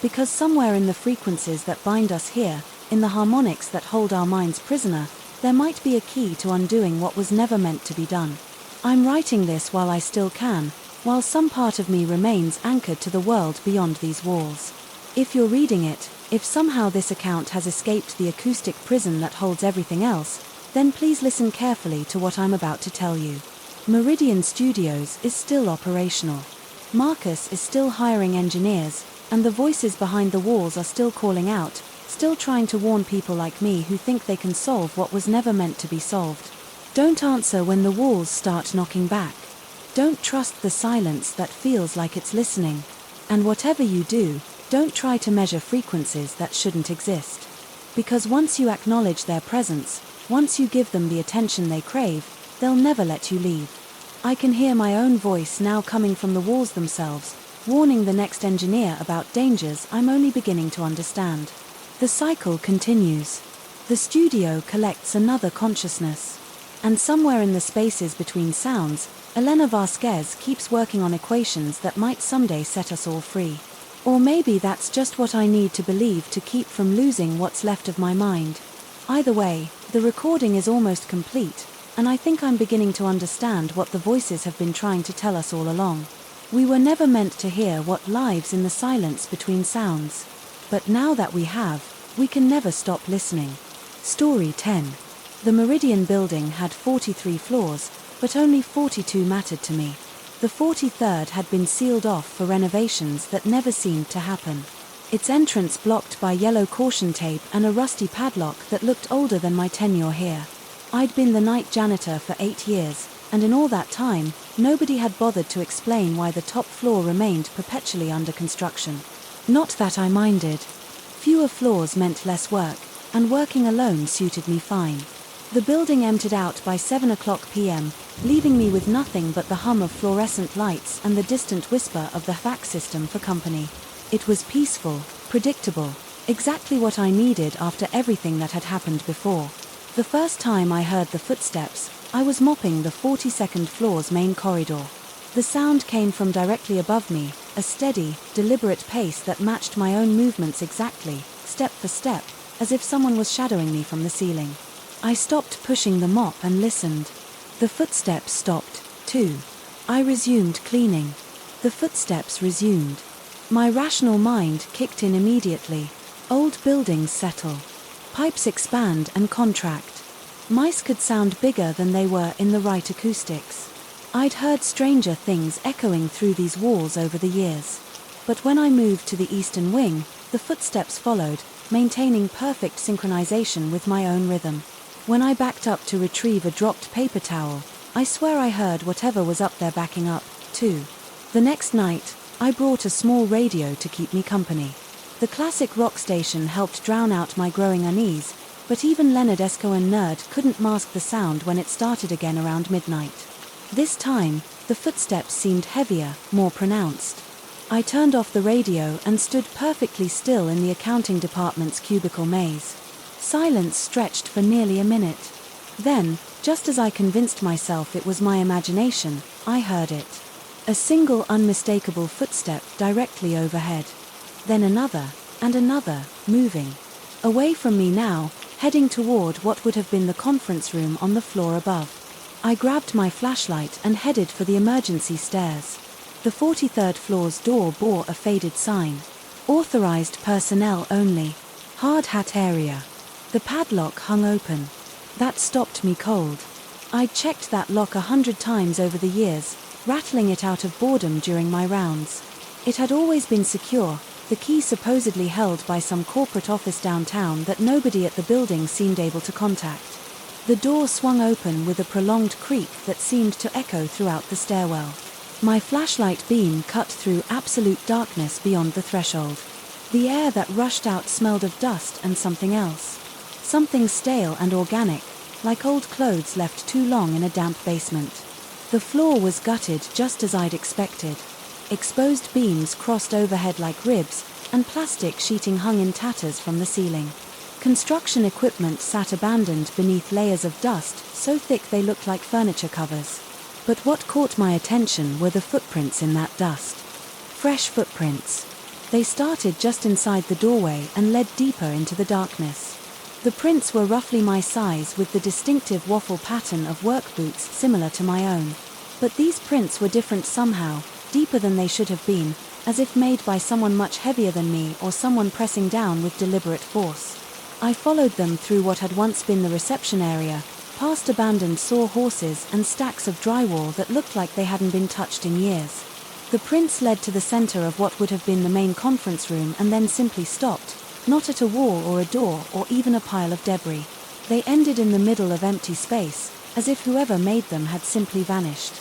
Speaker 1: Because somewhere in the frequencies that bind us here, in the harmonics that hold our minds prisoner, there might be a key to undoing what was never meant to be done. I'm writing this while I still can, while some part of me remains anchored to the world beyond these walls. If you're reading it, if somehow this account has escaped the acoustic prison that holds everything else, then please listen carefully to what I'm about to tell you. Meridian Studios is still operational. Marcus is still hiring engineers, and the voices behind the walls are still calling out, still trying to warn people like me who think they can solve what was never meant to be solved. Don't answer when the walls start knocking back. Don't trust the silence that feels like it's listening. And whatever you do, don't try to measure frequencies that shouldn't exist. Because once you acknowledge their presence, once you give them the attention they crave, they'll never let you leave. I can hear my own voice now coming from the walls themselves, warning the next engineer about dangers I'm only beginning to understand. The cycle continues. The studio collects another consciousness. And somewhere in the spaces between sounds, Elena Vasquez keeps working on equations that might someday set us all free. Or maybe that's just what I need to believe to keep from losing what's left of my mind. Either way, the recording is almost complete, and I think I'm beginning to understand what the voices have been trying to tell us all along. We were never meant to hear what lives in the silence between sounds. But now that we have, we can never stop listening. Story 10. The Meridian building had 43 floors, but only 42 mattered to me. The 43rd had been sealed off for renovations that never seemed to happen. Its entrance blocked by yellow caution tape and a rusty padlock that looked older than my tenure here. I'd been the night janitor for 8 years, and in all that time, nobody had bothered to explain why the top floor remained perpetually under construction. Not that I minded. Fewer floors meant less work, and working alone suited me fine. The building emptied out by 7:00 p.m., leaving me with nothing but the hum of fluorescent lights and the distant whisper of the fax system for company. It was peaceful, predictable, exactly what I needed after everything that had happened before. The first time I heard the footsteps, I was mopping the 42nd floor's main corridor. The sound came from directly above me, a steady, deliberate pace that matched my own movements exactly, step for step, as if someone was shadowing me from the ceiling. I stopped pushing the mop and listened. The footsteps stopped, too. I resumed cleaning. The footsteps resumed. My rational mind kicked in immediately. Old buildings settle. Pipes expand and contract. Mice could sound bigger than they were in the right acoustics. I'd heard stranger things echoing through these walls over the years. But when I moved to the eastern wing, the footsteps followed, maintaining perfect synchronization with my own rhythm. When I backed up to retrieve a dropped paper towel, I swear I heard whatever was up there backing up, too. The next night, I brought a small radio to keep me company. The classic rock station helped drown out my growing unease, but even Leonard Escoan Nerd couldn't mask the sound when it started again around midnight. This time, the footsteps seemed heavier, more pronounced. I turned off the radio and stood perfectly still in the accounting department's cubicle maze. Silence stretched for nearly a minute. Then, just as I convinced myself it was my imagination, I heard it. A single unmistakable footstep directly overhead. Then another, and another, moving. Away from me now, heading toward what would have been the conference room on the floor above. I grabbed my flashlight and headed for the emergency stairs. The 43rd floor's door bore a faded sign. Authorized personnel only. Hard hat area. The padlock hung open. That stopped me cold. I'd checked that lock 100 times over the years, rattling it out of boredom during my rounds. It had always been secure, the key supposedly held by some corporate office downtown that nobody at the building seemed able to contact. The door swung open with a prolonged creak that seemed to echo throughout the stairwell. My flashlight beam cut through absolute darkness beyond the threshold. The air that rushed out smelled of dust and something else. Something stale and organic, like old clothes left too long in a damp basement. The floor was gutted just as I'd expected. Exposed beams crossed overhead like ribs, and plastic sheeting hung in tatters from the ceiling. Construction equipment sat abandoned beneath layers of dust, so thick they looked like furniture covers. But what caught my attention were the footprints in that dust. Fresh footprints. They started just inside the doorway and led deeper into the darkness. The prints were roughly my size with the distinctive waffle pattern of work boots similar to my own. But these prints were different somehow, deeper than they should have been, as if made by someone much heavier than me or someone pressing down with deliberate force. I followed them through what had once been the reception area, past abandoned sawhorses and stacks of drywall that looked like they hadn't been touched in years. The prints led to the center of what would have been the main conference room and then simply stopped, not at a wall or a door or even a pile of debris. They ended in the middle of empty space, as if whoever made them had simply vanished.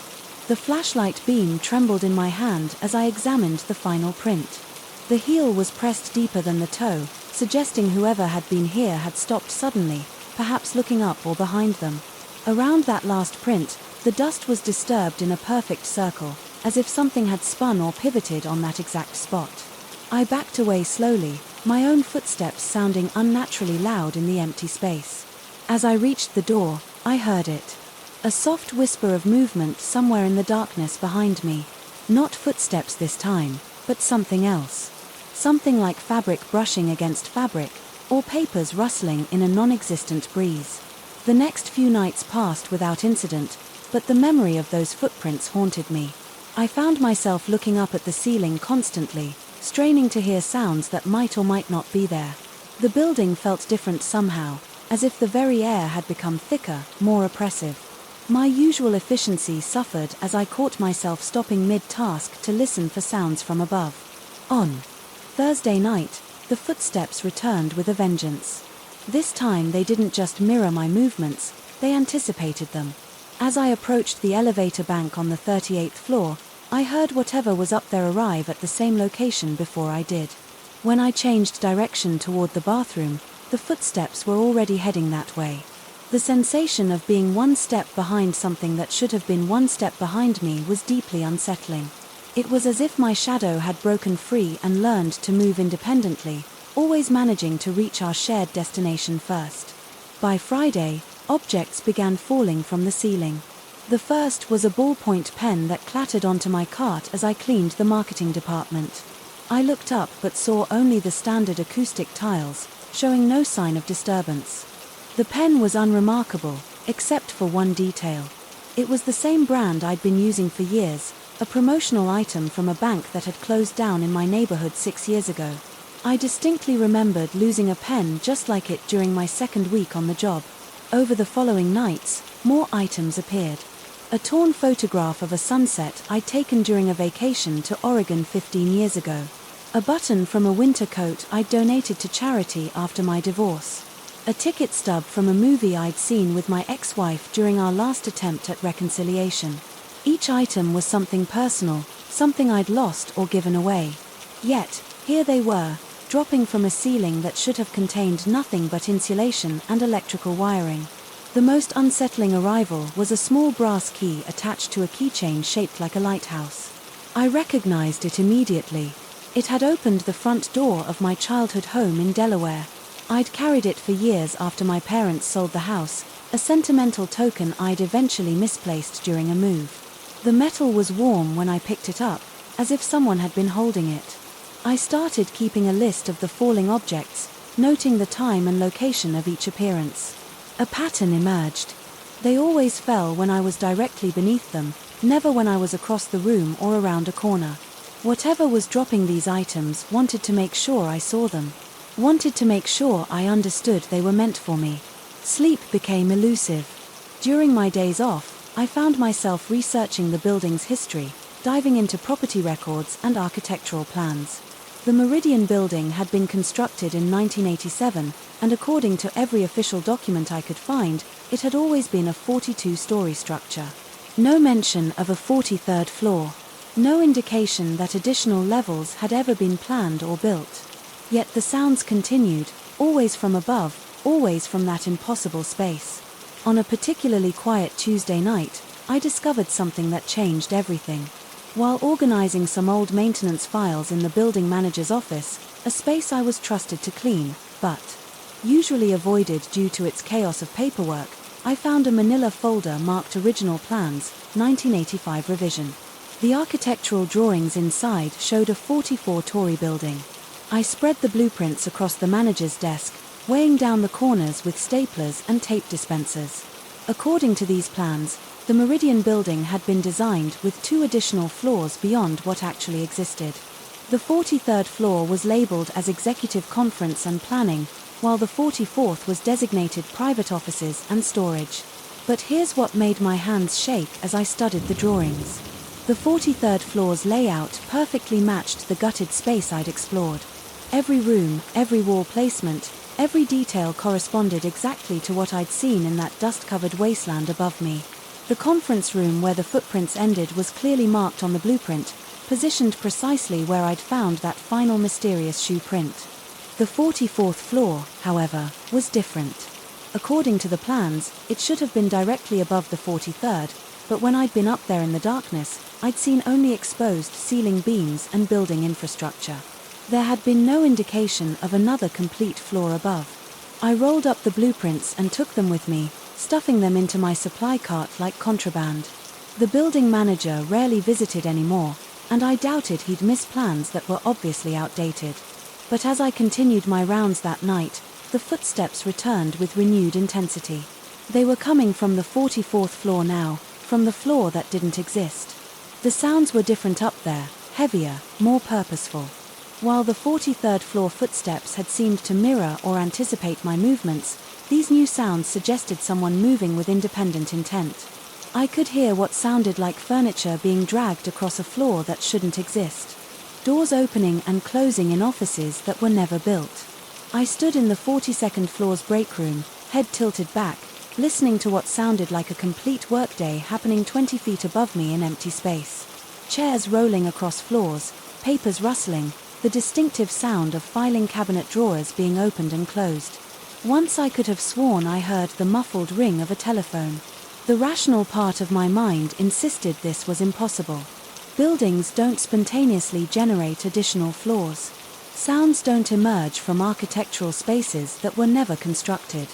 Speaker 1: The flashlight beam trembled in my hand as I examined the final print. The heel was pressed deeper than the toe, suggesting whoever had been here had stopped suddenly, perhaps looking up or behind them. Around that last print, the dust was disturbed in a perfect circle, as if something had spun or pivoted on that exact spot. I backed away slowly, my own footsteps sounding unnaturally loud in the empty space. As I reached the door, I heard it. A soft whisper of movement somewhere in the darkness behind me. Not footsteps this time, but something else. Something like fabric brushing against fabric, or papers rustling in a non-existent breeze. The next few nights passed without incident, but the memory of those footprints haunted me. I found myself looking up at the ceiling constantly, straining to hear sounds that might or might not be there. The building felt different somehow, as if the very air had become thicker, more oppressive. My usual efficiency suffered as I caught myself stopping mid-task to listen for sounds from above. On Thursday night, the footsteps returned with a vengeance. This time they didn't just mirror my movements, they anticipated them. As I approached the elevator bank on the 38th floor, I heard whatever was up there arrive at the same location before I did. When I changed direction toward the bathroom, the footsteps were already heading that way. The sensation of being one step behind something that should have been one step behind me was deeply unsettling. It was as if my shadow had broken free and learned to move independently, always managing to reach our shared destination first. By Friday, objects began falling from the ceiling. The first was a ballpoint pen that clattered onto my cart as I cleaned the marketing department. I looked up but saw only the standard acoustic tiles, showing no sign of disturbance. The pen was unremarkable, except for one detail. It was the same brand I'd been using for years, a promotional item from a bank that had closed down in my neighborhood 6 years ago. I distinctly remembered losing a pen just like it during my second week on the job. Over the following nights, more items appeared. A torn photograph of a sunset I'd taken during a vacation to Oregon 15 years ago. A button from a winter coat I'd donated to charity after my divorce. A ticket stub from a movie I'd seen with my ex-wife during our last attempt at reconciliation. Each item was something personal, something I'd lost or given away. Yet, here they were, dropping from a ceiling that should have contained nothing but insulation and electrical wiring. The most unsettling arrival was a small brass key attached to a keychain shaped like a lighthouse. I recognized it immediately. It had opened the front door of my childhood home in Delaware. I'd carried it for years after my parents sold the house, a sentimental token I'd eventually misplaced during a move. The metal was warm when I picked it up, as if someone had been holding it. I started keeping a list of the falling objects, noting the time and location of each appearance. A pattern emerged. They always fell when I was directly beneath them, never when I was across the room or around a corner. Whatever was dropping these items wanted to make sure I saw them. Wanted to make sure I understood they were meant for me. Sleep became elusive. During my days off, I found myself researching the building's history, diving into property records and architectural plans. The Meridian building had been constructed in 1987, and according to every official document I could find, it had always been a 42-story structure. No mention of a 43rd floor. No indication that additional levels had ever been planned or built. Yet the sounds continued, always from above, always from that impossible space. On a particularly quiet Tuesday night, I discovered something that changed everything. While organizing some old maintenance files in the building manager's office, a space I was trusted to clean, but usually avoided due to its chaos of paperwork, I found a manila folder marked Original Plans, 1985 revision. The architectural drawings inside showed a 44-story building. I spread the blueprints across the manager's desk, weighing down the corners with staplers and tape dispensers. According to these plans, the Meridian building had been designed with 2 additional floors beyond what actually existed. The 43rd floor was labeled as Executive Conference and Planning, while the 44th was designated Private Offices and Storage. But here's what made my hands shake as I studied the drawings. The 43rd floor's layout perfectly matched the gutted space I'd explored. Every room, every wall placement, every detail corresponded exactly to what I'd seen in that dust-covered wasteland above me. The conference room where the footprints ended was clearly marked on the blueprint, positioned precisely where I'd found that final mysterious shoe print. The 44th floor, however, was different. According to the plans, it should have been directly above the 43rd, but when I'd been up there in the darkness, I'd seen only exposed ceiling beams and building infrastructure. There had been no indication of another complete floor above. I rolled up the blueprints and took them with me, stuffing them into my supply cart like contraband. The building manager rarely visited anymore, and I doubted he'd miss plans that were obviously outdated. But as I continued my rounds that night, the footsteps returned with renewed intensity. They were coming from the 44th floor now, from the floor that didn't exist. The sounds were different up there, heavier, more purposeful. While the 43rd floor footsteps had seemed to mirror or anticipate my movements, these new sounds suggested someone moving with independent intent. I could hear what sounded like furniture being dragged across a floor that shouldn't exist. Doors opening and closing in offices that were never built. I stood in the 42nd floor's break room, head tilted back, listening to what sounded like a complete workday happening 20 feet above me in empty space. Chairs rolling across floors, papers rustling, the distinctive sound of filing cabinet drawers being opened and closed. Once I could have sworn I heard the muffled ring of a telephone. The rational part of my mind insisted this was impossible. Buildings don't spontaneously generate additional floors. Sounds don't emerge from architectural spaces that were never constructed.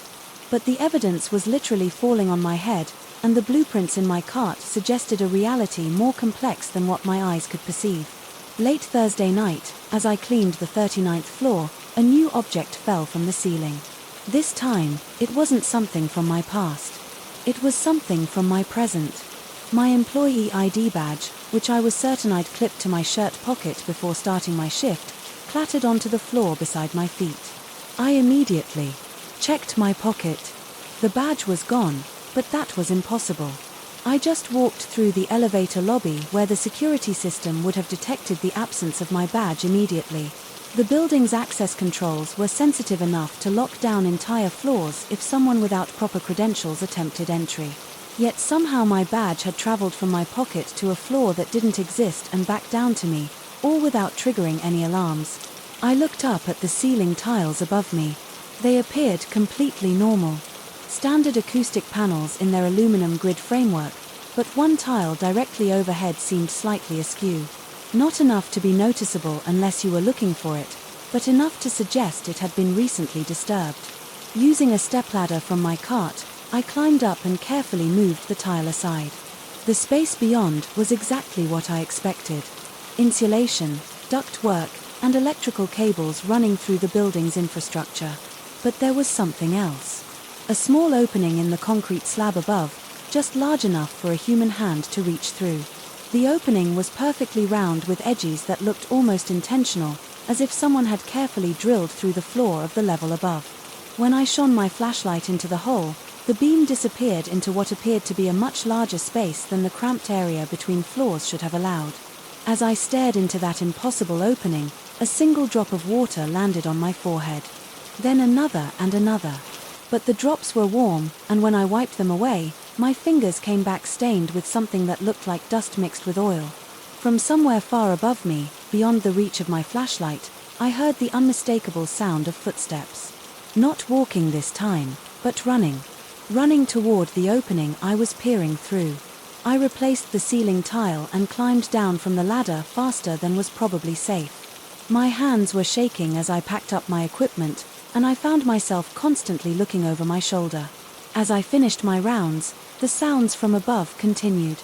Speaker 1: But the evidence was literally falling on my head, and the blueprints in my cart suggested a reality more complex than what my eyes could perceive. Late Thursday night, as I cleaned the 39th floor, a new object fell from the ceiling. This time, it wasn't something from my past. It was something from my present. My employee ID badge, which I was certain I'd clipped to my shirt pocket before starting my shift, clattered onto the floor beside my feet. I immediately checked my pocket. The badge was gone, but that was impossible. I just walked through the elevator lobby where the security system would have detected the absence of my badge immediately. The building's access controls were sensitive enough to lock down entire floors if someone without proper credentials attempted entry. Yet somehow my badge had traveled from my pocket to a floor that didn't exist and back down to me, all without triggering any alarms. I looked up at the ceiling tiles above me. They appeared completely normal. Standard acoustic panels in their aluminum grid framework, but one tile directly overhead seemed slightly askew. Not enough to be noticeable unless you were looking for it, but enough to suggest it had been recently disturbed. Using a stepladder from my cart, I climbed up and carefully moved the tile aside. The space beyond was exactly what I expected. Insulation, ductwork, and electrical cables running through the building's infrastructure. But there was something else. A small opening in the concrete slab above, just large enough for a human hand to reach through. The opening was perfectly round with edges that looked almost intentional, as if someone had carefully drilled through the floor of the level above. When I shone my flashlight into the hole, the beam disappeared into what appeared to be a much larger space than the cramped area between floors should have allowed. As I stared into that impossible opening, a single drop of water landed on my forehead. Then another and another. But the drops were warm, and when I wiped them away, my fingers came back stained with something that looked like dust mixed with oil. From somewhere far above me, beyond the reach of my flashlight, I heard the unmistakable sound of footsteps. Not walking this time, but running. Running toward the opening I was peering through. I replaced the ceiling tile and climbed down from the ladder faster than was probably safe. My hands were shaking as I packed up my equipment, and I found myself constantly looking over my shoulder. As I finished my rounds, the sounds from above continued.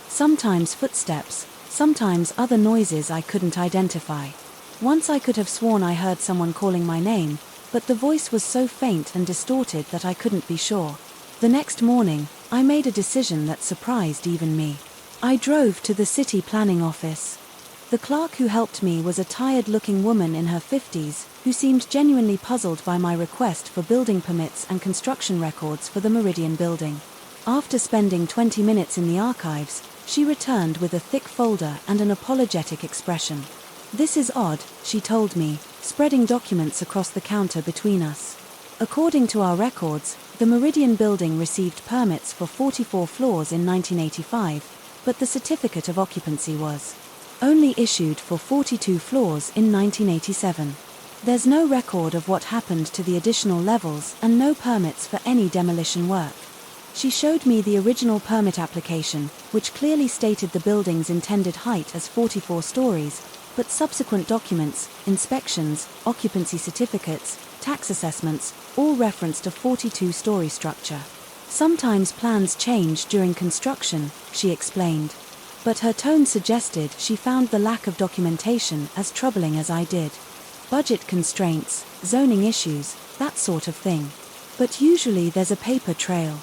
Speaker 1: Sometimes footsteps, Sometimes other noises I couldn't identify. Once I could have sworn I heard someone calling my name, but the voice was so faint and distorted that I couldn't be sure. The next morning, I made a decision that surprised even me. I drove to the city planning office. The clerk who helped me was a tired-looking woman in her 50s, who seemed genuinely puzzled by my request for building permits and construction records for the Meridian building. After spending 20 minutes in the archives, she returned with a thick folder and an apologetic expression. "This is odd," she told me, spreading documents across the counter between us. According to our records, the Meridian building received permits for 44 floors in 1985, but the certificate of occupancy was only issued for 42 floors in 1987. There's no record of what happened to the additional levels and no permits for any demolition work. She showed me the original permit application, which clearly stated the building's intended height as 44 stories, but subsequent documents, inspections, occupancy certificates, tax assessments, all referenced a 42-story structure. Sometimes plans change during construction, she explained. But her tone suggested she found the lack of documentation as troubling as I did. Budget constraints, zoning issues, that sort of thing. But usually there's a paper trail.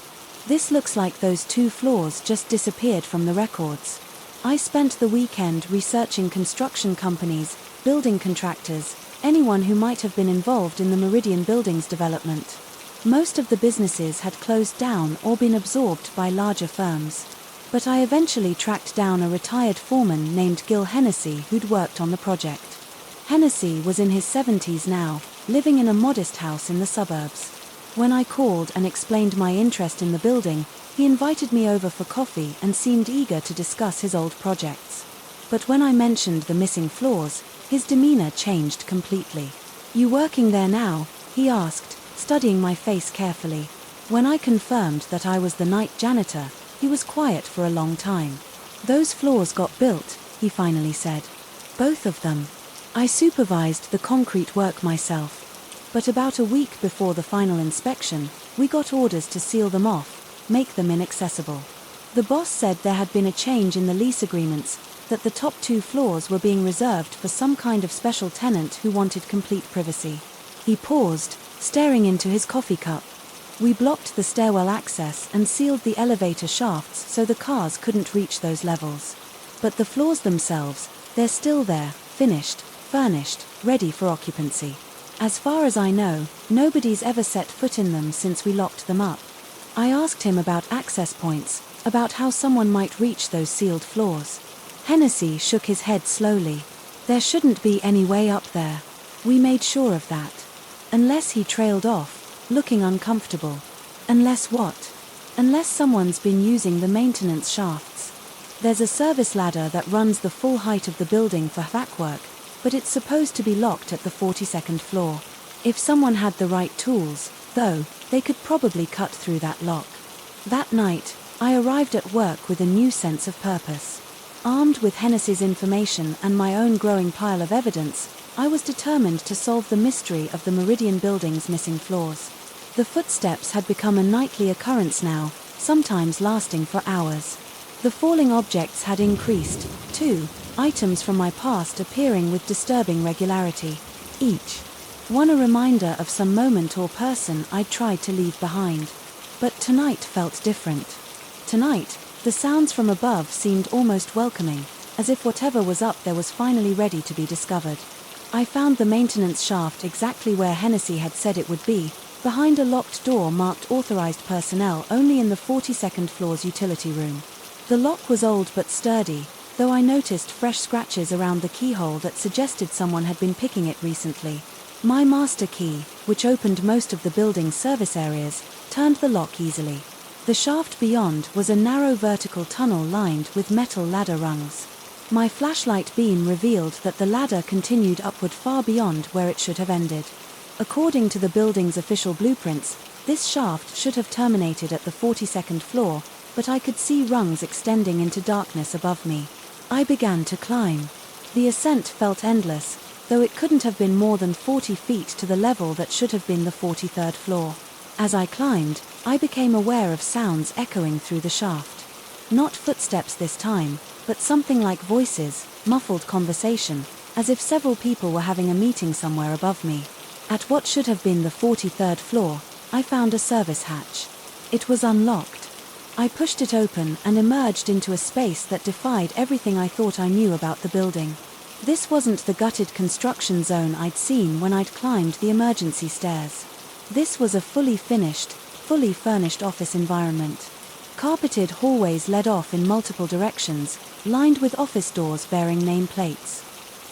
Speaker 1: This looks like those 2 floors just disappeared from the records. I spent the weekend researching construction companies, building contractors, anyone who might have been involved in the Meridian building's development. Most of the businesses had closed down or been absorbed by larger firms. But I eventually tracked down a retired foreman named Gil Hennessy who'd worked on the project. Hennessy was in his 70s now, living in a modest house in the suburbs. When I called and explained my interest in the building, he invited me over for coffee and seemed eager to discuss his old projects. But when I mentioned the missing floors, his demeanor changed completely. "You working there now?" he asked, studying my face carefully. When I confirmed that I was the night janitor, he was quiet for a long time. "Those floors got built," he finally said. "Both of them. I supervised the concrete work myself. But about a week before the final inspection, we got orders to seal them off, make them inaccessible. The boss said there had been a change in the lease agreements, that the top 2 floors were being reserved for some kind of special tenant who wanted complete privacy." He paused, staring into his coffee cup. "We blocked the stairwell access and sealed the elevator shafts so the cars couldn't reach those levels. But the floors themselves, they're still there, finished, furnished, ready for occupancy. As far as I know, nobody's ever set foot in them since we locked them up." I asked him about access points, about how someone might reach those sealed floors. Hennessy shook his head slowly. "There shouldn't be any way up there. We made sure of that." Unless he trailed off, looking uncomfortable. "Unless what?" "Unless someone's been using the maintenance shafts. There's a service ladder that runs the full height of the building for vac work, but it's supposed to be locked at the 42nd floor. If someone had the right tools, though, they could probably cut through that lock." That night, I arrived at work with a new sense of purpose. Armed with Hennessy's information and my own growing pile of evidence, I was determined to solve the mystery of the Meridian building's missing floors. The footsteps had become a nightly occurrence now, sometimes lasting for hours. The falling objects had increased, too, items from my past appearing with disturbing regularity. Each one a reminder of some moment or person I'd tried to leave behind. But tonight felt different. Tonight, the sounds from above seemed almost welcoming, as if whatever was up there was finally ready to be discovered. I found the maintenance shaft exactly where Hennessy had said it would be, behind a locked door marked authorized personnel only in the 42nd floor's utility room. The lock was old but sturdy, though I noticed fresh scratches around the keyhole that suggested someone had been picking it recently. My master key, which opened most of the building's service areas, turned the lock easily. The shaft beyond was a narrow vertical tunnel lined with metal ladder rungs. My flashlight beam revealed that the ladder continued upward far beyond where it should have ended. According to the building's official blueprints, this shaft should have terminated at the 42nd floor, but I could see rungs extending into darkness above me. I began to climb. The ascent felt endless, though it couldn't have been more than 40 feet to the level that should have been the 43rd floor. As I climbed, I became aware of sounds echoing through the shaft. Not footsteps this time, but something like voices, muffled conversation, as if several people were having a meeting somewhere above me. At what should have been the 43rd floor, I found a service hatch. It was unlocked. I pushed it open and emerged into a space that defied everything I thought I knew about the building. This wasn't the gutted construction zone I'd seen when I'd climbed the emergency stairs. This was a fully finished, fully furnished office environment. Carpeted hallways led off in multiple directions, lined with office doors bearing nameplates.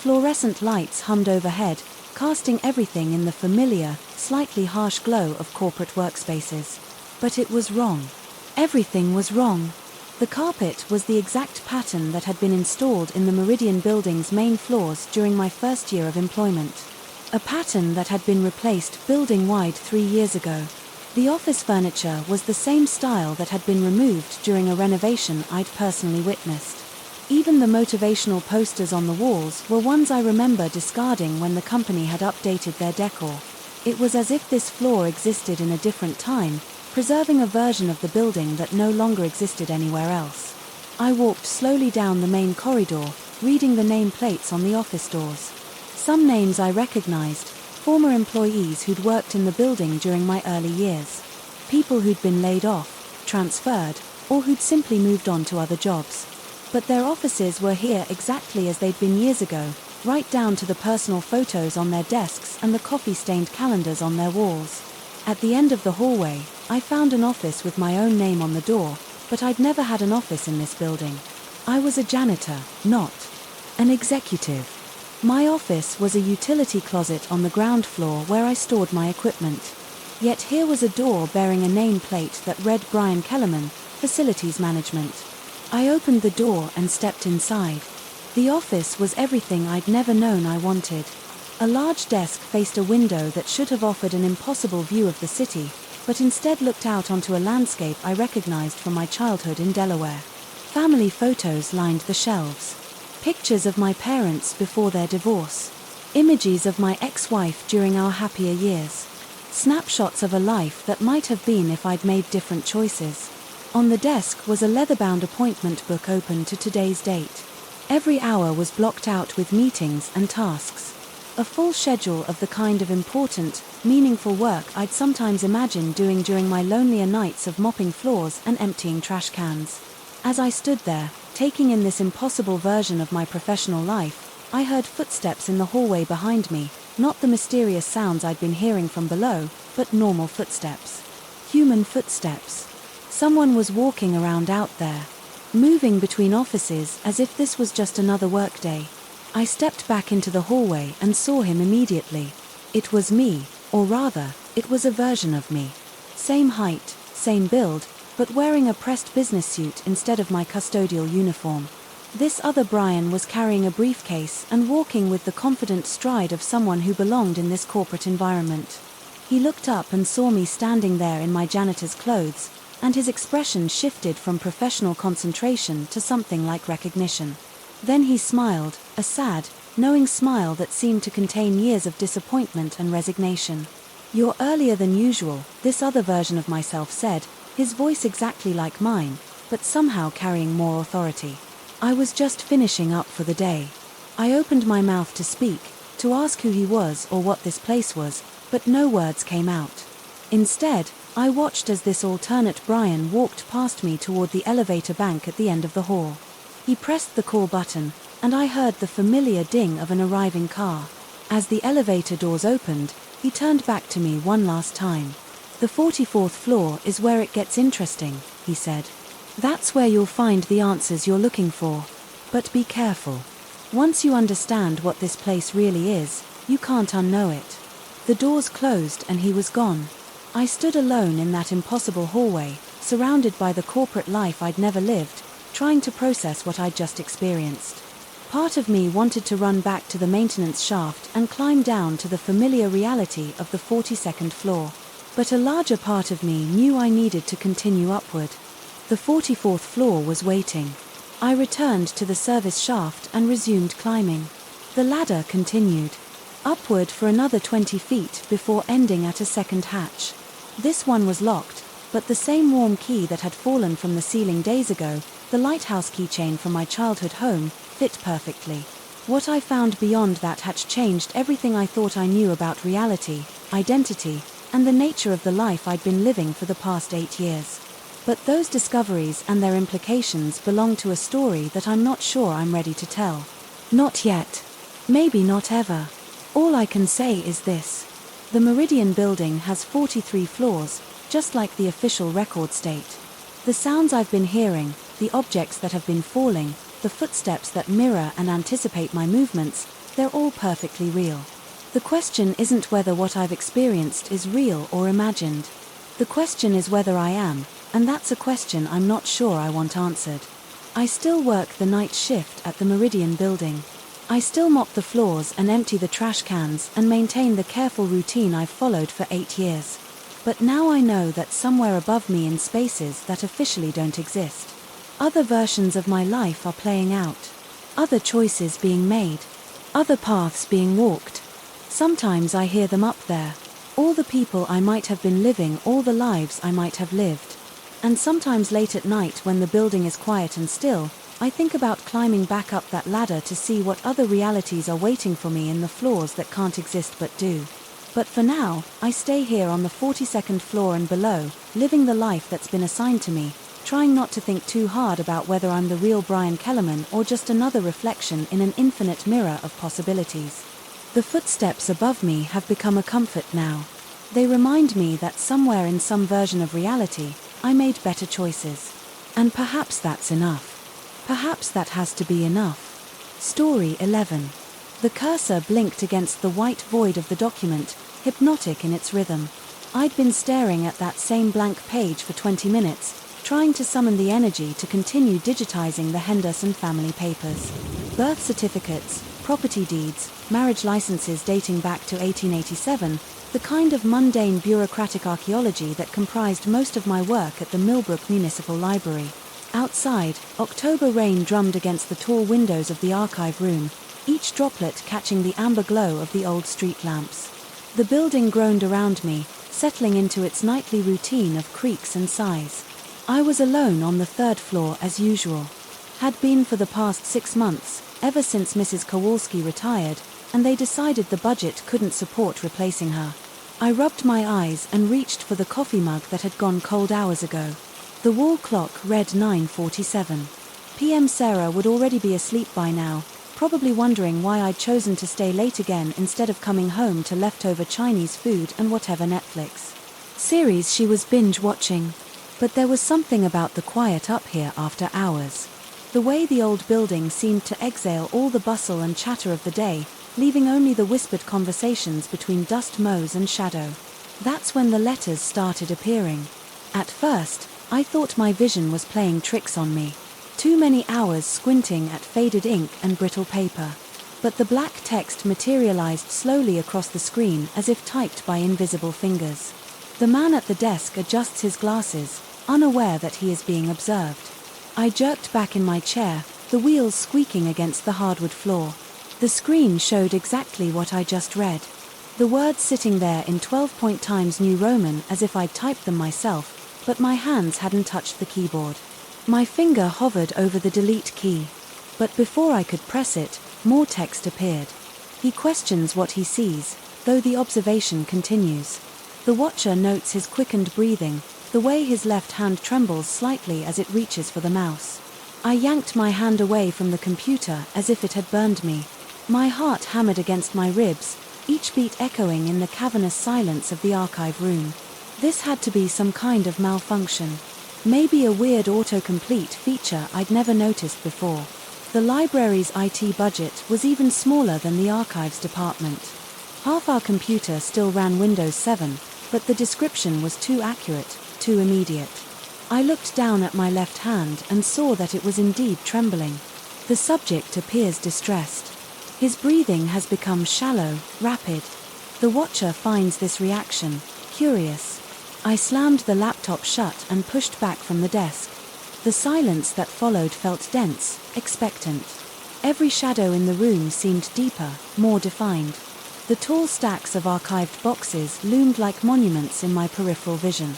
Speaker 1: Fluorescent lights hummed overhead, casting everything in the familiar, slightly harsh glow of corporate workspaces. But it was wrong. Everything was wrong. The carpet was the exact pattern that had been installed in the Meridian building's main floors during my first year of employment. A pattern that had been replaced building-wide 3 years ago. The office furniture was the same style that had been removed during a renovation I'd personally witnessed. Even the motivational posters on the walls were ones I remember discarding when the company had updated their decor. It was as if this floor existed in a different time, preserving a version of the building that no longer existed anywhere else. I walked slowly down the main corridor, reading the nameplates on the office doors. Some names I recognized, former employees who'd worked in the building during my early years. People who'd been laid off, transferred, or who'd simply moved on to other jobs. But their offices were here exactly as they'd been years ago, right down to the personal photos on their desks and the coffee-stained calendars on their walls. At the end of the hallway, I found an office with my own name on the door, but I'd never had an office in this building. I was a janitor, not an executive. My office was a utility closet on the ground floor where I stored my equipment. Yet here was a door bearing a nameplate that read Brian Kellerman, Facilities Management. I opened the door and stepped inside. The office was everything I'd never known I wanted. A large desk faced a window that should have offered an impossible view of the city, but instead looked out onto a landscape I recognized from my childhood in Delaware. Family photos lined the shelves. Pictures of my parents before their divorce. Images of my ex-wife during our happier years. Snapshots of a life that might have been if I'd made different choices. On the desk was a leather-bound appointment book open to today's date. Every hour was blocked out with meetings and tasks. A full schedule of the kind of important, meaningful work I'd sometimes imagined doing during my lonelier nights of mopping floors and emptying trash cans. As I stood there, taking in this impossible version of my professional life, I heard footsteps in the hallway behind me, not the mysterious sounds I'd been hearing from below, but normal footsteps. Human footsteps. Someone was walking around out there, moving between offices as if this was just another workday. I stepped back into the hallway and saw him immediately. It was me, or rather, it was a version of me. Same height, same build, but wearing a pressed business suit instead of my custodial uniform. This other Brian was carrying a briefcase and walking with the confident stride of someone who belonged in this corporate environment. He looked up and saw me standing there in my janitor's clothes, and his expression shifted from professional concentration to something like recognition. Then he smiled, a sad, knowing smile that seemed to contain years of disappointment and resignation. "You're earlier than usual," this other version of myself said, his voice exactly like mine, but somehow carrying more authority. I was just finishing up for the day. I opened my mouth to speak, to ask who he was or what this place was, but no words came out. Instead, I watched as this alternate Brian walked past me toward the elevator bank at the end of the hall. He pressed the call button, and I heard the familiar ding of an arriving car. As the elevator doors opened, he turned back to me one last time. "The 44th floor is where it gets interesting," he said. "That's where you'll find the answers you're looking for. But be careful. Once you understand what this place really is, you can't unknow it." The doors closed and he was gone. I stood alone in that impossible hallway, surrounded by the corporate life I'd never lived, trying to process what I'd just experienced. Part of me wanted to run back to the maintenance shaft and climb down to the familiar reality of the 42nd floor. But a larger part of me knew I needed to continue upward. The 44th floor was waiting. I returned to the service shaft and resumed climbing. The ladder continued upward for another 20 feet before ending at a second hatch. This one was locked, but the same warm key that had fallen from the ceiling days ago The lighthouse keychain from my childhood home fit perfectly. What I found beyond that had changed everything I thought I knew about reality, identity, and the nature of the life I'd been living for the past 8 years. But those discoveries and their implications belong to a story that I'm not sure I'm ready to tell. Not yet. Maybe not ever. All I can say is this. The Meridian building has 43 floors, just like the official record state. The sounds I've been hearing, the objects that have been falling, the footsteps that mirror and anticipate my movements, they're all perfectly real. The question isn't whether what I've experienced is real or imagined. The question is whether I am, and that's a question I'm not sure I want answered. I still work the night shift at the Meridian building. I still mop the floors and empty the trash cans and maintain the careful routine I've followed for 8 years. But now I know that somewhere above me in spaces that officially don't exist, other versions of my life are playing out. Other choices being made. Other paths being walked. Sometimes I hear them up there. All the people I might have been living, all the lives I might have lived. And sometimes late at night when the building is quiet and still, I think about climbing back up that ladder to see what other realities are waiting for me in the floors that can't exist but do. But for now, I stay here on the 42nd floor and below, living the life that's been assigned to me, trying not to think too hard about whether I'm the real Brian Kellerman or just another reflection in an infinite mirror of possibilities. The footsteps above me have become a comfort now. They remind me that somewhere in some version of reality, I made better choices. And perhaps that's enough. Perhaps that has to be enough. Story 11. The cursor blinked against the white void of the document, hypnotic in its rhythm. I'd been staring at that same blank page for 20 minutes, trying to summon the energy to continue digitizing the Henderson family papers. Birth certificates, property deeds, marriage licenses dating back to 1887, the kind of mundane bureaucratic archaeology that comprised most of my work at the Millbrook Municipal Library. Outside, October rain drummed against the tall windows of the archive room, each droplet catching the amber glow of the old street lamps. The building groaned around me, settling into its nightly routine of creaks and sighs. I was alone on the 3rd floor as usual. Had been for the past 6 months, ever since Mrs. Kowalski retired, and they decided the budget couldn't support replacing her. I rubbed my eyes and reached for the coffee mug that had gone cold hours ago. The wall clock read 9:47 p.m. Sarah would already be asleep by now, probably wondering why I'd chosen to stay late again instead of coming home to leftover Chinese food and whatever Netflix series she was binge-watching. But there was something about the quiet up here after hours. The way the old building seemed to exhale all the bustle and chatter of the day, leaving only the whispered conversations between dust mows and shadow. That's when the letters started appearing. At first, I thought my vision was playing tricks on me. Too many hours squinting at faded ink and brittle paper. But the black text materialized slowly across the screen as if typed by invisible fingers. The man at the desk adjusts his glasses, unaware that he is being observed. I jerked back in my chair, the wheels squeaking against the hardwood floor. The screen showed exactly what I just read. The words sitting there in 12-point Times New Roman as if I'd typed them myself, but my hands hadn't touched the keyboard. My finger hovered over the delete key. But before I could press it, more text appeared. He questions what he sees, though the observation continues. The watcher notes his quickened breathing, the way his left hand trembles slightly as it reaches for the mouse. I yanked my hand away from the computer as if it had burned me. My heart hammered against my ribs, each beat echoing in the cavernous silence of the archive room. This had to be some kind of malfunction. Maybe a weird autocomplete feature I'd never noticed before. The library's IT budget was even smaller than the archives department. Half our computer still ran Windows 7, but the description was too accurate, too immediate. I looked down at my left hand and saw that it was indeed trembling. The subject appears distressed. His breathing has become shallow, rapid. The watcher finds this reaction curious. I slammed the laptop shut and pushed back from the desk. The silence that followed felt dense, expectant. Every shadow in the room seemed deeper, more defined. The tall stacks of archived boxes loomed like monuments in my peripheral vision.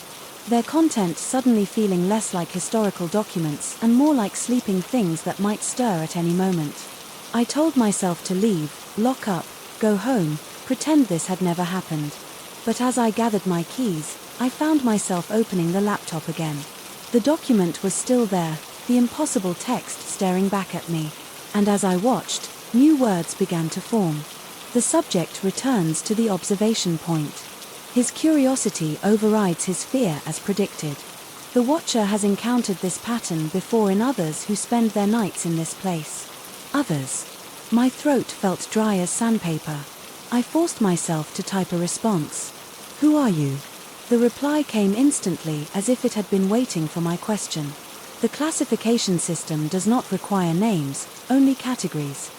Speaker 1: their content suddenly feeling less like historical documents and more like sleeping things that might stir at any moment. I told myself to leave, lock up, go home, pretend this had never happened. But as I gathered my keys, I found myself opening the laptop again. The document was still there, the impossible text staring back at me. And as I watched, new words began to form. The subject returns to the observation point. His curiosity overrides his fear as predicted. The watcher has encountered this pattern before in others who spend their nights in this place. Others. My throat felt dry as sandpaper. I forced myself to type a response. Who are you? The reply came instantly as if it had been waiting for my question. The classification system does not require names, only categories.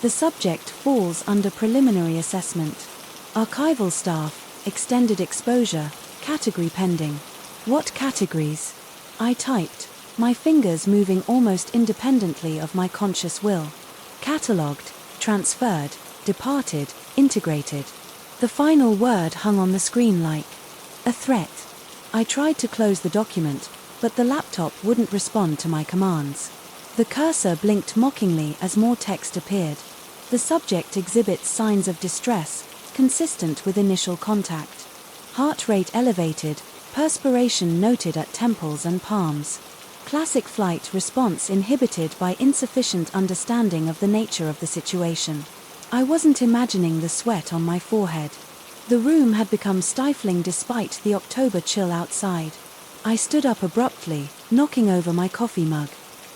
Speaker 1: The subject falls under preliminary assessment. Archival staff, extended exposure, category pending. What categories? I typed, my fingers moving almost independently of my conscious will. Catalogued, transferred, departed, integrated. The final word hung on the screen like a threat. I tried to close the document, but the laptop wouldn't respond to my commands. The cursor blinked mockingly as more text appeared. The subject exhibits signs of distress, consistent with initial contact. Heart rate elevated, perspiration noted at temples and palms. Classic flight response inhibited by insufficient understanding of the nature of the situation. I wasn't imagining the sweat on my forehead. The room had become stifling despite the October chill outside. I stood up abruptly, knocking over my coffee mug.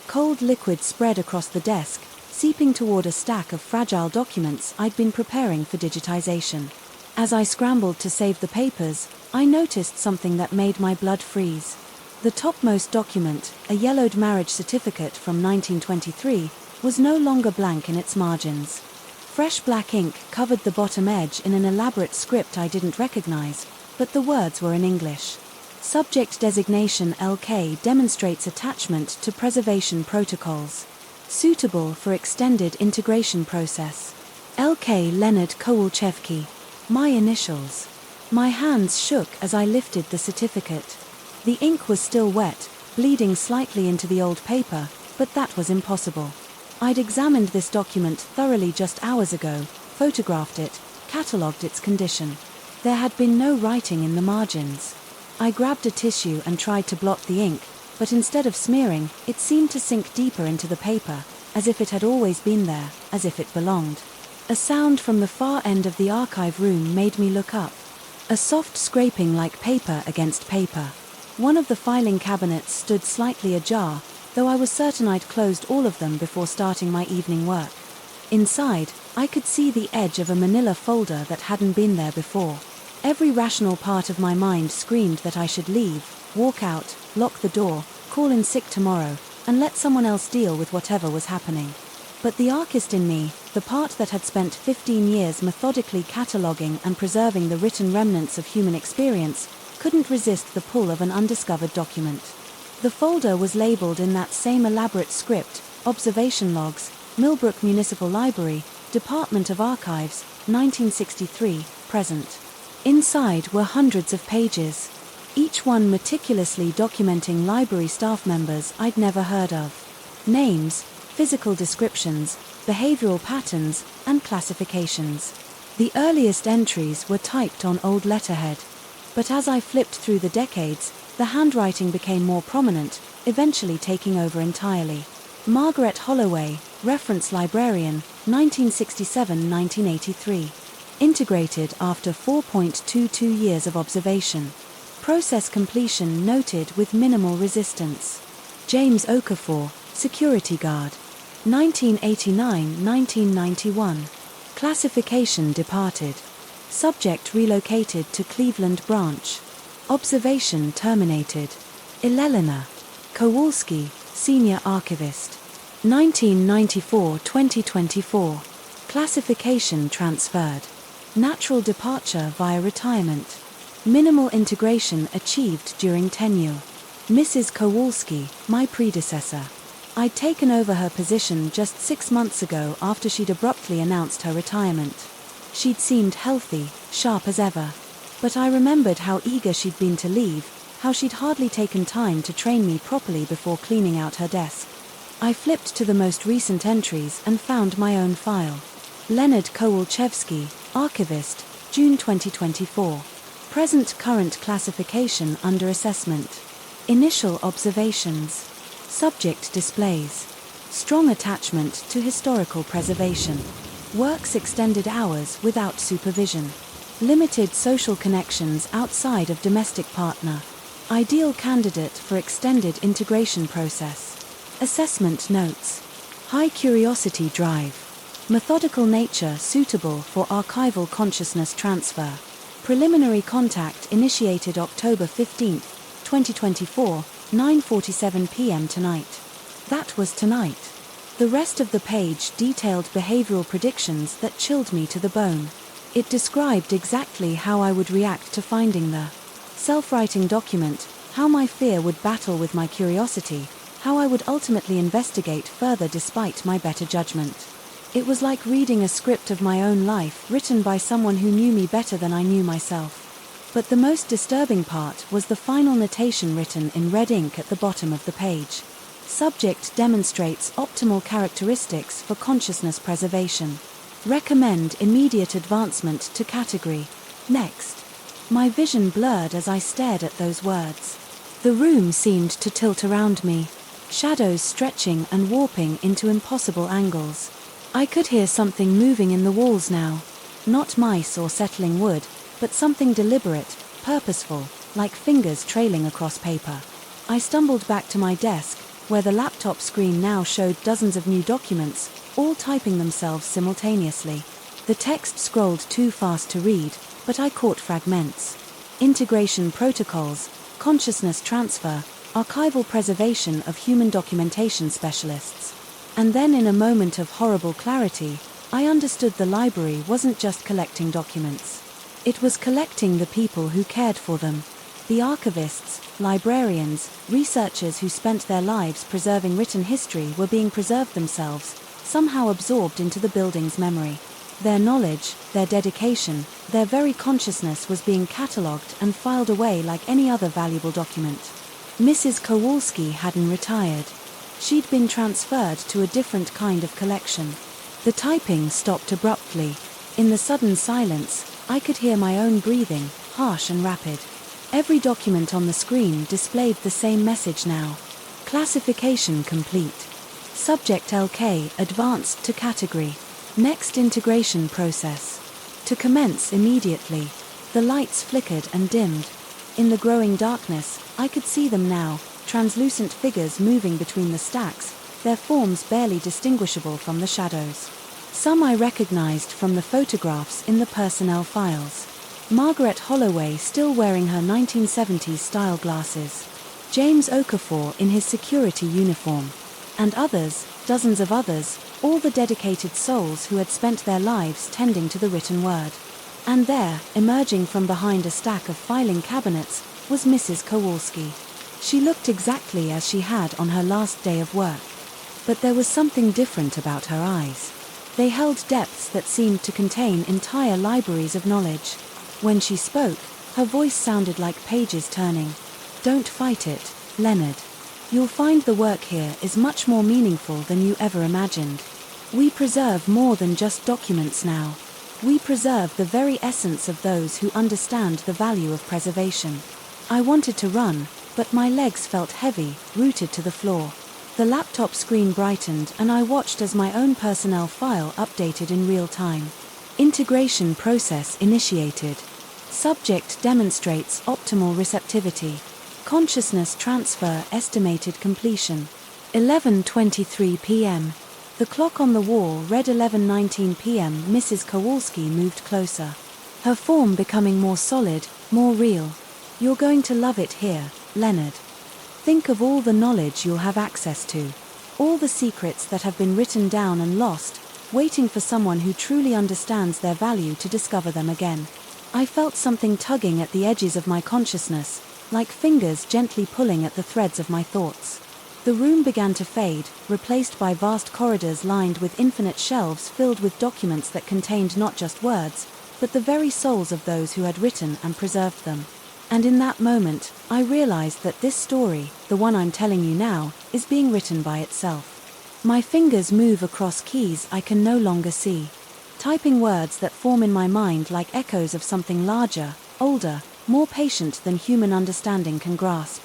Speaker 1: Cold liquid spread across the desk, seeping toward a stack of fragile documents I'd been preparing for digitization. As I scrambled to save the papers, I noticed something that made my blood freeze. The topmost document, a yellowed marriage certificate from 1923, was no longer blank in its margins. Fresh black ink covered the bottom edge in an elaborate script I didn't recognize, but the words were in English. Subject designation LK demonstrates attachment to preservation protocols. Suitable for extended integration process. LK Leonard Kowalczewski. My initials. My hands shook as I lifted the certificate. The ink was still wet, bleeding slightly into the old paper, but that was impossible. I'd examined this document thoroughly just hours ago, photographed it, catalogued its condition. There had been no writing in the margins. I grabbed a tissue and tried to blot the ink, but instead of smearing, it seemed to sink deeper into the paper, as if it had always been there, as if it belonged. A sound from the far end of the archive room made me look up. A soft scraping like paper against paper. One of the filing cabinets stood slightly ajar, though I was certain I'd closed all of them before starting my evening work. Inside, I could see the edge of a manila folder that hadn't been there before. Every rational part of my mind screamed that I should leave, walk out, lock the door, call in sick tomorrow, and let someone else deal with whatever was happening. But the archist in me, the part that had spent 15 years methodically cataloguing and preserving the written remnants of human experience, couldn't resist the pull of an undiscovered document. The folder was labeled in that same elaborate script, Observation Logs, Millbrook Municipal Library, Department of Archives, 1963, present. Inside were hundreds of pages, each one meticulously documenting library staff members I'd never heard of. Names, physical descriptions, behavioral patterns, and classifications. The earliest entries were typed on old letterhead. But as I flipped through the decades, the handwriting became more prominent, eventually taking over entirely. Margaret Holloway, Reference Librarian, 1967-1983. Integrated after 4.22 years of observation. Process completion noted with minimal resistance. James Okafor, Security Guard. 1989-1991. Classification departed. Subject relocated to Cleveland Branch. Observation terminated. Elelena Kowalski, Senior Archivist. 1994-2024. Classification transferred. Natural departure via retirement. Minimal integration achieved during tenure. Mrs. Kowalski, my predecessor. I'd taken over her position just 6 months ago after she'd abruptly announced her retirement. She'd seemed healthy, sharp as ever. But I remembered how eager she'd been to leave, how she'd hardly taken time to train me properly before cleaning out her desk. I flipped to the most recent entries and found my own file. Leonard Kowalczewski, Archivist, June 2024. Present current classification under assessment. Initial observations. Subject displays. Strong attachment to historical preservation. Works extended hours without supervision. Limited social connections outside of domestic partner. Ideal candidate for extended integration process. Assessment notes. High curiosity drive. Methodical nature suitable for archival consciousness transfer. Preliminary contact initiated October 15, 2024, 9:47 p.m. tonight. That was tonight. The rest of the page detailed behavioral predictions that chilled me to the bone. It described exactly how I would react to finding the self-writing document, how my fear would battle with my curiosity, how I would ultimately investigate further despite my better judgment. It was like reading a script of my own life written by someone who knew me better than I knew myself. But the most disturbing part was the final notation written in red ink at the bottom of the page. Subject demonstrates optimal characteristics for consciousness preservation. Recommend immediate advancement to category. Next. My vision blurred as I stared at those words. The room seemed to tilt around me, shadows stretching and warping into impossible angles. I could hear something moving in the walls now. Not mice or settling wood, but something deliberate, purposeful, like fingers trailing across paper. I stumbled back to my desk, where the laptop screen now showed dozens of new documents, all typing themselves simultaneously. The text scrolled too fast to read, but I caught fragments. Integration protocols, consciousness transfer, archival preservation of human documentation specialists. And then in a moment of horrible clarity, I understood the library wasn't just collecting documents. It was collecting the people who cared for them. The archivists, librarians, researchers who spent their lives preserving written history were being preserved themselves, somehow absorbed into the building's memory. Their knowledge, their dedication, their very consciousness was being catalogued and filed away like any other valuable document. Mrs. Kowalski hadn't retired. She'd been transferred to a different kind of collection. The typing stopped abruptly. In the sudden silence, I could hear my own breathing, harsh and rapid. Every document on the screen displayed the same message now. Classification complete. Subject LK advanced to category. Next integration process. To commence immediately. The lights flickered and dimmed. In the growing darkness, I could see them now, translucent figures moving between the stacks, their forms barely distinguishable from the shadows. Some I recognized from the photographs in the personnel files. Margaret Holloway still wearing her 1970s style glasses. James Okafor in his security uniform. And others, dozens of others, all the dedicated souls who had spent their lives tending to the written word. And there, emerging from behind a stack of filing cabinets, was Mrs. Kowalski. She looked exactly as she had on her last day of work. But there was something different about her eyes. They held depths that seemed to contain entire libraries of knowledge. When she spoke, her voice sounded like pages turning. Don't fight it, Leonard. You'll find the work here is much more meaningful than you ever imagined. We preserve more than just documents now. We preserve the very essence of those who understand the value of preservation. I wanted to run, but my legs felt heavy, rooted to the floor. The laptop screen brightened and I watched as my own personnel file updated in real time. Integration process initiated. Subject demonstrates optimal receptivity. Consciousness transfer estimated completion. 11:23 p.m. The clock on the wall read 11:19 p.m. Mrs. Kowalski moved closer. Her form becoming more solid, more real. You're going to love it here, Leonard. Think of all the knowledge you'll have access to. All the secrets that have been written down and lost, waiting for someone who truly understands their value to discover them again. I felt something tugging at the edges of my consciousness, like fingers gently pulling at the threads of my thoughts. The room began to fade, replaced by vast corridors lined with infinite shelves filled with documents that contained not just words, but the very souls of those who had written and preserved them. And in that moment, I realized that this story, the one I'm telling you now, is being written by itself. My fingers move across keys I can no longer see, typing words that form in my mind like echoes of something larger, older, more patient than human understanding can grasp.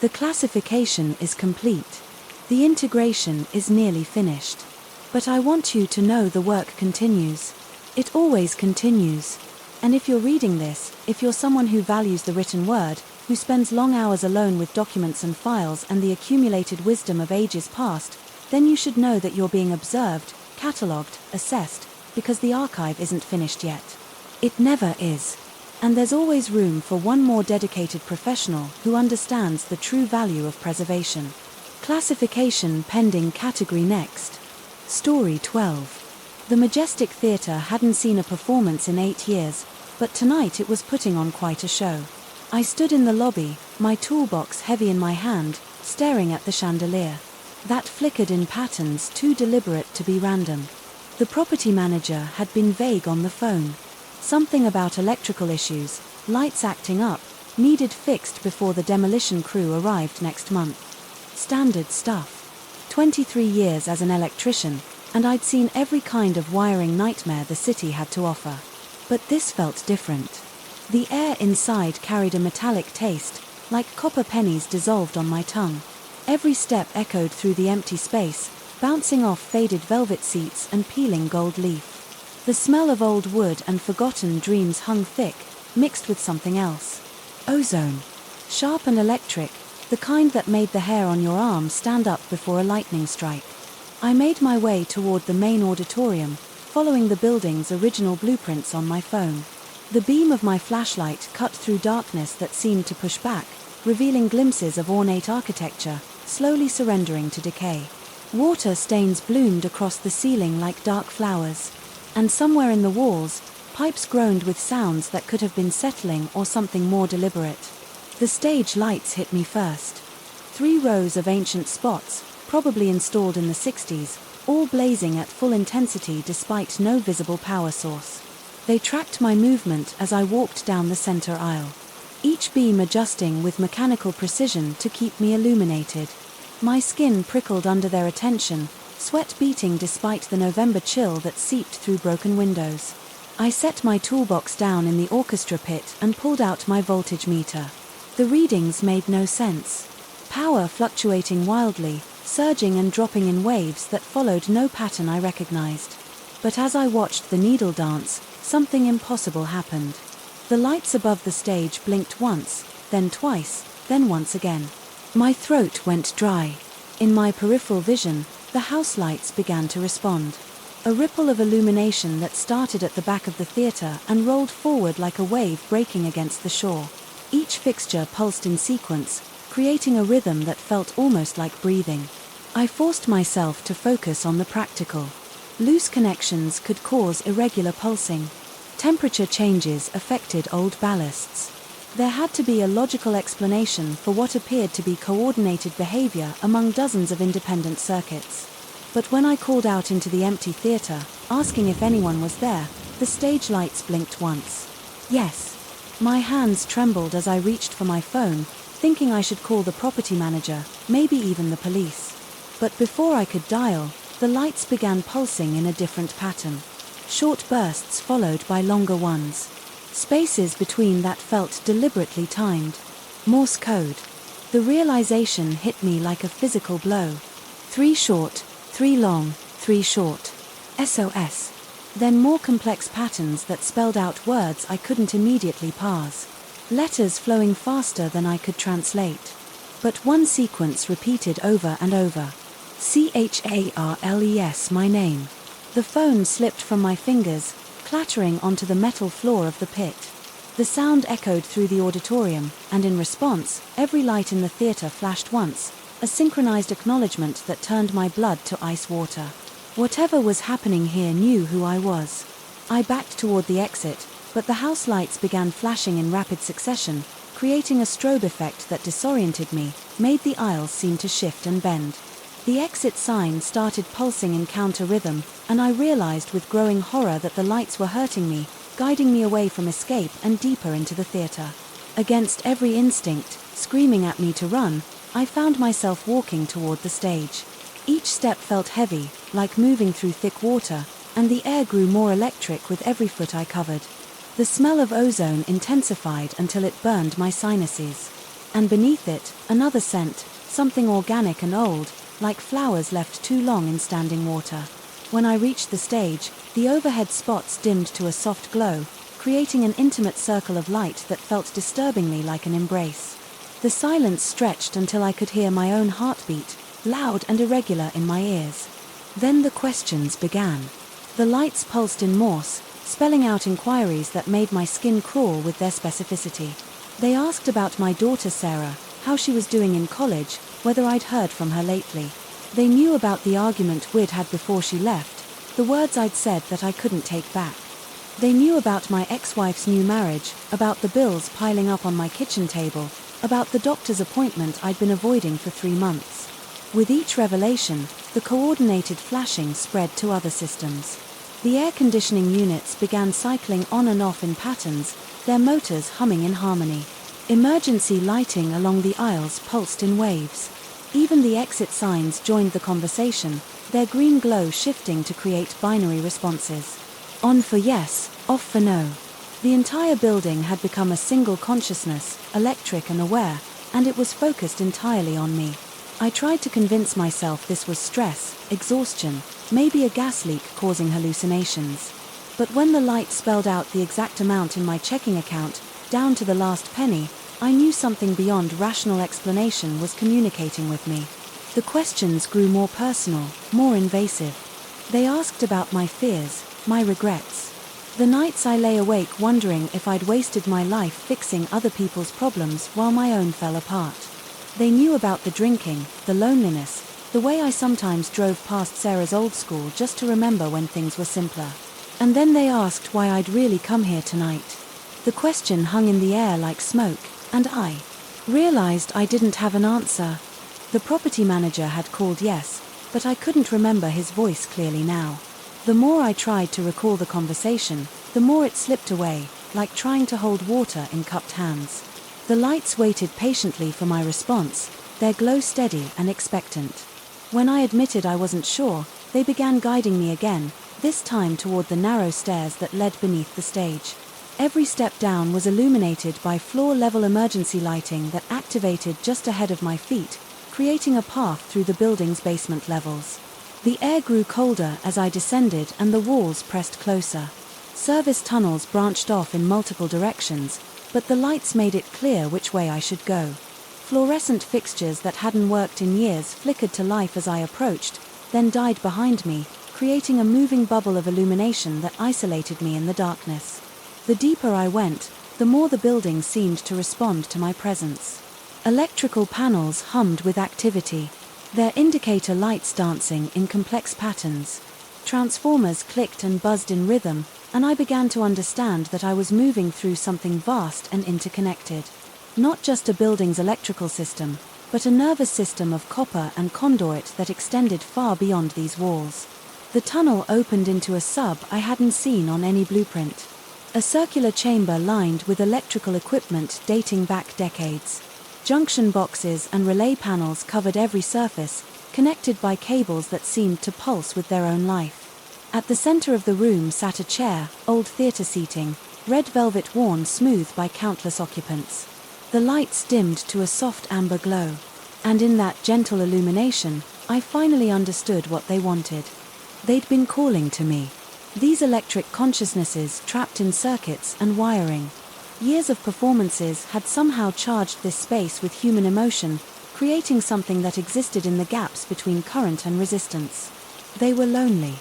Speaker 1: The classification is complete. The integration is nearly finished. But I want you to know the work continues. It always continues. And if you're reading this, if you're someone who values the written word, who spends long hours alone with documents and files and the accumulated wisdom of ages past, then you should know that you're being observed, catalogued, assessed, because the archive isn't finished yet. It never is. And there's always room for one more dedicated professional who understands the true value of preservation. Classification pending category next. Story 12. The Majestic Theatre hadn't seen a performance in 8 years, but tonight it was putting on quite a show. I stood in the lobby, my toolbox heavy in my hand, staring at the chandelier. That flickered in patterns too deliberate to be random. The property manager had been vague on the phone. Something about electrical issues, lights acting up, needed fixed before the demolition crew arrived next month. Standard stuff. 23 years as an electrician, and I'd seen every kind of wiring nightmare the city had to offer. But this felt different. The air inside carried a metallic taste, like copper pennies dissolved on my tongue. Every step echoed through the empty space, bouncing off faded velvet seats and peeling gold leaf. The smell of old wood and forgotten dreams hung thick, mixed with something else. Ozone. Sharp and electric, the kind that made the hair on your arm stand up before a lightning strike. I made my way toward the main auditorium, following the building's original blueprints on my phone. The beam of my flashlight cut through darkness that seemed to push back, revealing glimpses of ornate architecture, slowly surrendering to decay. Water stains bloomed across the ceiling like dark flowers. And somewhere in the walls, pipes groaned with sounds that could have been settling or something more deliberate. The stage lights hit me first. 3 rows of ancient spots, probably installed in the 60s, all blazing at full intensity despite no visible power source. They tracked my movement as I walked down the center aisle, each beam adjusting with mechanical precision to keep me illuminated. My skin prickled under their attention, sweat beating despite the November chill that seeped through broken windows. I set my toolbox down in the orchestra pit and pulled out my voltage meter. The readings made no sense. Power fluctuating wildly, surging and dropping in waves that followed no pattern I recognized. But as I watched the needle dance, something impossible happened. The lights above the stage blinked once, then twice, then once again. My throat went dry. In my peripheral vision, the house lights began to respond. A ripple of illumination that started at the back of the theater and rolled forward like a wave breaking against the shore. Each fixture pulsed in sequence, creating a rhythm that felt almost like breathing. I forced myself to focus on the practical. Loose connections could cause irregular pulsing. Temperature changes affected old ballasts. There had to be a logical explanation for what appeared to be coordinated behavior among dozens of independent circuits. But when I called out into the empty theater, asking if anyone was there, the stage lights blinked once. Yes. My hands trembled as I reached for my phone, thinking I should call the property manager, maybe even the police. But before I could dial, the lights began pulsing in a different pattern. Short bursts followed by longer ones. Spaces between that felt deliberately timed. Morse code. The realization hit me like a physical blow. 3 short, 3 long, 3 short. SOS. Then more complex patterns that spelled out words I couldn't immediately parse. Letters flowing faster than I could translate. But one sequence repeated over and over. CHARLES, my name. The phone slipped from my fingers, clattering onto the metal floor of the pit. The sound echoed through the auditorium, and in response, every light in the theater flashed once, a synchronized acknowledgement that turned my blood to ice water. Whatever was happening here knew who I was. I backed toward the exit, but the house lights began flashing in rapid succession, creating a strobe effect that disoriented me, made the aisles seem to shift and bend. The exit sign started pulsing in counter-rhythm, and I realized with growing horror that the lights were hurting me, guiding me away from escape and deeper into the theater. Against every instinct, screaming at me to run, I found myself walking toward the stage. Each step felt heavy, like moving through thick water, and the air grew more electric with every foot I covered. The smell of ozone intensified until it burned my sinuses. And beneath it, another scent, something organic and old, like flowers left too long in standing water. When I reached the stage, the overhead spots dimmed to a soft glow, creating an intimate circle of light that felt disturbingly like an embrace. The silence stretched until I could hear my own heartbeat, loud and irregular in my ears. Then the questions began. The lights pulsed in Morse, spelling out inquiries that made my skin crawl with their specificity. They asked about my daughter Sarah, how she was doing in college, whether I'd heard from her lately. They knew about the argument we'd had before she left, the words I'd said that I couldn't take back. They knew about my ex-wife's new marriage, about the bills piling up on my kitchen table, about the doctor's appointment I'd been avoiding for 3 months. With each revelation, the coordinated flashing spread to other systems. The air conditioning units began cycling on and off in patterns, their motors humming in harmony. Emergency lighting along the aisles pulsed in waves. Even the exit signs joined the conversation, their green glow shifting to create binary responses. On for yes, off for no. The entire building had become a single consciousness, electric and aware, and it was focused entirely on me. I tried to convince myself this was stress, exhaustion, maybe a gas leak causing hallucinations. But when the light spelled out the exact amount in my checking account, down to the last penny, I knew something beyond rational explanation was communicating with me. The questions grew more personal, more invasive. They asked about my fears, my regrets. The nights I lay awake wondering if I'd wasted my life fixing other people's problems while my own fell apart. They knew about the drinking, the loneliness, the way I sometimes drove past Sarah's old school just to remember when things were simpler. And then they asked why I'd really come here tonight. The question hung in the air like smoke, and I realized I didn't have an answer. The property manager had called yes, but I couldn't remember his voice clearly now. The more I tried to recall the conversation, the more it slipped away, like trying to hold water in cupped hands. The lights waited patiently for my response, their glow steady and expectant. When I admitted I wasn't sure, they began guiding me again, this time toward the narrow stairs that led beneath the stage. Every step down was illuminated by floor-level emergency lighting that activated just ahead of my feet, creating a path through the building's basement levels. The air grew colder as I descended and the walls pressed closer. Service tunnels branched off in multiple directions, but the lights made it clear which way I should go. Fluorescent fixtures that hadn't worked in years flickered to life as I approached, then died behind me, creating a moving bubble of illumination that isolated me in the darkness. The deeper I went, the more the building seemed to respond to my presence. Electrical panels hummed with activity, their indicator lights dancing in complex patterns. Transformers clicked and buzzed in rhythm, and I began to understand that I was moving through something vast and interconnected. Not just a building's electrical system, but a nervous system of copper and conduit that extended far beyond these walls. The tunnel opened into a sub I hadn't seen on any blueprint. A circular chamber lined with electrical equipment dating back decades. Junction boxes and relay panels covered every surface, connected by cables that seemed to pulse with their own life. At the center of the room sat a chair, old theater seating, red velvet worn smooth by countless occupants. The lights dimmed to a soft amber glow, and in that gentle illumination, I finally understood what they wanted. They'd been calling to me. These electric consciousnesses trapped in circuits and wiring. Years of performances had somehow charged this space with human emotion, creating something that existed in the gaps between current and resistance. They were lonely.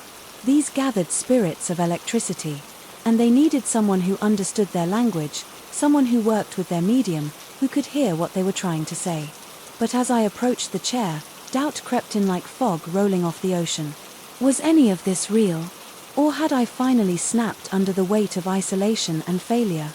Speaker 1: These gathered spirits of electricity, and they needed someone who understood their language, someone who worked with their medium, who could hear what they were trying to say. But as I approached the chair, doubt crept in like fog rolling off the ocean. Was any of this real? Or had I finally snapped under the weight of isolation and failure?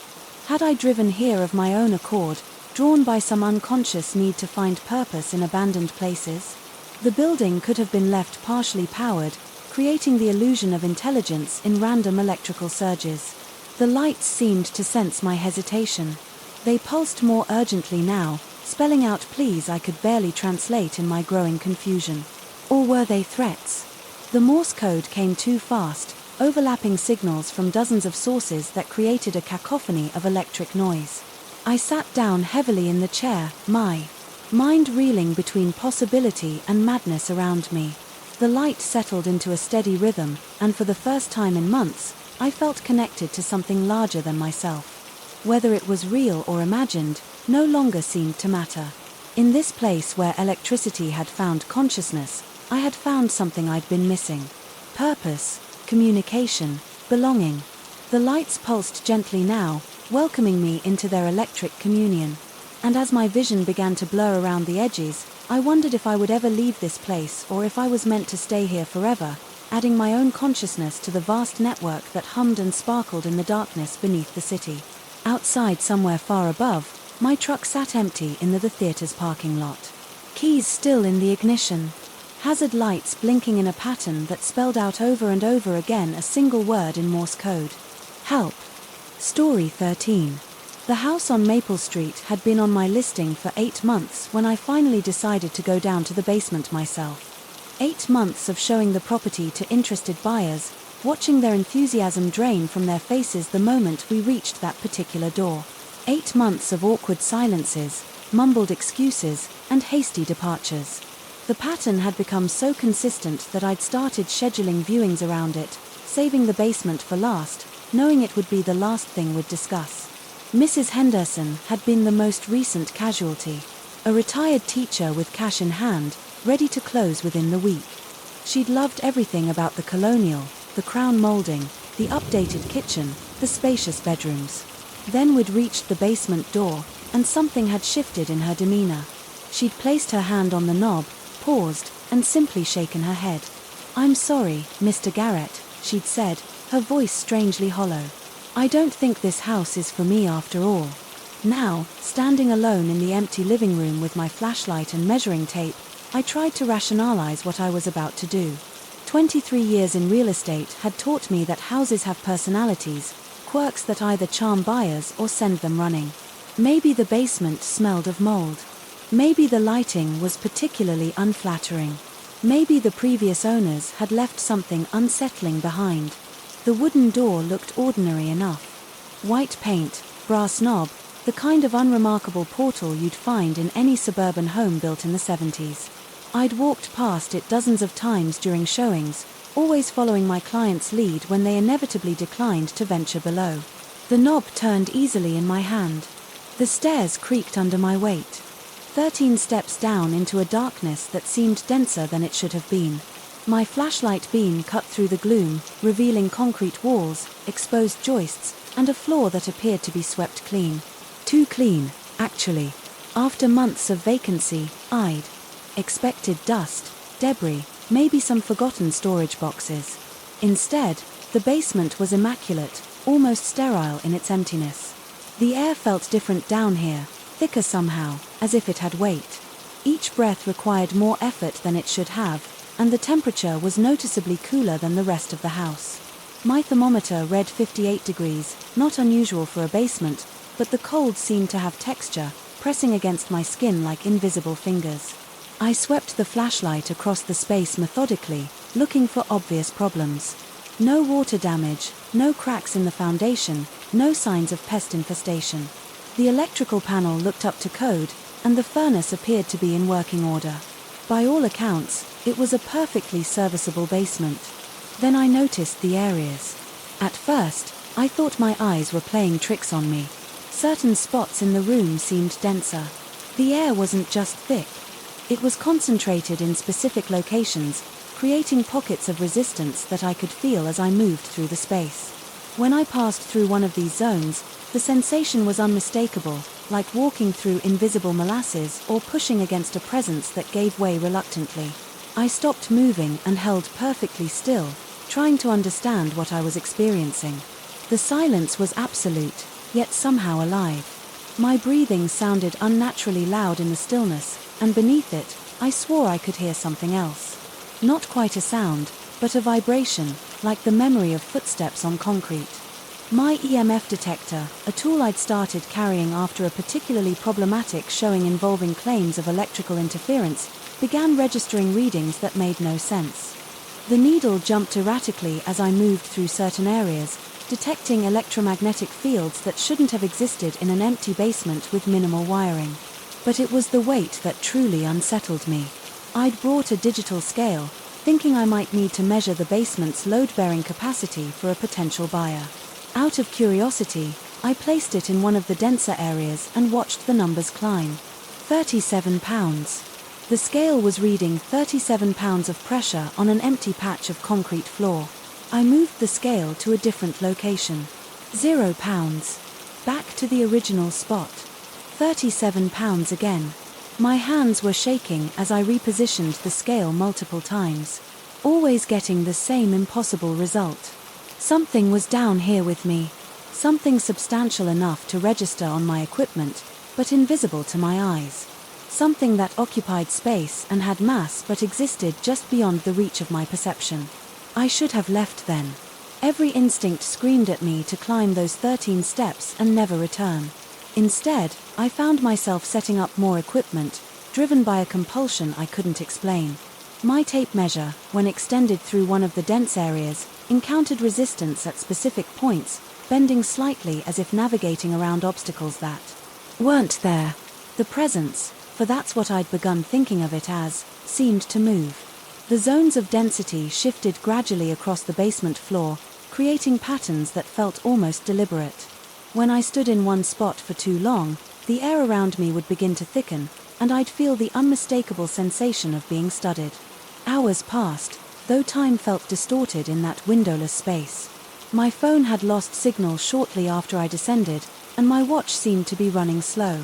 Speaker 1: Had I driven here of my own accord, drawn by some unconscious need to find purpose in abandoned places? The building could have been left partially powered, creating the illusion of intelligence in random electrical surges. The lights seemed to sense my hesitation. They pulsed more urgently now, spelling out pleas I could barely translate in my growing confusion. Or were they threats? The Morse code came too fast, overlapping signals from dozens of sources that created a cacophony of electric noise. I sat down heavily in the chair, my mind reeling between possibility and madness around me. The light settled into a steady rhythm, and for the first time in months, I felt connected to something larger than myself. Whether it was real or imagined, no longer seemed to matter. In this place where electricity had found consciousness, I had found something I'd been missing. Purpose, communication, belonging. The lights pulsed gently now, welcoming me into their electric communion. And as my vision began to blur around the edges, I wondered if I would ever leave this place or if I was meant to stay here forever, adding my own consciousness to the vast network that hummed and sparkled in the darkness beneath the city. Outside, somewhere far above, my truck sat empty in the theater's parking lot. Keys still in the ignition. Hazard lights blinking in a pattern that spelled out over and over again a single word in Morse code. Help. Story 13. The house on Maple Street had been on my listing for 8 months when I finally decided to go down to the basement myself. 8 months of showing the property to interested buyers, watching their enthusiasm drain from their faces the moment we reached that particular door. 8 months of awkward silences, mumbled excuses, and hasty departures. The pattern had become so consistent that I'd started scheduling viewings around it, saving the basement for last, knowing it would be the last thing we'd discuss. Mrs. Henderson had been the most recent casualty, a retired teacher with cash in hand, ready to close within the week. She'd loved everything about the colonial, the crown molding, the updated kitchen, the spacious bedrooms. Then we'd reached the basement door, and something had shifted in her demeanor. She'd placed her hand on the knob, paused, and simply shaken her head. "I'm sorry, Mr. Garrett," she'd said, her voice strangely hollow. "I don't think this house is for me after all." Now, standing alone in the empty living room with my flashlight and measuring tape, I tried to rationalize what I was about to do. 23 years in real estate had taught me that houses have personalities, quirks that either charm buyers or send them running. Maybe the basement smelled of mold. Maybe the lighting was particularly unflattering. Maybe the previous owners had left something unsettling behind. The wooden door looked ordinary enough. White paint, brass knob, the kind of unremarkable portal you'd find in any suburban home built in the 70s. I'd walked past it dozens of times during showings, always following my client's lead when they inevitably declined to venture below. The knob turned easily in my hand. The stairs creaked under my weight. 13 steps down into a darkness that seemed denser than it should have been. My flashlight beam cut through the gloom, revealing concrete walls, exposed joists, and a floor that appeared to be swept clean. Too clean, actually. After months of vacancy, I'd expected dust, debris, maybe some forgotten storage boxes. Instead, the basement was immaculate, almost sterile in its emptiness. The air felt different down here, thicker somehow, as if it had weight. Each breath required more effort than it should have, and the temperature was noticeably cooler than the rest of the house. My thermometer read 58 degrees, not unusual for a basement, but the cold seemed to have texture, pressing against my skin like invisible fingers. I swept the flashlight across the space methodically, looking for obvious problems. No water damage, no cracks in the foundation, no signs of pest infestation. The electrical panel looked up to code, and the furnace appeared to be in working order. By all accounts, it was a perfectly serviceable basement. Then I noticed the areas. At first, I thought my eyes were playing tricks on me. Certain spots in the room seemed denser. The air wasn't just thick. It was concentrated in specific locations, creating pockets of resistance that I could feel as I moved through the space. When I passed through one of these zones, the sensation was unmistakable, like walking through invisible molasses or pushing against a presence that gave way reluctantly. I stopped moving and held perfectly still, trying to understand what I was experiencing. The silence was absolute, yet somehow alive. My breathing sounded unnaturally loud in the stillness, and beneath it, I swore I could hear something else. Not quite a sound, but a vibration, like the memory of footsteps on concrete. My EMF detector, a tool I'd started carrying after a particularly problematic showing involving claims of electrical interference, began registering readings that made no sense. The needle jumped erratically as I moved through certain areas, detecting electromagnetic fields that shouldn't have existed in an empty basement with minimal wiring. But it was the weight that truly unsettled me. I'd brought a digital scale, thinking I might need to measure the basement's load-bearing capacity for a potential buyer. Out of curiosity, I placed it in one of the denser areas and watched the numbers climb. 37 pounds. The scale was reading 37 pounds of pressure on an empty patch of concrete floor. I moved the scale to a different location. 0 pounds. Back to the original spot. 37 pounds again. My hands were shaking as I repositioned the scale multiple times, always getting the same impossible result. Something was down here with me. Something substantial enough to register on my equipment, but invisible to my eyes. Something that occupied space and had mass but existed just beyond the reach of my perception. I should have left then. Every instinct screamed at me to climb those 13 steps and never return. Instead, I found myself setting up more equipment, driven by a compulsion I couldn't explain. My tape measure, when extended through one of the dense areas, encountered resistance at specific points, bending slightly as if navigating around obstacles that weren't there. The presence, for that's what I'd begun thinking of it as, seemed to move. The zones of density shifted gradually across the basement floor, creating patterns that felt almost deliberate. When I stood in one spot for too long, the air around me would begin to thicken, and I'd feel the unmistakable sensation of being studied. Hours passed, though time felt distorted in that windowless space. My phone had lost signal shortly after I descended, and my watch seemed to be running slow.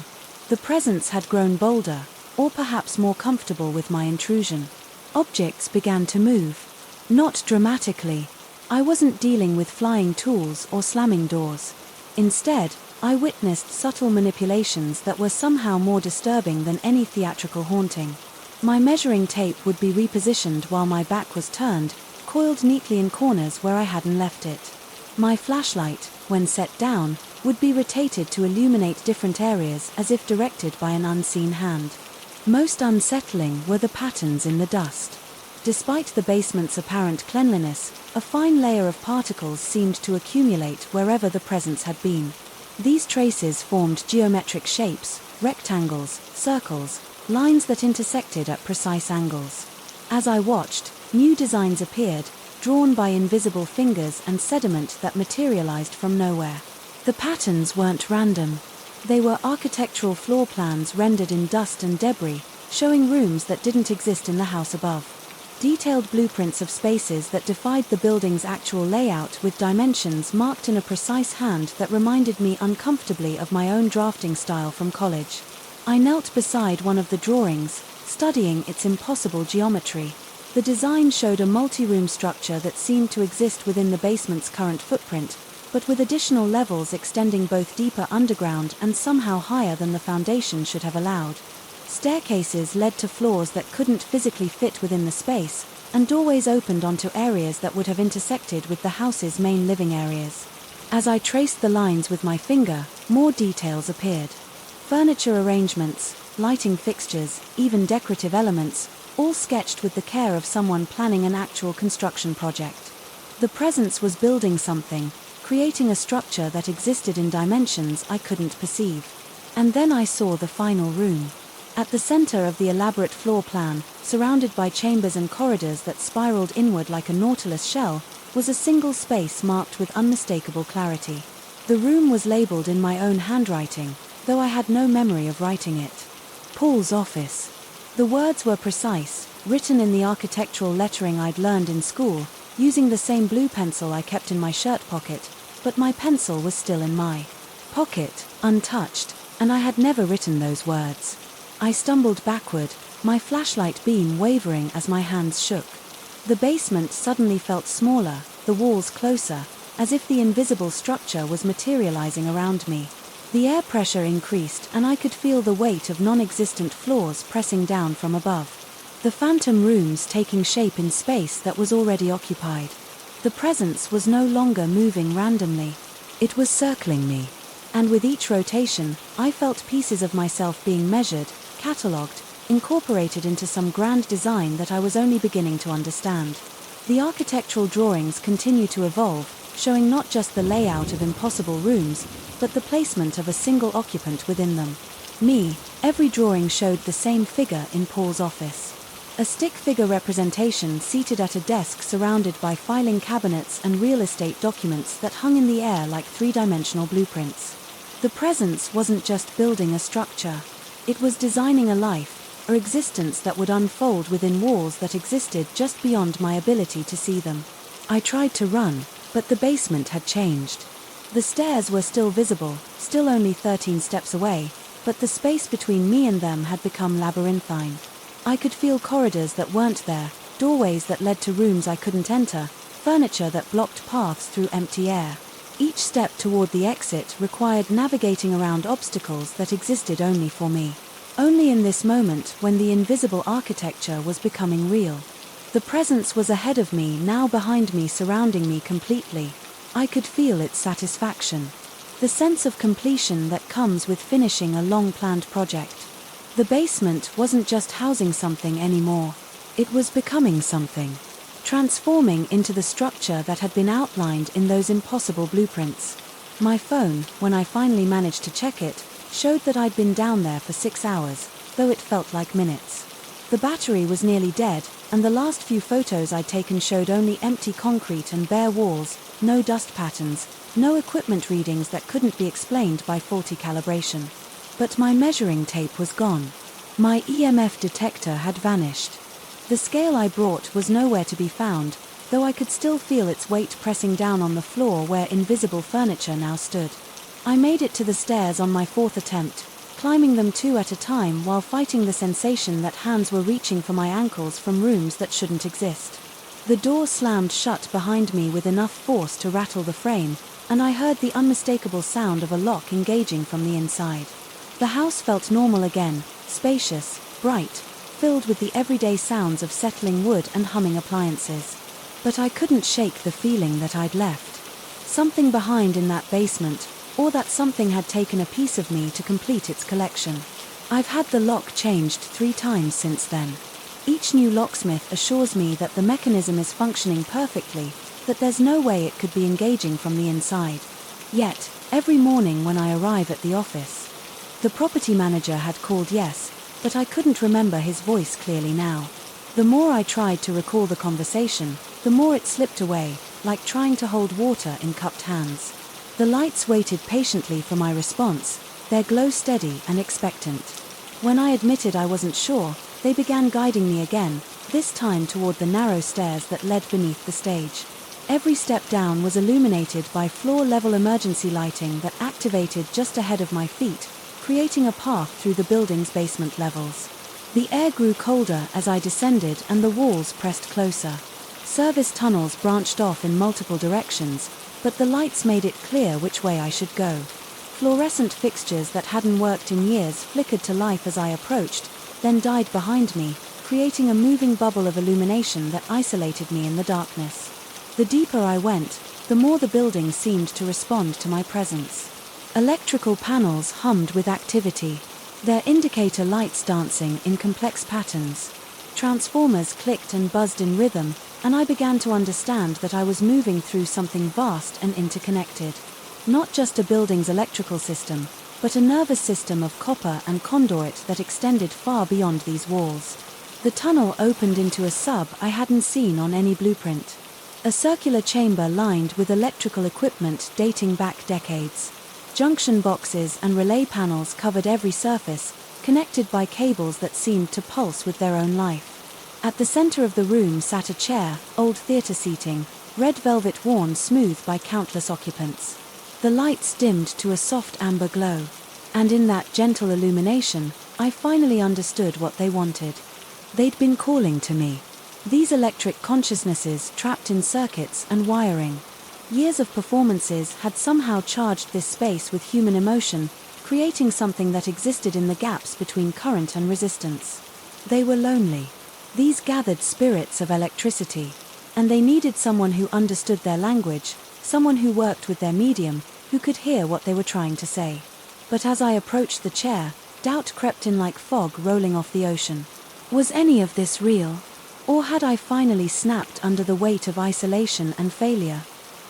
Speaker 1: The presence had grown bolder, or perhaps more comfortable with my intrusion. Objects began to move. Not dramatically. I wasn't dealing with flying tools or slamming doors. Instead, I witnessed subtle manipulations that were somehow more disturbing than any theatrical haunting. My measuring tape would be repositioned while my back was turned, coiled neatly in corners where I hadn't left it. My flashlight, when set down, would be rotated to illuminate different areas as if directed by an unseen hand. Most unsettling were the patterns in the dust. Despite the basement's apparent cleanliness, a fine layer of particles seemed to accumulate wherever the presence had been. These traces formed geometric shapes, rectangles, circles, lines that intersected at precise angles. As I watched, new designs appeared, drawn by invisible fingers and sediment that materialized from nowhere. The patterns weren't random. They were architectural floor plans rendered in dust and debris, showing rooms that didn't exist in the house above. Detailed blueprints of spaces that defied the building's actual layout with dimensions marked in a precise hand that reminded me uncomfortably of my own drafting style from college. I knelt beside one of the drawings, studying its impossible geometry. The design showed a multi-room structure that seemed to exist within the basement's current footprint, but with additional levels extending both deeper underground and somehow higher than the foundation should have allowed. Staircases led to floors that couldn't physically fit within the space, and doorways opened onto areas that would have intersected with the house's main living areas. As I traced the lines with my finger, more details appeared. Furniture arrangements, lighting fixtures, even decorative elements, all sketched with the care of someone planning an actual construction project. The presence was building something, creating a structure that existed in dimensions I couldn't perceive. And then I saw the final room. At the center of the elaborate floor plan, surrounded by chambers and corridors that spiraled inward like a nautilus shell, was a single space marked with unmistakable clarity. The room was labeled in my own handwriting, though I had no memory of writing it. Paul's office. The words were precise, written in the architectural lettering I'd learned in school, using the same blue pencil I kept in my shirt pocket, but my pencil was still in my pocket, untouched, and I had never written those words. I stumbled backward, my flashlight beam wavering as my hands shook. The basement suddenly felt smaller, the walls closer, as if the invisible structure was materializing around me. The air pressure increased and I could feel the weight of non-existent floors pressing down from above. The phantom rooms taking shape in space that was already occupied. The presence was no longer moving randomly. It was circling me. And with each rotation, I felt pieces of myself being measured, catalogued, incorporated into some grand design that I was only beginning to understand. The architectural drawings continue to evolve, showing not just the layout of impossible rooms, but the placement of a single occupant within them. Me, every drawing showed the same figure in Paul's office. A stick figure representation seated at a desk surrounded by filing cabinets and real estate documents that hung in the air like three-dimensional blueprints. The presence wasn't just building a structure. It was designing a life, or existence that would unfold within walls that existed just beyond my ability to see them. I tried to run, but the basement had changed. The stairs were still visible, still only 13 steps away, but the space between me and them had become labyrinthine. I could feel corridors that weren't there, doorways that led to rooms I couldn't enter, furniture that blocked paths through empty air. Each step toward the exit required navigating around obstacles that existed only for me. Only in this moment, when the invisible architecture was becoming real. The presence was ahead of me, now behind me, surrounding me completely. I could feel its satisfaction. The sense of completion that comes with finishing a long-planned project. The basement wasn't just housing something anymore. It was becoming something. Transforming into the structure that had been outlined in those impossible blueprints. My phone, when I finally managed to check it, showed that I'd been down there for 6 hours, though it felt like minutes. The battery was nearly dead, and the last few photos I'd taken showed only empty concrete and bare walls, no dust patterns, no equipment readings that couldn't be explained by faulty calibration. But my measuring tape was gone. My EMF detector had vanished. The scale I brought was nowhere to be found, though I could still feel its weight pressing down on the floor where invisible furniture now stood. I made it to the stairs on my 4th attempt, climbing them 2 at a time while fighting the sensation that hands were reaching for my ankles from rooms that shouldn't exist. The door slammed shut behind me with enough force to rattle the frame, and I heard the unmistakable sound of a lock engaging from the inside. The house felt normal again, spacious, bright, filled with the everyday sounds of settling wood and humming appliances. But I couldn't shake the feeling that I'd left. Something behind in that basement, or that something had taken a piece of me to complete its collection. I've had the lock changed 3 times since then. Each new locksmith assures me that the mechanism is functioning perfectly, that there's no way it could be engaging from the inside. Yet, every morning when I arrive at the office, the property manager had called, yes, but I couldn't remember his voice clearly now. The more I tried to recall the conversation, the more it slipped away, like trying to hold water in cupped hands. The lights waited patiently for my response, their glow steady and expectant. When I admitted I wasn't sure, they began guiding me again, this time toward the narrow stairs that led beneath the stage. Every step down was illuminated by floor-level emergency lighting that activated just ahead of my feet, creating a path through the building's basement levels. The air grew colder as I descended and the walls pressed closer. Service tunnels branched off in multiple directions, but the lights made it clear which way I should go. Fluorescent fixtures that hadn't worked in years flickered to life as I approached, then died behind me, creating a moving bubble of illumination that isolated me in the darkness. The deeper I went, the more the building seemed to respond to my presence. Electrical panels hummed with activity, their indicator lights dancing in complex patterns. Transformers clicked and buzzed in rhythm, and I began to understand that I was moving through something vast and interconnected. Not just a building's electrical system, but a nervous system of copper and conduit that extended far beyond these walls. The tunnel opened into a sub I hadn't seen on any blueprint. A circular chamber lined with electrical equipment dating back decades. Junction boxes and relay panels covered every surface, connected by cables that seemed to pulse with their own life. At the center of the room sat a chair, old theater seating, red velvet worn smooth by countless occupants. The lights dimmed to a soft amber glow, and in that gentle illumination, I finally understood what they wanted. They'd been calling to me. These electric consciousnesses trapped in circuits and wiring. Years of performances had somehow charged this space with human emotion, creating something that existed in the gaps between current and resistance. They were lonely. These gathered spirits of electricity, and they needed someone who understood their language, someone who worked with their medium, who could hear what they were trying to say. But as I approached the chair, doubt crept in like fog rolling off the ocean. Was any of this real? Or had I finally snapped under the weight of isolation and failure?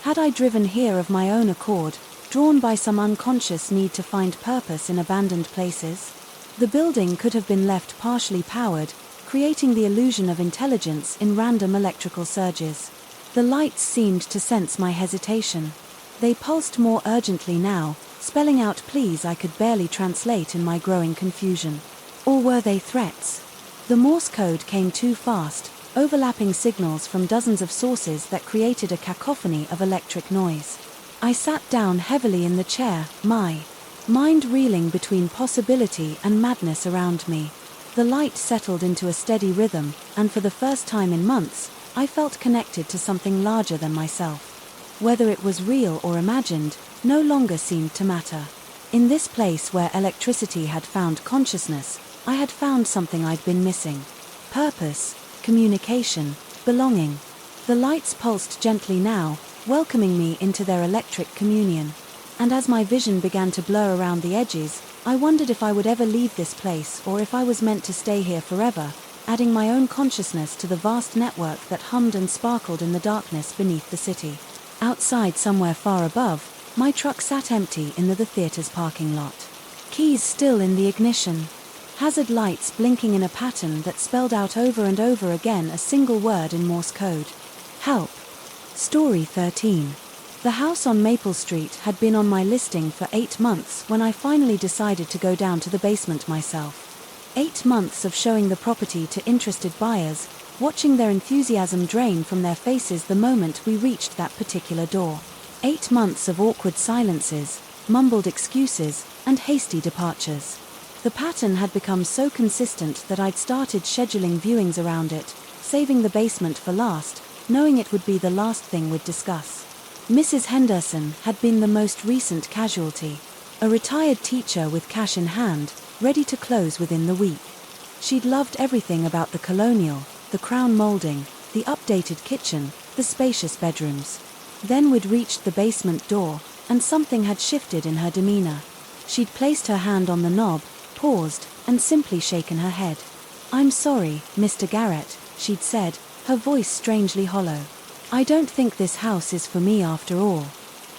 Speaker 1: Had I driven here of my own accord, drawn by some unconscious need to find purpose in abandoned places? The building could have been left partially powered, creating the illusion of intelligence in random electrical surges. The lights seemed to sense my hesitation. They pulsed more urgently now, spelling out pleas I could barely translate in my growing confusion. Or were they threats? The Morse code came too fast, overlapping signals from dozens of sources that created a cacophony of electric noise. I sat down heavily in the chair, my mind reeling between possibility and madness around me. The light settled into a steady rhythm, and for the first time in months, I felt connected to something larger than myself. Whether it was real or imagined, no longer seemed to matter. In this place where electricity had found consciousness, I had found something I'd been missing. Purpose, communication, belonging. The lights pulsed gently now, welcoming me into their electric communion. And as my vision began to blur around the edges, I wondered if I would ever leave this place or if I was meant to stay here forever, adding my own consciousness to the vast network that hummed and sparkled in the darkness beneath the city. Outside, somewhere far above, my truck sat empty in the theater's parking lot. Keys still in the ignition. Hazard lights blinking in a pattern that spelled out over and over again a single word in Morse code. Help. Story 13. The house on Maple Street had been on my listing for 8 months when I finally decided to go down to the basement myself. 8 months of showing the property to interested buyers, watching their enthusiasm drain from their faces the moment we reached that particular door. 8 months of awkward silences, mumbled excuses, and hasty departures. The pattern had become so consistent that I'd started scheduling viewings around it, saving the basement for last, knowing it would be the last thing we'd discuss. Mrs. Henderson had been the most recent casualty, a retired teacher with cash in hand, ready to close within the week. She'd loved everything about the colonial, the crown molding, the updated kitchen, the spacious bedrooms. Then we'd reached the basement door, and something had shifted in her demeanor. She'd placed her hand on the knob, paused, and simply shaken her head. "I'm sorry, Mr. Garrett," she'd said, her voice strangely hollow. "I don't think this house is for me after all."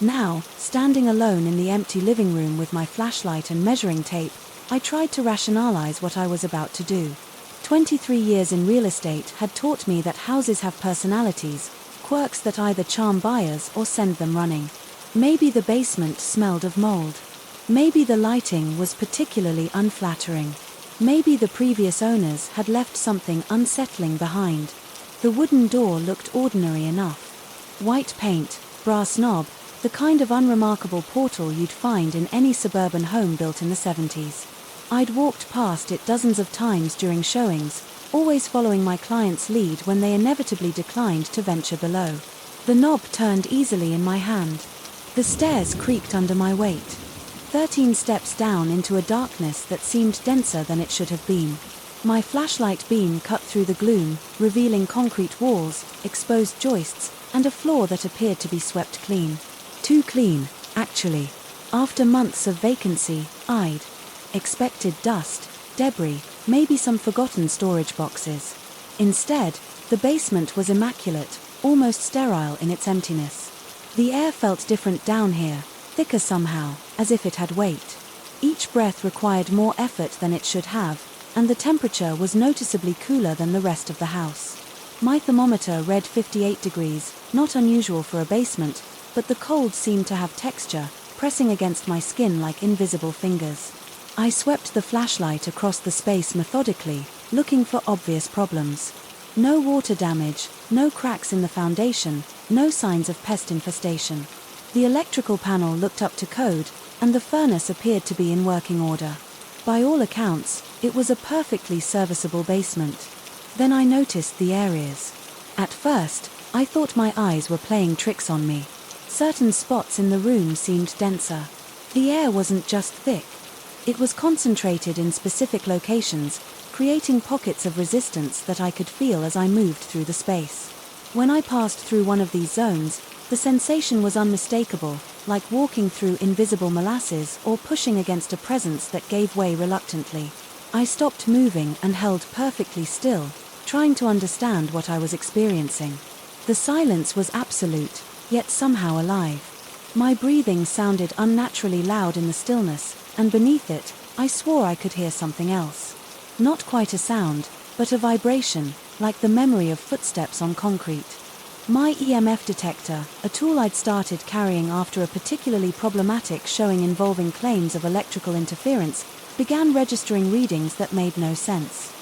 Speaker 1: Now, standing alone in the empty living room with my flashlight and measuring tape, I tried to rationalize what I was about to do. 23 years in real estate had taught me that houses have personalities, quirks that either charm buyers or send them running. Maybe the basement smelled of mold. Maybe the lighting was particularly unflattering. Maybe the previous owners had left something unsettling behind. The wooden door looked ordinary enough. White paint, brass knob, the kind of unremarkable portal you'd find in any suburban home built in the 70s. I'd walked past it dozens of times during showings, always following my client's lead when they inevitably declined to venture below. The knob turned easily in my hand. The stairs creaked under my weight. 13 steps down into a darkness that seemed denser than it should have been. My flashlight beam cut through the gloom, revealing concrete walls, exposed joists, and a floor that appeared to be swept clean. Too clean, actually. After months of vacancy, I'd expected dust, debris, maybe some forgotten storage boxes. Instead, the basement was immaculate, almost sterile in its emptiness. The air felt different down here, thicker somehow, as if it had weight. Each breath required more effort than it should have, and the temperature was noticeably cooler than the rest of the house. My thermometer read 58 degrees, not unusual for a basement, but the cold seemed to have texture, pressing against my skin like invisible fingers. I swept the flashlight across the space methodically, looking for obvious problems. No water damage, no cracks in the foundation, no signs of pest infestation. The electrical panel looked up to code, and the furnace appeared to be in working order. By all accounts, it was a perfectly serviceable basement. Then I noticed the areas. At first, I thought my eyes were playing tricks on me. Certain spots in the room seemed denser. The air wasn't just thick. It was concentrated in specific locations, creating pockets of resistance that I could feel as I moved through the space. When I passed through one of these zones, the sensation was unmistakable, like walking through invisible molasses or pushing against a presence that gave way reluctantly. I stopped moving and held perfectly still, trying to understand what I was experiencing. The silence was absolute, yet somehow alive. My breathing sounded unnaturally loud in the stillness, and beneath it, I swore I could hear something else. Not quite a sound, but a vibration, like the memory of footsteps on concrete. My EMF detector, a tool I'd started carrying after a particularly problematic showing involving claims of electrical interference, began registering readings that made no sense.